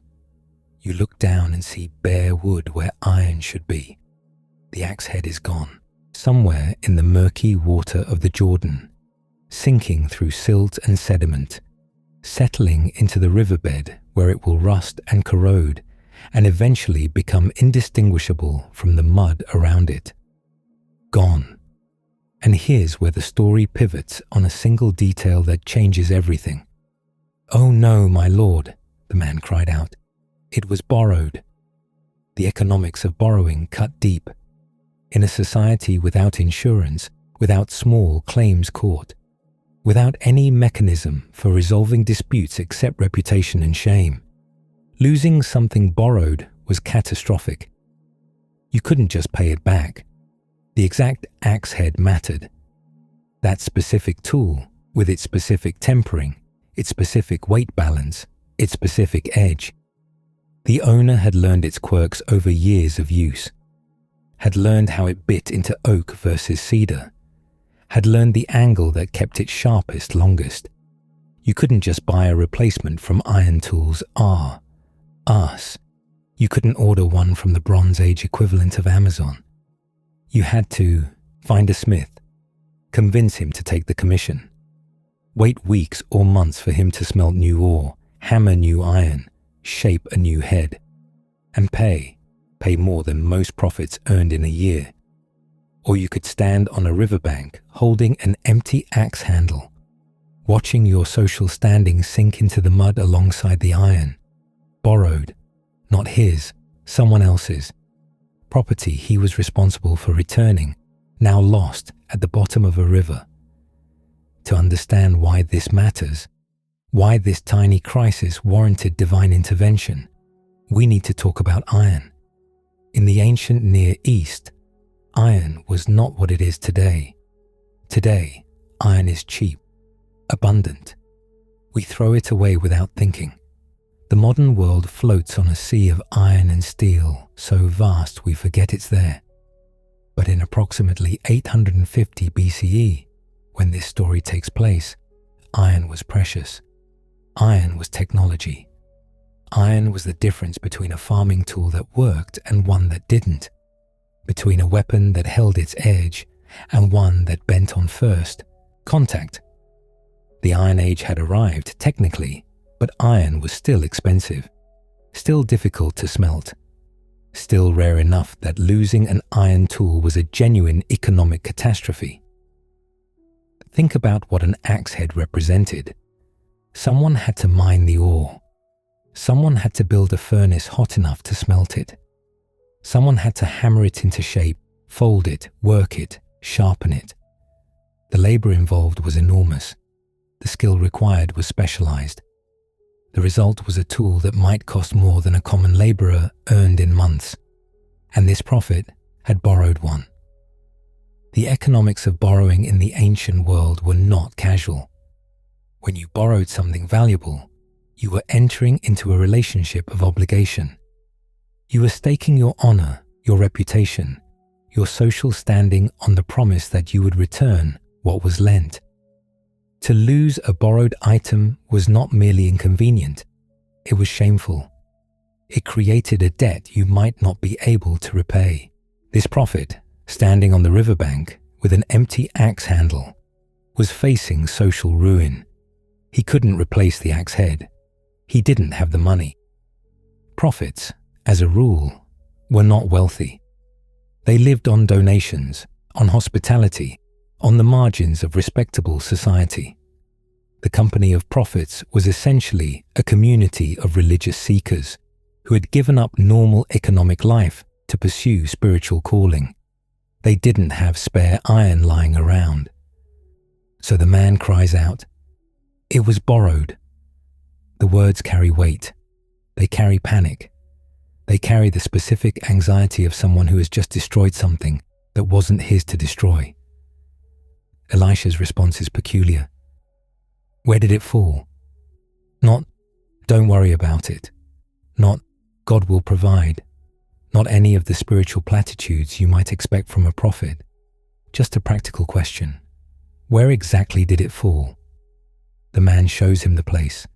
You look down and see bare wood where iron should be. The axe head is gone, somewhere in the murky water of the Jordan, sinking through silt and sediment, settling into the riverbed where it will rust and corrode and eventually become indistinguishable from the mud around it. Gone. And here's where the story pivots on a single detail that changes everything. "Oh no, my lord," the man cried out. "It was borrowed." The economics of borrowing cut deep. In a society without insurance, without small claims court, without any mechanism for resolving disputes except reputation and shame, losing something borrowed was catastrophic. You couldn't just pay it back. The exact axe head mattered. That specific tool, with its specific tempering, its specific weight balance, its specific edge. The owner had learned its quirks over years of use, had learned how it bit into oak versus cedar, had learned the angle that kept it sharpest longest. You couldn't just buy a replacement from Iron Tools Us. You couldn't order one from the Bronze Age equivalent of Amazon. You had to find a smith, convince him to take the commission, wait weeks or months for him to smelt new ore, hammer new iron, shape a new head, and pay more than most profits earned in a year. Or you could stand on a riverbank holding an empty axe handle, watching your social standing sink into the mud alongside the iron. Borrowed, not his, someone else's. Property he was responsible for returning, now lost at the bottom of a river. To understand why this matters, why this tiny crisis warranted divine intervention, we need to talk about iron. In the ancient Near East, iron was not what it is today. Today, iron is cheap, abundant. We throw it away without thinking. The modern world floats on a sea of iron and steel, so vast we forget it's there. But in approximately 850 BCE, when this story takes place, iron was precious. Iron was technology. Iron was the difference between a farming tool that worked and one that didn't, between a weapon that held its edge and one that bent on first contact. The Iron Age had arrived, technically, but iron was still expensive, still difficult to smelt, still rare enough that losing an iron tool was a genuine economic catastrophe. Think about what an axe head represented. Someone had to mine the ore. Someone had to build a furnace hot enough to smelt it. Someone had to hammer it into shape, fold it, work it, sharpen it. The labor involved was enormous. The skill required was specialized. The result was a tool that might cost more than a common laborer earned in months. And this prophet had borrowed one. The economics of borrowing in the ancient world were not casual. When you borrowed something valuable, you were entering into a relationship of obligation. You were staking your honor, your reputation, your social standing on the promise that you would return what was lent. To lose a borrowed item was not merely inconvenient, it was shameful. It created a debt you might not be able to repay. This prophet, standing on the riverbank with an empty axe handle, was facing social ruin. He couldn't replace the axe head. He didn't have the money. Prophets, as a rule, were not wealthy. They lived on donations, on hospitality, on the margins of respectable society. The company of prophets was essentially a community of religious seekers who had given up normal economic life to pursue spiritual calling. They didn't have spare iron lying around. So the man cries out, "It was borrowed." The words carry weight. They carry panic. They carry the specific anxiety of someone who has just destroyed something that wasn't his to destroy. Elisha's response is peculiar. Where did it fall? Not, don't worry about it. Not, God will provide. Not any of the spiritual platitudes you might expect from a prophet. Just a practical question. Where exactly did it fall? The man shows him the place.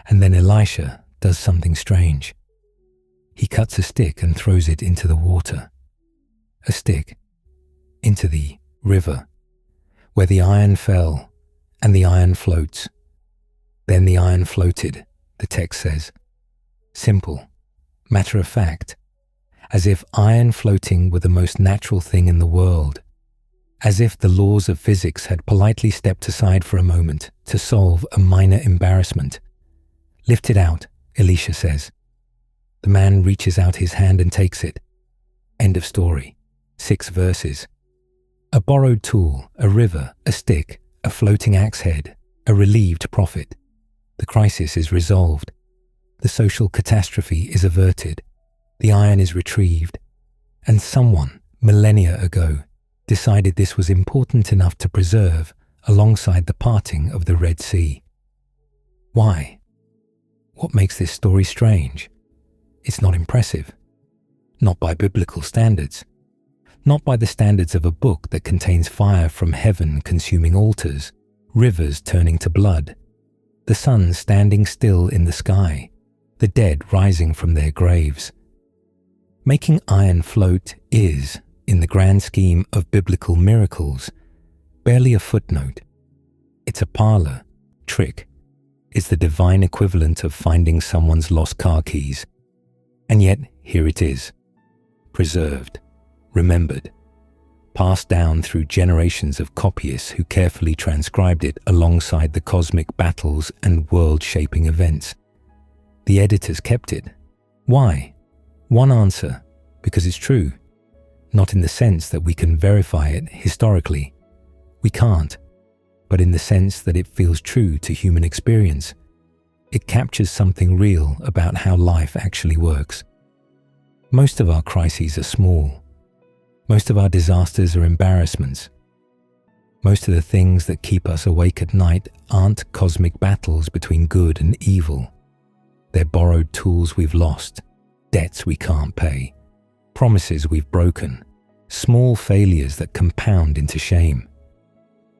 And then Elisha does something strange. He cuts a stick and throws it into the water. A stick. Into the river, where the iron fell and the iron floats. Then the iron floated, the text says. Simple, matter of fact, as if iron floating were the most natural thing in the world, as if the laws of physics had politely stepped aside for a moment to solve a minor embarrassment. Lift it out, Elisha says. The man reaches out his hand and takes it. End of story. 6 verses. A borrowed tool, a river, a stick, a floating axe head, a relieved prophet. The crisis is resolved. The social catastrophe is averted. The iron is retrieved. And someone, millennia ago, decided this was important enough to preserve alongside the parting of the Red Sea. Why? What makes this story strange? It's not impressive. Not by biblical standards. Not by the standards of a book that contains fire from heaven consuming altars, rivers turning to blood, the sun standing still in the sky, the dead rising from their graves. Making iron float is, in the grand scheme of biblical miracles, barely a footnote. It's a parlor, trick. It's the divine equivalent of finding someone's lost car keys. And yet, here it is, preserved, remembered, passed down through generations of copyists who carefully transcribed it alongside the cosmic battles and world-shaping events. The editors kept it. Why? One answer, because it's true. Not in the sense that we can verify it historically. We can't, but in the sense that it feels true to human experience. It captures something real about how life actually works. Most of our crises are small. Most of our disasters are embarrassments. Most of the things that keep us awake at night aren't cosmic battles between good and evil. They're borrowed tools we've lost, debts we can't pay, promises we've broken, small failures that compound into shame.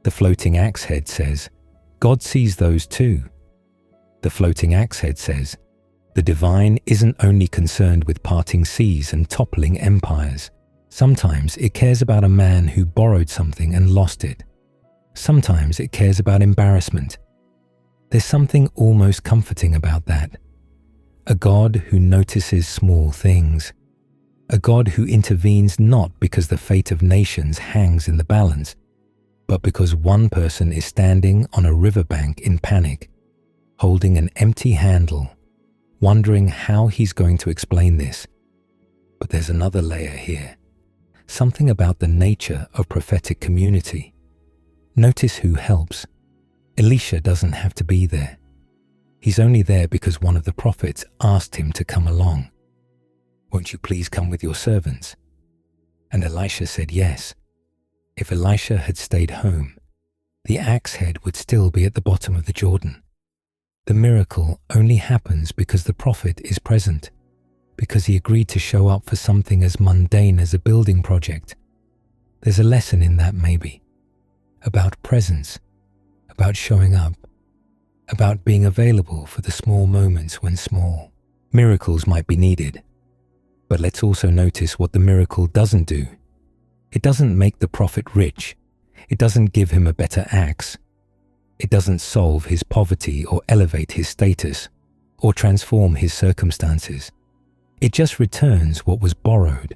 The floating axe head says, God sees those too. The floating axe head says, the divine isn't only concerned with parting seas and toppling empires. Sometimes it cares about a man who borrowed something and lost it. Sometimes it cares about embarrassment. There's something almost comforting about that. A God who notices small things. A God who intervenes not because the fate of nations hangs in the balance, but because one person is standing on a riverbank in panic, holding an empty handle, wondering how he's going to explain this. But there's another layer here. Something about the nature of prophetic community. Notice who helps. Elisha doesn't have to be there. He's only there because one of the prophets asked him to come along. Won't you please come with your servants? And Elisha said yes. If Elisha had stayed home, the axe head would still be at the bottom of the Jordan. The miracle only happens because the prophet is present, because he agreed to show up for something as mundane as a building project. There's a lesson in that maybe, about presence, about showing up, about being available for the small moments when small. Miracles might be needed, but let's also notice what the miracle doesn't do. It doesn't make the prophet rich. It doesn't give him a better axe. It doesn't solve his poverty or elevate his status or transform his circumstances. It just returns what was borrowed.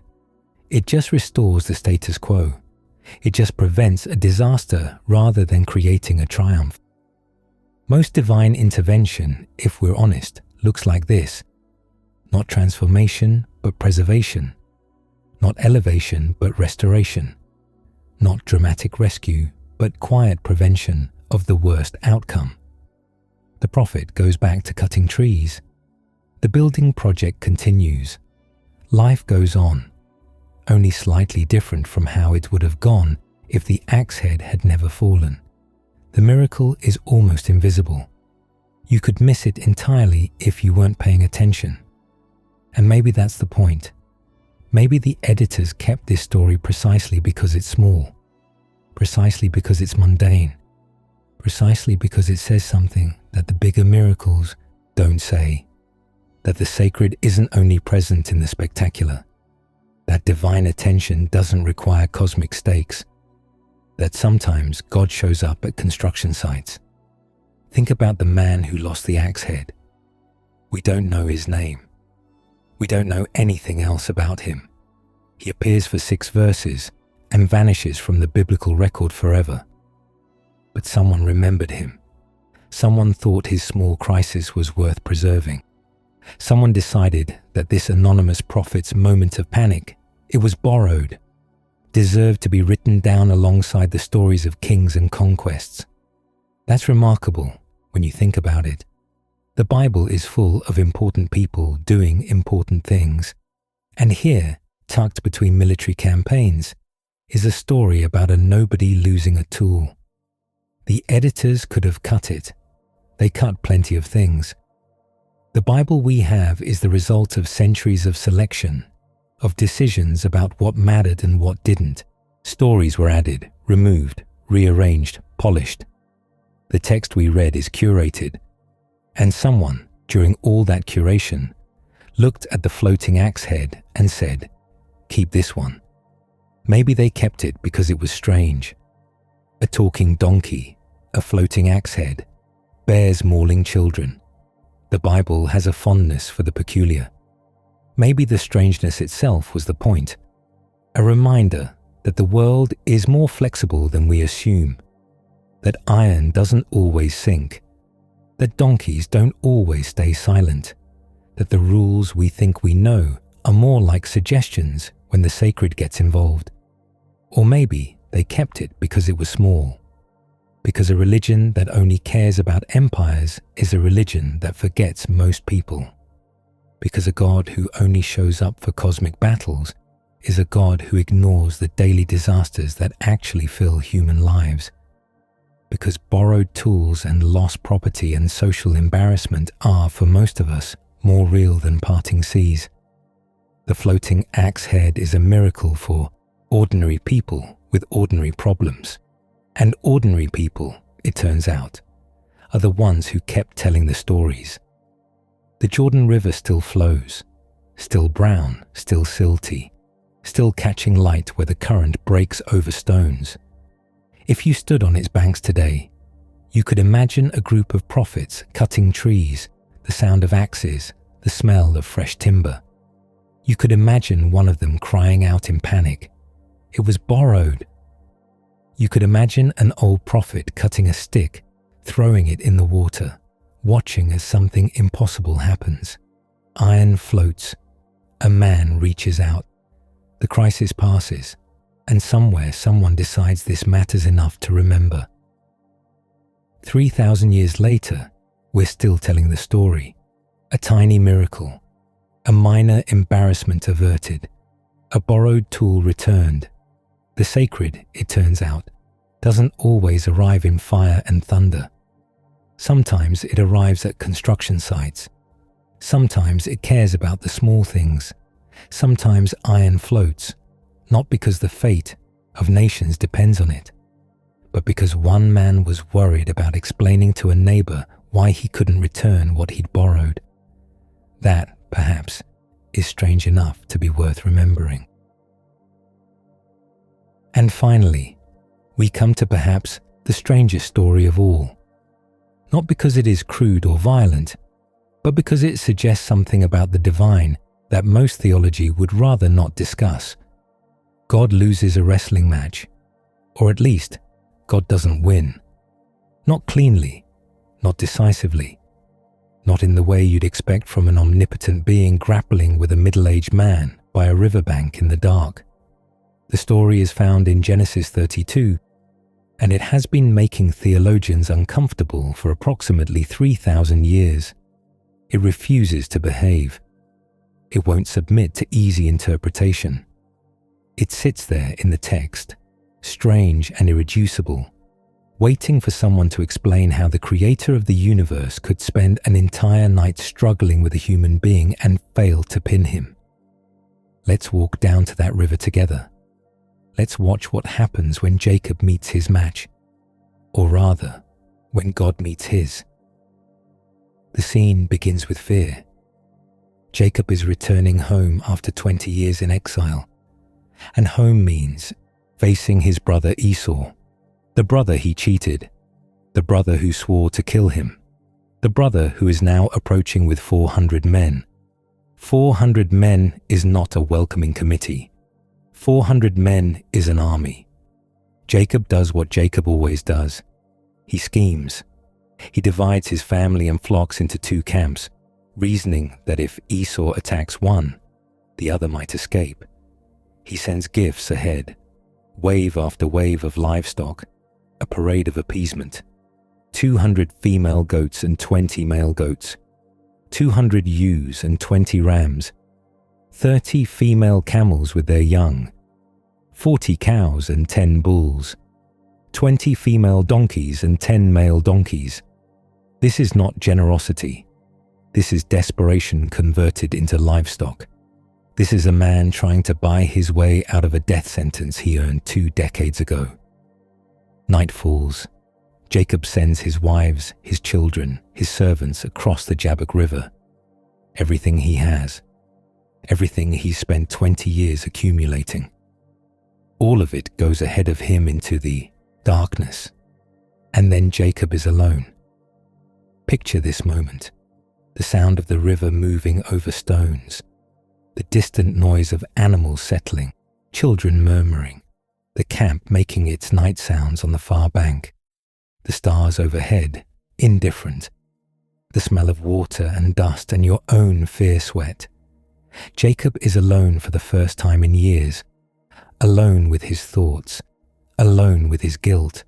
It just restores the status quo. It just prevents a disaster rather than creating a triumph. Most divine intervention, if we're honest, looks like this. Not transformation, but preservation. Not elevation, but restoration. Not dramatic rescue, but quiet prevention of the worst outcome. The prophet goes back to cutting trees. The building project continues. Life goes on, only slightly different from how it would have gone if the axe head had never fallen. The miracle is almost invisible. You could miss it entirely if you weren't paying attention. And maybe that's the point. Maybe the editors kept this story precisely because it's small, precisely because it's mundane, precisely because it says something that the bigger miracles don't say, that the sacred isn't only present in the spectacular, that divine attention doesn't require cosmic stakes, that sometimes God shows up at construction sites. Think about the man who lost the axe head. We don't know his name. We don't know anything else about him. He appears for 6 verses and vanishes from the biblical record forever. But someone remembered him. Someone thought his small crisis was worth preserving. Someone decided that this anonymous prophet's moment of panic, it was borrowed, deserved to be written down alongside the stories of kings and conquests. That's remarkable when you think about it. The Bible is full of important people doing important things, and here, tucked between military campaigns, is a story about a nobody losing a tool. The editors could have cut it. They cut plenty of things. The Bible we have is the result of centuries of selection, of decisions about what mattered and what didn't. Stories were added, removed, rearranged, polished. The text we read is curated, and someone, during all that curation, looked at the floating axe head and said, "Keep this one." Maybe they kept it because it was strange. A talking donkey, a floating axe head, bears mauling children. The Bible has a fondness for the peculiar. Maybe the strangeness itself was the point, a reminder that the world is more flexible than we assume, that iron doesn't always sink, that donkeys don't always stay silent, that the rules we think we know are more like suggestions when the sacred gets involved. Or maybe they kept it because it was small, because a religion that only cares about empires is a religion that forgets most people, because a God who only shows up for cosmic battles is a God who ignores the daily disasters that actually fill human lives, because borrowed tools and lost property and social embarrassment are, for most of us, more real than parting seas. The floating axe head is a miracle for ordinary people with ordinary problems. And ordinary people, it turns out, are the ones who kept telling the stories. The Jordan River still flows, still brown, still silty, still catching light where the current breaks over stones. If you stood on its banks today, you could imagine a group of prophets cutting trees, the sound of axes, the smell of fresh timber. You could imagine one of them crying out in panic, "It was borrowed." You could imagine an old prophet cutting a stick, throwing it in the water, watching as something impossible happens. Iron floats. A man reaches out. The crisis passes, and somewhere someone decides this matters enough to remember. 3,000 years later, we're still telling the story. A tiny miracle, a minor embarrassment averted, a borrowed tool returned. The sacred, it turns out, doesn't always arrive in fire and thunder. Sometimes it arrives at construction sites. Sometimes it cares about the small things. Sometimes iron floats, not because the fate of nations depends on it, but because one man was worried about explaining to a neighbor why he couldn't return what he'd borrowed. That, perhaps, is strange enough to be worth remembering. And finally, we come to perhaps the strangest story of all. Not because it is crude or violent, but because it suggests something about the divine that most theology would rather not discuss. God loses a wrestling match, or at least, God doesn't win. Not cleanly, not decisively, not in the way you'd expect from an omnipotent being grappling with a middle-aged man by a riverbank in the dark. The story is found in Genesis 32, and it has been making theologians uncomfortable for approximately 3,000 years. It refuses to behave. It won't submit to easy interpretation. It sits there in the text, strange and irreducible, waiting for someone to explain how the creator of the universe could spend an entire night struggling with a human being and fail to pin him. Let's walk down to that river together. Let's watch what happens when Jacob meets his match, or rather, when God meets his. The scene begins with fear. Jacob is returning home after 20 years in exile, and home means facing his brother Esau, the brother he cheated, the brother who swore to kill him, the brother who is now approaching with 400 men. 400 men is not a welcoming committee. 400 men is an army. Jacob does what Jacob always does. He schemes. He divides his family and flocks into two camps, reasoning that if Esau attacks one, the other might escape. He sends gifts ahead, wave after wave of livestock, a parade of appeasement. 200 female goats and 20 male goats, 200 ewes and 20 rams, 30 female camels with their young, 40 cows and 10 bulls, 20 female donkeys and 10 male donkeys. This is not generosity. This is desperation converted into livestock. This is a man trying to buy his way out of a death sentence he earned 2 decades ago. Night falls. Jacob sends his wives, his children, his servants across the Jabbok River. Everything he has. Everything he's spent 20 years accumulating. All of it goes ahead of him into the darkness. And then Jacob is alone. Picture this moment. The sound of the river moving over stones. The distant noise of animals settling, children murmuring, the camp making its night sounds on the far bank, the stars overhead, indifferent, the smell of water and dust and your own fear sweat. Jacob is alone for the first time in years, alone with his thoughts, alone with his guilt,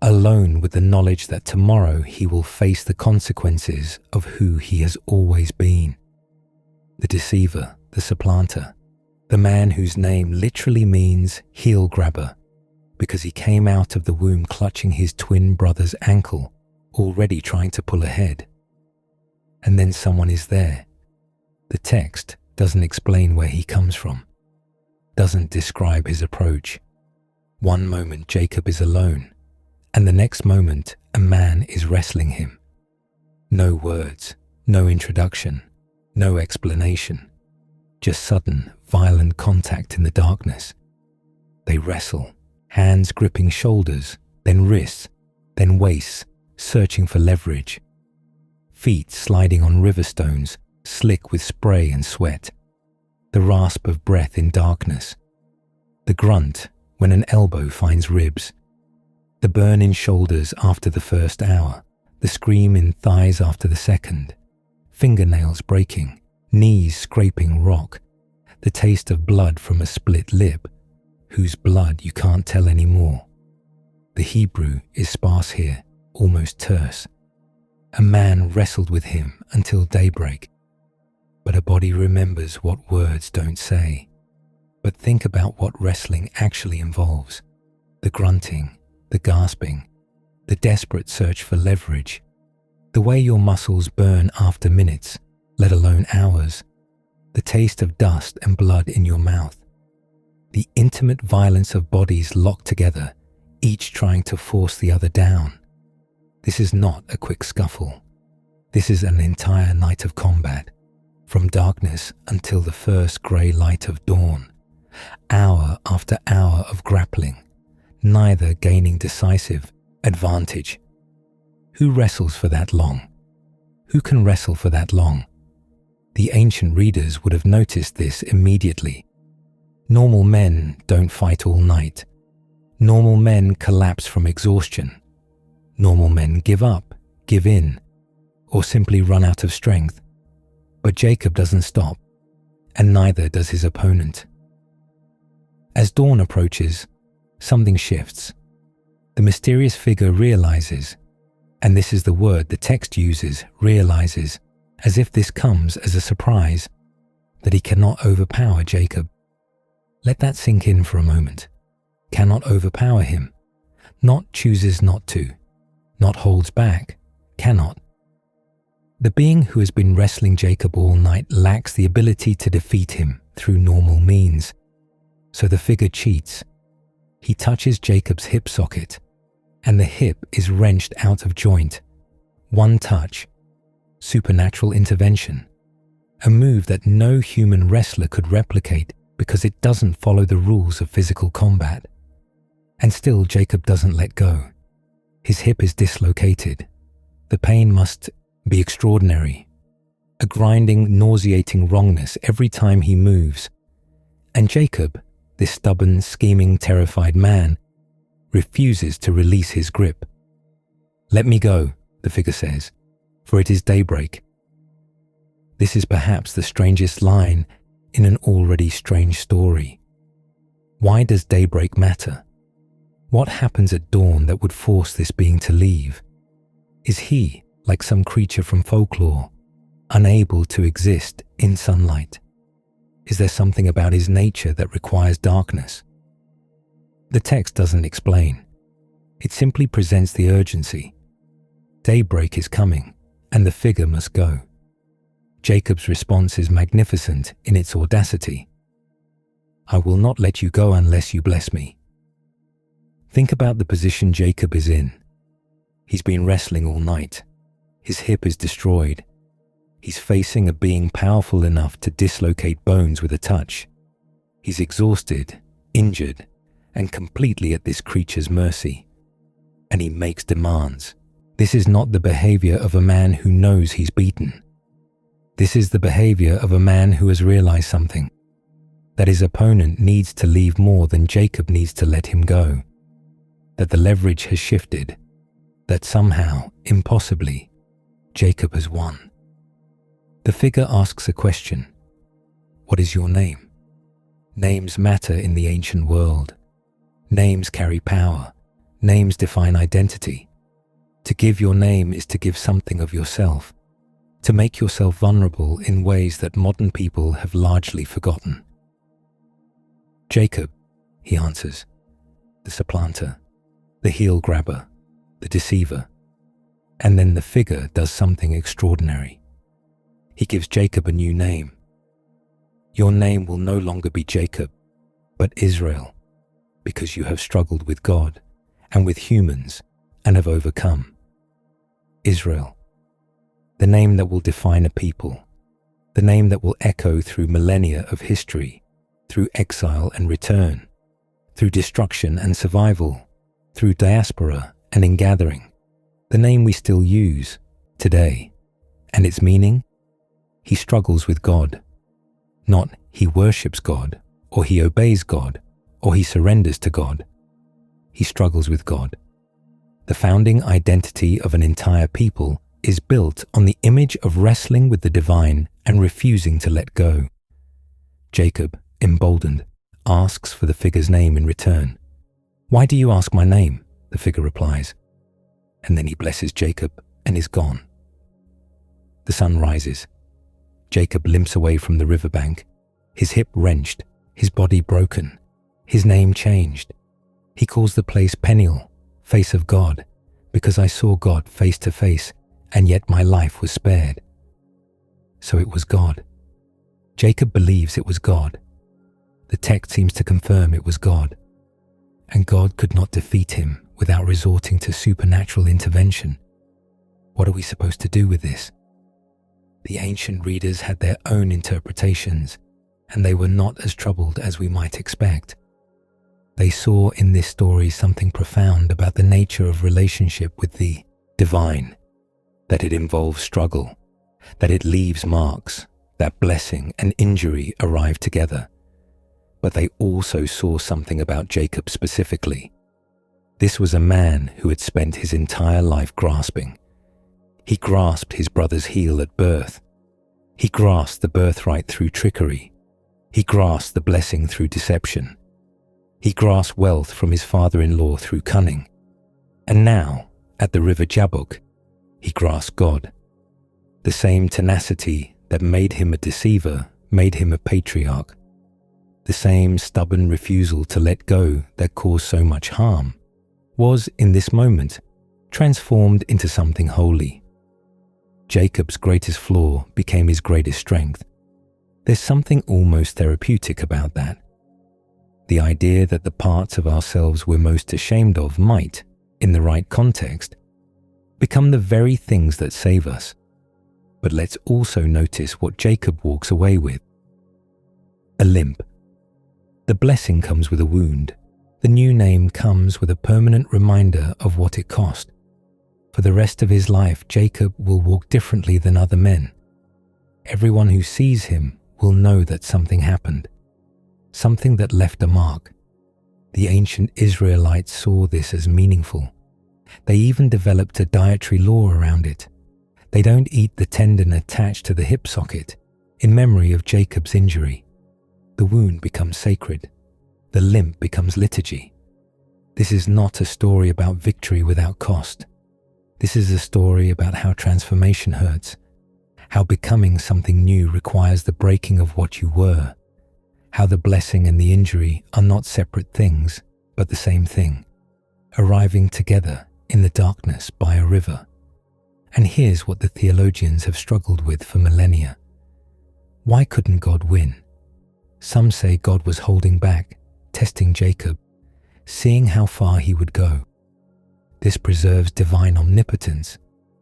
alone with the knowledge that tomorrow he will face the consequences of who he has always been. The deceiver, the supplanter, the man whose name literally means heel grabber, because he came out of the womb clutching his twin brother's ankle, already trying to pull ahead. And then someone is there. The text doesn't explain where he comes from, doesn't describe his approach. One moment Jacob is alone, and the next moment a man is wrestling him. No words, no introduction, no explanation. Just sudden, violent contact in the darkness. They wrestle, hands gripping shoulders, then wrists, then waists, searching for leverage. Feet sliding on river stones, slick with spray and sweat. The rasp of breath in darkness. The grunt when an elbow finds ribs. The burn in shoulders after the first hour. The scream in thighs after the second. Fingernails breaking. Knees scraping rock, the taste of blood from a split lip, whose blood you can't tell anymore. The Hebrew is sparse here, almost terse. A man wrestled with him until daybreak, but a body remembers what words don't say. But think about what wrestling actually involves. The grunting, the gasping, the desperate search for leverage, the way your muscles burn after minutes, let alone hours, the taste of dust and blood in your mouth, the intimate violence of bodies locked together, each trying to force the other down. This is not a quick scuffle. This is an entire night of combat, from darkness until the first grey light of dawn, hour after hour of grappling, neither gaining decisive advantage. Who wrestles for that long? Who can wrestle for that long? The ancient readers would have noticed this immediately. Normal men don't fight all night. Normal men collapse from exhaustion. Normal men give up, give in, or simply run out of strength. But Jacob doesn't stop, and neither does his opponent. As dawn approaches, something shifts. The mysterious figure realizes, and this is the word the text uses, realizes, as if this comes as a surprise, that he cannot overpower Jacob. Let that sink in for a moment. Cannot overpower him. Not chooses not to. Not holds back. Cannot. The being who has been wrestling Jacob all night lacks the ability to defeat him through normal means. So the figure cheats. He touches Jacob's hip socket, and the hip is wrenched out of joint. One touch. Supernatural intervention. A move that no human wrestler could replicate because it doesn't follow the rules of physical combat. And still Jacob doesn't let go. His hip is dislocated. The pain must be extraordinary. A grinding, nauseating wrongness every time he moves. And Jacob, this stubborn, scheming, terrified man, refuses to release his grip. "Let me go," the figure says, "for it is daybreak." This is perhaps the strangest line in an already strange story. Why does daybreak matter? What happens at dawn that would force this being to leave? Is he, like some creature from folklore, unable to exist in sunlight? Is there something about his nature that requires darkness? The text doesn't explain. It simply presents the urgency. Daybreak is coming, and the figure must go. Jacob's response is magnificent in its audacity. "I will not let you go unless you bless me." Think about the position Jacob is in. He's been wrestling all night. His hip is destroyed. He's facing a being powerful enough to dislocate bones with a touch. He's exhausted, injured, and completely at this creature's mercy. And he makes demands. This is not the behavior of a man who knows he's beaten. This is the behavior of a man who has realized something, that his opponent needs to leave more than Jacob needs to let him go, that the leverage has shifted, that somehow, impossibly, Jacob has won. The figure asks a question. What is your name? Names matter in the ancient world. Names carry power. Names define identity. To give your name is to give something of yourself, to make yourself vulnerable in ways that modern people have largely forgotten. "Jacob," he answers, "the supplanter, the heel grabber, the deceiver." And then the figure does something extraordinary. He gives Jacob a new name. "Your name will no longer be Jacob, but Israel, because you have struggled with God and with humans and have overcome." Israel, the name that will define a people, the name that will echo through millennia of history, through exile and return, through destruction and survival, through diaspora and ingathering, the name we still use today. And its meaning? He struggles with God. Not he worships God, or he obeys God, or he surrenders to God. He struggles with God. The founding identity of an entire people is built on the image of wrestling with the divine and refusing to let go. Jacob, emboldened, asks for the figure's name in return. "Why do you ask my name?" the figure replies. And then he blesses Jacob and is gone. The sun rises. Jacob limps away from the riverbank, his hip wrenched, his body broken, his name changed. He calls the place Peniel, face of God, because I saw God face to face, and yet my life was spared. So it was God. Jacob believes it was God. The text seems to confirm it was God. And God could not defeat him without resorting to supernatural intervention. What are we supposed to do with this? The ancient readers had their own interpretations, and they were not as troubled as we might expect. They saw in this story something profound about the nature of relationship with the divine, that it involves struggle, that it leaves marks, that blessing and injury arrive together. But they also saw something about Jacob specifically. This was a man who had spent his entire life grasping. He grasped his brother's heel at birth. He grasped the birthright through trickery. He grasped the blessing through deception. He grasped wealth from his father-in-law through cunning. And now, at the river Jabbok, he grasped God. The same tenacity that made him a deceiver made him a patriarch. The same stubborn refusal to let go that caused so much harm was, in this moment, transformed into something holy. Jacob's greatest flaw became his greatest strength. There's something almost therapeutic about that. The idea that the parts of ourselves we're most ashamed of might, in the right context, become the very things that save us. But let's also notice what Jacob walks away with. A limp. The blessing comes with a wound. The new name comes with a permanent reminder of what it cost. For the rest of his life, Jacob will walk differently than other men. Everyone who sees him will know that something happened, something that left a mark. The ancient Israelites saw this as meaningful. They even developed a dietary law around it. They don't eat the tendon attached to the hip socket in memory of Jacob's injury. The wound becomes sacred. The limp becomes liturgy. This is not a story about victory without cost. This is a story about how transformation hurts, how becoming something new requires the breaking of what you were, how the blessing and the injury are not separate things, but the same thing, arriving together in the darkness by a river. And here's what the theologians have struggled with for millennia. Why couldn't God win? Some say God was holding back, testing Jacob, seeing how far he would go. This preserves divine omnipotence,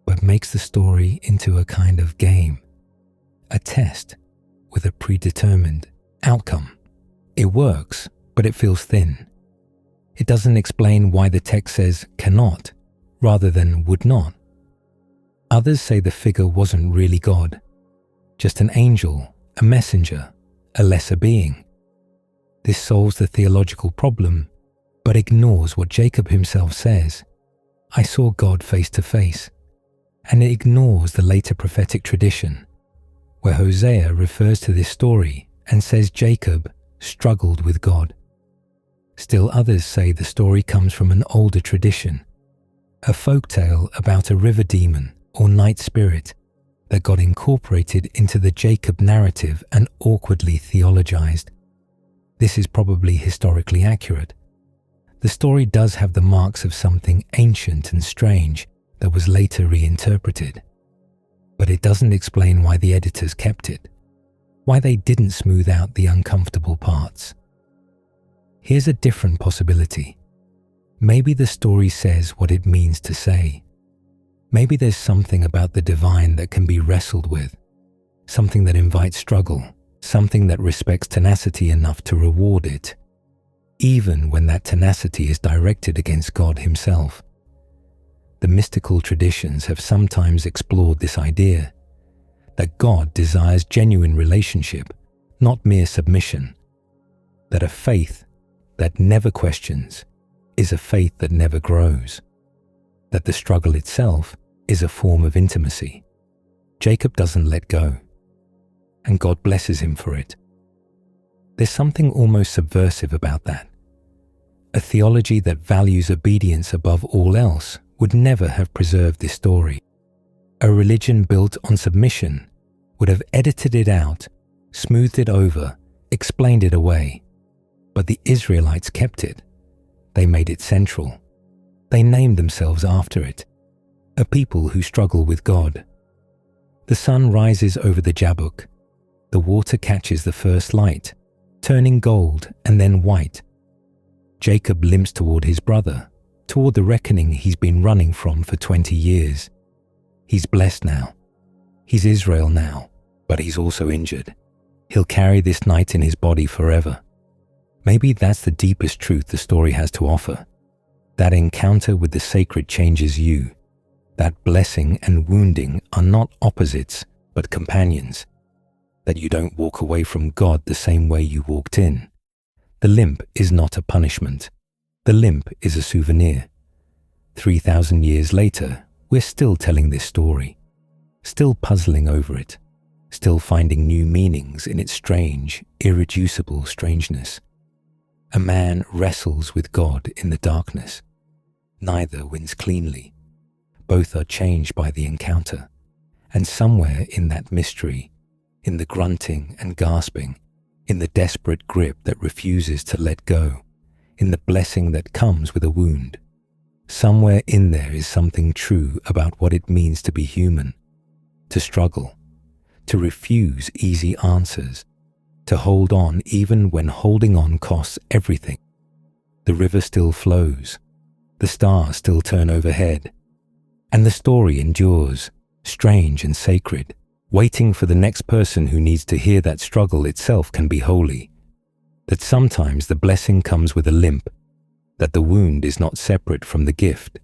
but makes the story into a kind of game, a test with a predetermined outcome. It works, but it feels thin. It doesn't explain why the text says cannot, rather than would not. Others say the figure wasn't really God, just an angel, a messenger, a lesser being. This solves the theological problem, but ignores what Jacob himself says. I saw God face to face. And it ignores the later prophetic tradition, where Hosea refers to this story and says Jacob struggled with God. Still others say the story comes from an older tradition, a folktale about a river demon or night spirit that got incorporated into the Jacob narrative and awkwardly theologized. This is probably historically accurate. The story does have the marks of something ancient and strange that was later reinterpreted, but it doesn't explain why the editors kept it, why they didn't smooth out the uncomfortable parts. Here's a different possibility. Maybe the story says what it means to say. Maybe there's something about the divine that can be wrestled with, something that invites struggle, something that respects tenacity enough to reward it, even when that tenacity is directed against God himself. The mystical traditions have sometimes explored this idea, that God desires genuine relationship, not mere submission, that a faith that never questions is a faith that never grows, that the struggle itself is a form of intimacy. Jacob doesn't let go, and God blesses him for it. There's something almost subversive about that. A theology that values obedience above all else would never have preserved this story. A religion built on submission would have edited it out, smoothed it over, explained it away. But the Israelites kept it. They made it central. They named themselves after it, a people who struggle with God. The sun rises over the Jabbok. The water catches the first light, turning gold and then white. Jacob limps toward his brother, toward the reckoning he's been running from for 20 years. He's blessed now. He's Israel now, but he's also injured. He'll carry this night in his body forever. Maybe that's the deepest truth the story has to offer. That encounter with the sacred changes you. That blessing and wounding are not opposites, but companions. That you don't walk away from God the same way you walked in. The limp is not a punishment. The limp is a souvenir. 3,000 years later, we're still telling this story, still puzzling over it, still finding new meanings in its strange, irreducible strangeness. A man wrestles with God in the darkness. Neither wins cleanly. Both are changed by the encounter. And somewhere in that mystery in the grunting and gasping, in the desperate grip that refuses to let go, in the blessing that comes with a wound. Somewhere in there is something true about what it means to be human, to struggle, to refuse easy answers, to hold on even when holding on costs everything. The river still flows, the stars still turn overhead, and the story endures, strange and sacred, waiting for the next person who needs to hear that struggle itself can be holy, that sometimes the blessing comes with a limp, that the wound is not separate from the gift,